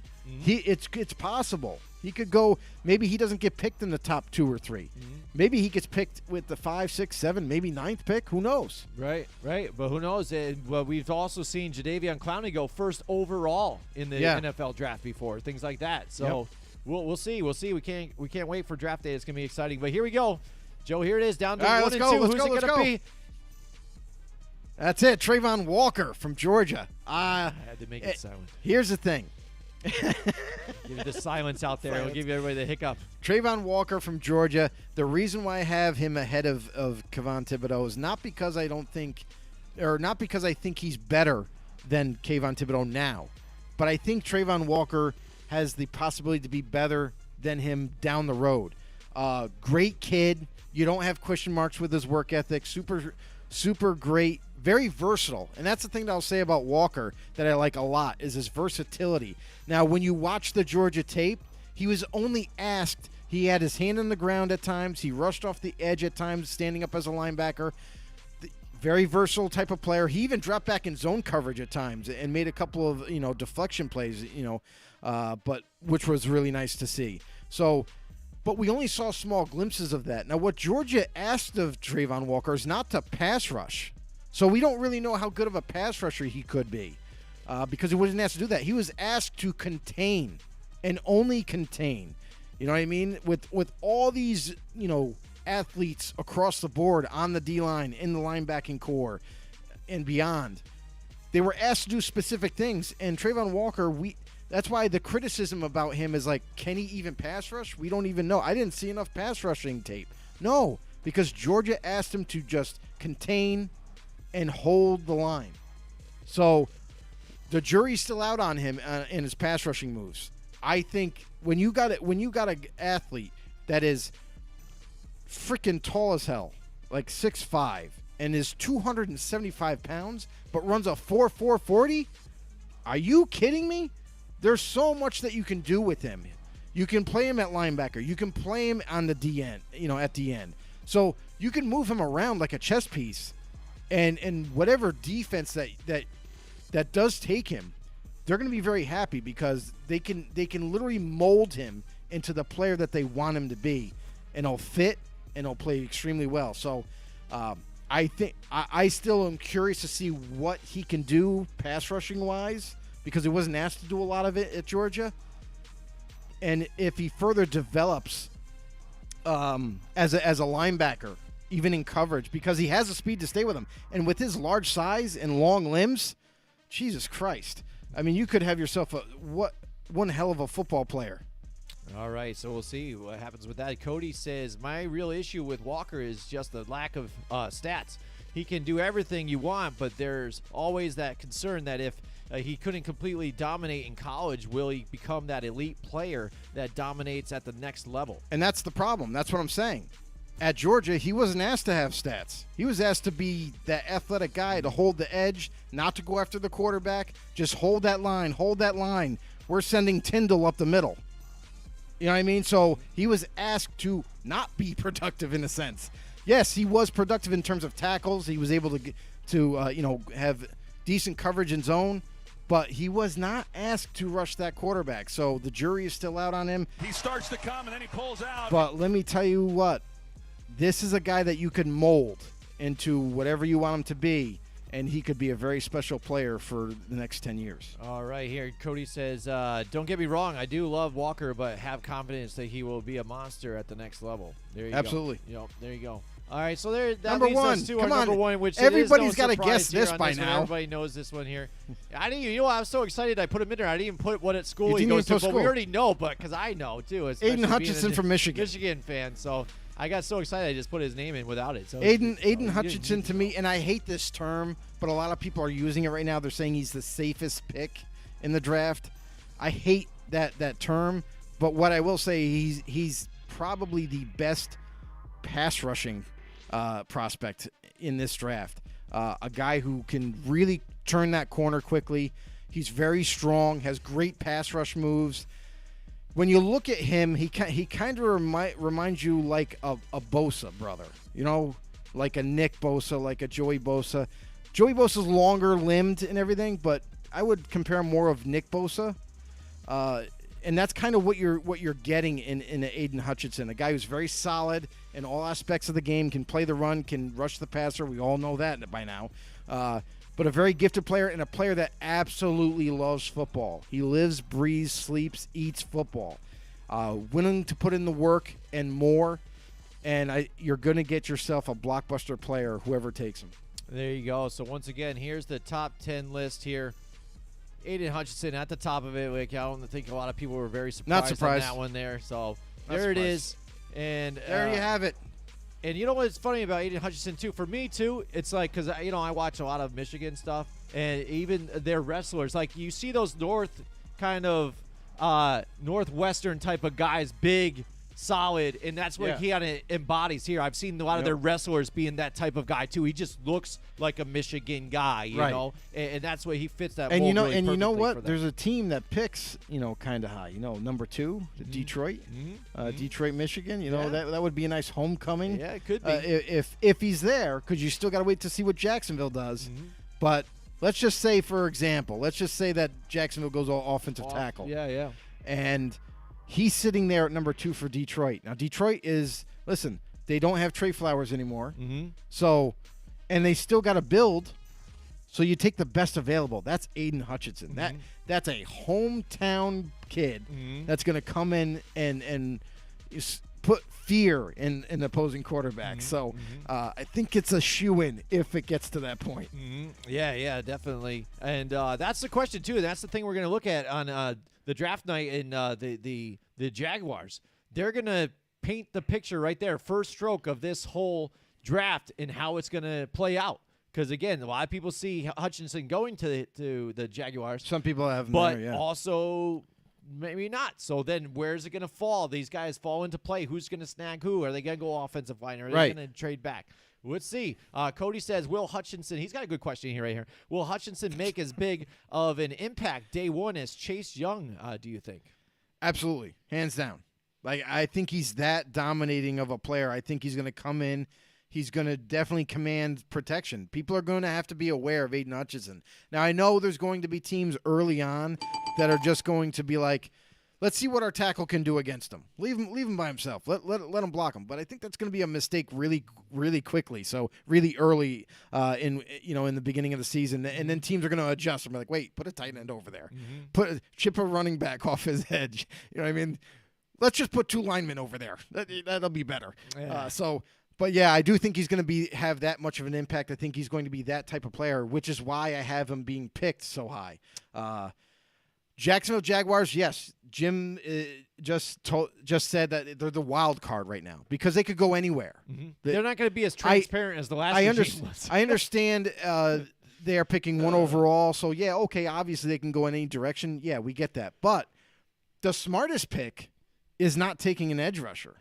S3: It's possible. He could go, maybe he doesn't get picked in the top 2 or 3. Maybe he gets picked with the 5, 6, 7, maybe 9th pick. Who knows?
S2: Right. But who knows? Well, we've also seen Jadeveon Clowney go first overall in the NFL draft before, things like that. So we'll see. We can't wait for draft day. It's going to be exciting. But here we go. Joe, here it is, down to 1 and 2. Who's it going to be?
S3: That's it. Trayvon Walker from Georgia.
S2: I had to make it silent.
S3: Here's the thing.
S2: Give the silence out there. It'll give everybody the hiccup.
S3: Trayvon Walker from Georgia. The reason why I have him ahead of Kayvon Thibodeau is not because I think he's better than Kayvon Thibodeau now, but I think Trayvon Walker has the possibility to be better than him down the road. Great kid. You don't have question marks with his work ethic. Super great. Very versatile. And that's the thing that I'll say about Walker that I like a lot is his versatility. Now, when you watch the Georgia tape, he was only asked, he had his hand on the ground at times. He rushed off the edge at times, standing up as a linebacker. Very versatile type of player. He even dropped back in zone coverage at times and made a couple of, deflection plays, but which was really nice to see. So, but we only saw small glimpses of that. Now, what Georgia asked of Trayvon Walker is not to pass rush. So we don't really know how good of a pass rusher he could be because he wasn't asked to do that. He was asked to contain and only contain. You know what I mean? With all these, athletes across the board on the D-line, in the linebacking core, and beyond. They were asked to do specific things, and Trayvon Walker, that's why the criticism about him is like, can he even pass rush? We don't even know. I didn't see enough pass rushing tape. No, because Georgia asked him to just contain and hold the line. So the jury's still out on him in his pass rushing moves. I think when you got an athlete that is freaking tall as hell, like 6'5", and is 275 pounds, but runs a 4.4 40, are you kidding me? There's so much that you can do with him. You can play him at linebacker. You can play him on the D end, at the end. So you can move him around like a chess piece, and whatever defense that does take him, they're going to be very happy because they can literally mold him into the player that they want him to be, and he'll fit and he'll play extremely well. So I think I still am curious to see what he can do pass rushing wise, because he wasn't asked to do a lot of it at Georgia. And if he further develops as a linebacker, even in coverage, because he has the speed to stay with him. And with his large size and long limbs, Jesus Christ. I mean, you could have yourself one hell of a football player.
S2: All right, so we'll see what happens with that. Cody says, my real issue with Walker is just the lack of stats. He can do everything you want, but there's always that concern that if he couldn't completely dominate in college, will he become that elite player that dominates at the next level?
S3: And that's the problem. That's what I'm saying. At Georgia, he wasn't asked to have stats. He was asked to be that athletic guy to hold the edge, not to go after the quarterback. Just hold that line, hold that line. We're sending Tindall up the middle. You know what I mean? So he was asked to not be productive in a sense. Yes, he was productive in terms of tackles. He was able to have decent coverage in zone, but he was not asked to rush that quarterback. So the jury is still out on him.
S4: He starts to come and then he pulls out.
S3: But let me tell you what, this is a guy that you can mold into whatever you want him to be, and he could be a very special player for the next 10 years.
S2: All right, here Cody says, don't get me wrong, I do love Walker, but have confidence that he will be a monster at the next level. There you
S3: Absolutely.
S2: go. There you go. All right, so that
S3: number
S2: leads
S3: one.
S2: us to
S3: Come
S2: our
S3: on.
S2: number one, which
S3: everybody's
S2: got to
S3: guess this by now.
S2: Everybody knows this one here. I didn't. You know, I was so excited I put him in there. I didn't even put what at school he goes to, but we already know. But because I know too.
S3: Aiden Hutchinson from Michigan.
S2: Michigan fan. So I got so excited I just put his name in without it. So
S3: Aiden Hutchinson to me, and I hate this term, but a lot of people are using it right now. They're saying he's the safest pick in the draft. I hate that term, but what I will say, he's probably the best pass rushing prospect in this draft. A guy who can really turn that corner quickly. He's very strong, has great pass rush moves. When you look at him, he kind of reminds you like a Bosa brother. You know, like a Nick Bosa, like a Joey Bosa. Joey Bosa's longer limbed and everything, but I would compare more of Nick Bosa. And that's kind of what you're getting in Aiden Hutchinson, a guy who's very solid in all aspects of the game, can play the run, can rush the passer. We all know that by now. But a very gifted player and a player that absolutely loves football. He lives, breathes, sleeps, eats football. Willing to put in the work and more, and you're going to get yourself a blockbuster player, whoever takes him.
S2: There you go. So once again, here's the top 10 list here. Aiden Hutchinson at the top of it. Like, I don't think a lot of people were very surprised on that one there. So there it is. And
S3: there you have it.
S2: And you know what's funny about Aiden Hutchinson, too? For me, too, it's like, because, I watch a lot of Michigan stuff, and even their wrestlers, like, you see those northwestern type of guys, big, solid, and that's what he kind of embodies here. I've seen a lot of their wrestlers being that type of guy, too. He just looks like a Michigan guy, you know, and that's what he fits that mold really
S3: and you know what?
S2: for them.
S3: There's a team that picks, kind of high. number 2, Detroit, Detroit, Michigan. That would be a nice homecoming.
S2: Yeah, it could be.
S3: If he's there, because you still got to wait to see what Jacksonville does. But let's just say, for example, that Jacksonville goes all offensive tackle.
S2: Yeah.
S3: And he's sitting there at number 2 for Detroit. Now, Detroit they don't have Trey Flowers anymore. So, and they still got to build. So you take the best available. That's Aiden Hutchinson. That's a hometown kid that's going to come in and put fear in opposing quarterbacks. So I think it's a shoo-in if it gets to that point.
S2: Yeah, definitely. And that's the question, too. That's the thing we're going to look at on the draft night in the Jaguars. They're going to paint the picture right there, first stroke of this whole draft and how it's going to play out. Because, again, a lot of people see Hutchinson going to the Jaguars.
S3: Some people have,
S2: but
S3: there, yeah.
S2: also maybe not. So then where's it going to fall? These guys fall into play. Who's going to snag who? Are they going to go offensive line? Or are they going to trade back? Let's see. Cody says, will Hutchinson – he's got a good question here right here. Will Hutchinson make as big of an impact day one as Chase Young, do you think?
S3: Absolutely. Hands down. Like, I think he's that dominating of a player. I think he's going to come in. He's going to definitely command protection. People are going to have to be aware of Aiden Hutchinson. Now, I know there's going to be teams early on that are just going to be like, let's see what our tackle can do against him. Leave him by himself. Let him block him. But I think that's going to be a mistake really, really quickly. So really early in the beginning of the season, and then teams are going to adjust and be like, wait, put a tight end over there, chip a running back off his edge. You know what I mean? Let's just put 2 linemen over there. That'll be better.
S2: Yeah.
S3: But yeah, I do think he's going to have that much of an impact. I think he's going to be that type of player, which is why I have him being picked so high. Jacksonville Jaguars, yes. Jim just said that they're the wild card right now because they could go anywhere.
S2: They're not going to be as transparent as the last regime was.
S3: I understand they are picking 1 overall, so yeah, okay, obviously they can go in any direction. Yeah, we get that. But the smartest pick is not taking an edge rusher.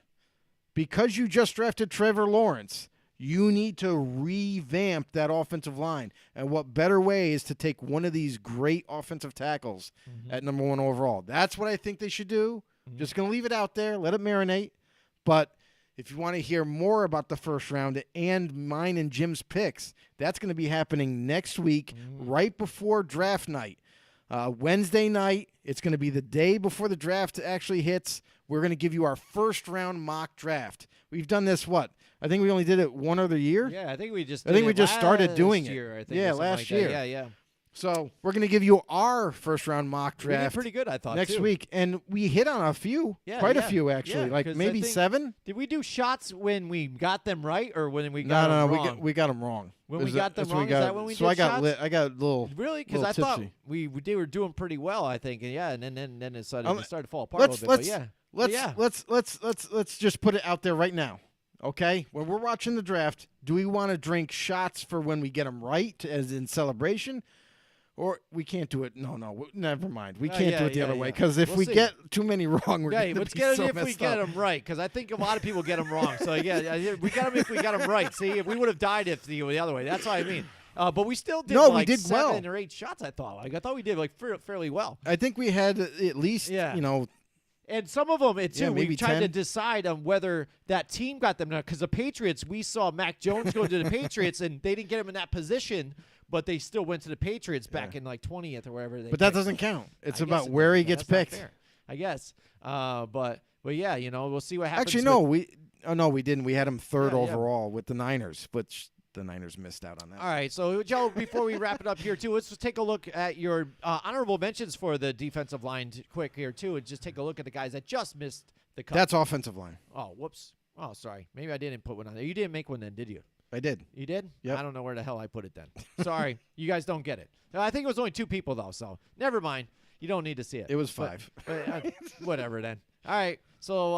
S3: Because you just drafted Trevor Lawrence, you need to revamp that offensive line. And what better way is to take one of these great offensive tackles at number 1 overall. That's what I think they should do. Just going to leave it out there, let it marinate. But if you want to hear more about the first round and mine and Jim's picks, that's going to be happening next week, right before draft night. Wednesday night, it's going to be the day before the draft actually hits. We're going to give you our first round mock draft. We've done this, I think we only did it 1 other year.
S2: Yeah, I think we just
S3: started doing it.
S2: I think,
S3: yeah, last year.
S2: Yeah.
S3: So we're going to give you our first round mock draft.
S2: We did pretty good, I thought,
S3: next
S2: too.
S3: week, and we hit on a few, quite a few actually, like maybe 7.
S2: Did we do shots when we got them right or when we got them wrong?
S3: No, we got them wrong.
S2: When we got them wrong, is that when we did
S3: shots?
S2: So
S3: I got a little
S2: really because I
S3: tipsy.
S2: thought we were doing pretty well, I think, and then it started to fall apart a little bit.
S3: Let's just put it out there right now. Okay, when we're watching the draft, do we want to drink shots for when we get them right, as in celebration, or we can't do it? No, never mind. We can't do it the other way because if we get too many wrong, we're going to be so messed up.
S2: If we get them right, because I think a lot of people get them wrong. So yeah, we got them if we got them right. See, if we would have died if the other way. That's what I mean. But we still did
S3: we did
S2: 7 or 8 shots. I thought we did fairly well.
S3: I think we had at least
S2: And some of them, we tried
S3: 10.
S2: to decide on whether that team got them. Because the Patriots, we saw Mac Jones go to the Patriots, and they didn't get him in that position, but they still went to the Patriots back in like 20th or wherever.
S3: But that doesn't count. It's about where he gets picked.
S2: I guess. But yeah, we'll see what happens.
S3: Actually, no, we didn't. We had him 3rd overall with the Niners, which the Niners missed out on that.
S2: All right, so Joe, before we wrap it up here too, let's just take a look at your honorable mentions for the defensive line quick here too, and just take a look at the guys that just missed the cut.
S3: That's offensive line.
S2: Oh, whoops. Oh, sorry. Maybe I didn't put one on there. You didn't make one then, did you?
S3: I did.
S2: You did?
S3: Yep.
S2: I don't know where the hell I put it then. Sorry. You guys don't get it. I think it was only 2 people though, so never mind. You don't need to see it.
S3: It was 5.
S2: Whatever then. All right. So,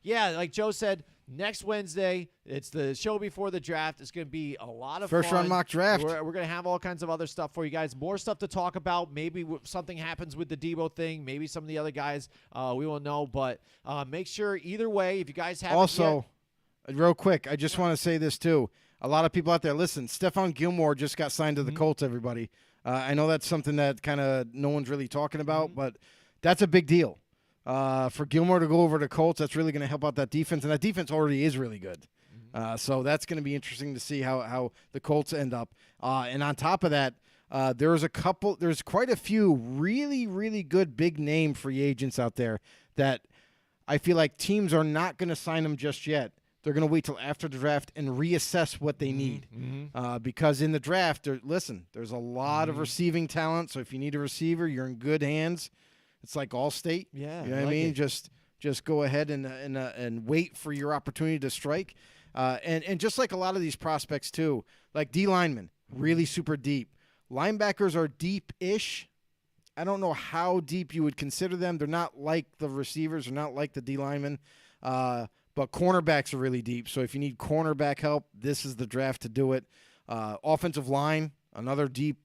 S2: like Joe said, next Wednesday, it's the show before the draft. It's going to be a lot of fun.
S3: First round mock draft.
S2: We're going to have all kinds of other stuff for you guys. More stuff to talk about. Maybe something happens with the Deebo thing. Maybe some of the other guys we will know. But make sure either way, if you guys have
S3: also, real quick, I just want to say this too. A lot of people out there, listen, Stephon Gilmore just got signed to the Colts, everybody. I know that's something that kind of no one's really talking about, but that's a big deal. For Gilmore to go over to Colts, that's really going to help out that defense, and that defense already is really good. So that's going to be interesting to see how the Colts end up. And on top of that, there's quite a few really, really good big name free agents out there that I feel like teams are not going to sign them just yet. They're going to wait till after the draft and reassess what they need. Because in the draft, there's a lot of receiving talent. So if you need a receiver, you're in good hands. It's like Allstate.
S2: Yeah.
S3: You know what I mean? Just just go ahead and wait for your opportunity to strike. And just like a lot of these prospects too, like D linemen, really super deep. Linebackers are deep-ish. I don't know how deep you would consider them. They're not like the receivers. They're not like the D linemen. But cornerbacks are really deep. So if you need cornerback help, this is the draft to do it. Offensive line, another deep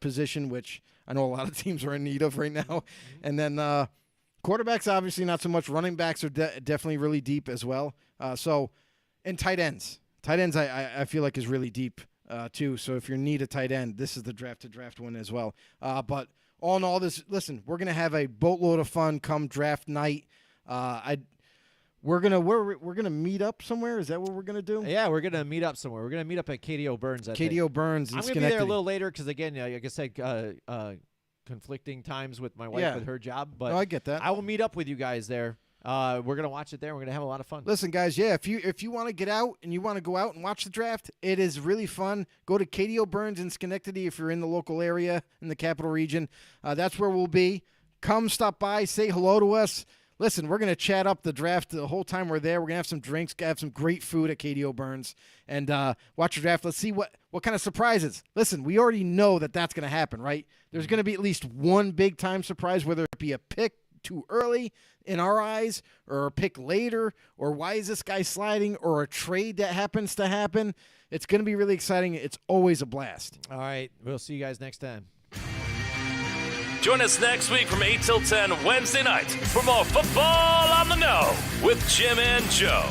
S3: position, which I know a lot of teams are in need of right now. And then quarterbacks, obviously not so much. Running backs are definitely really deep as well. And tight ends. Tight ends, I feel like, is really deep too. So if you need a tight end, this is the draft to draft one as well. But all in all, listen, we're going to have a boatload of fun come draft night. We're gonna meet up somewhere. Is that what we're gonna do?
S2: Yeah, we're gonna meet up somewhere. We're gonna meet up at KDO Burns.
S3: KDO Burns.
S2: I'm gonna be there a little later because again, like I said, conflicting times with my wife with her job. But
S3: I get that.
S2: I will meet up with you guys there. We're gonna watch it there. We're gonna have a lot of fun.
S3: Listen, guys. Yeah, if you want to get out and you want to go out and watch the draft, it is really fun. Go to KDO Burns in Schenectady if you're in the local area in the capital region. That's where we'll be. Come stop by, say hello to us. Listen, we're going to chat up the draft the whole time we're there. We're going to have some drinks, have some great food at KDO Burns, and watch the draft. Let's see what kind of surprises. Listen, we already know that's going to happen, right? There's going to be at least one big-time surprise, whether it be a pick too early in our eyes or a pick later or why is this guy sliding or a trade that happens to happen. It's going to be really exciting. It's always a blast.
S2: All right. We'll see you guys next time.
S1: Join us next week from 8 till 10 Wednesday night for more Football on the Know with Jim and Joe.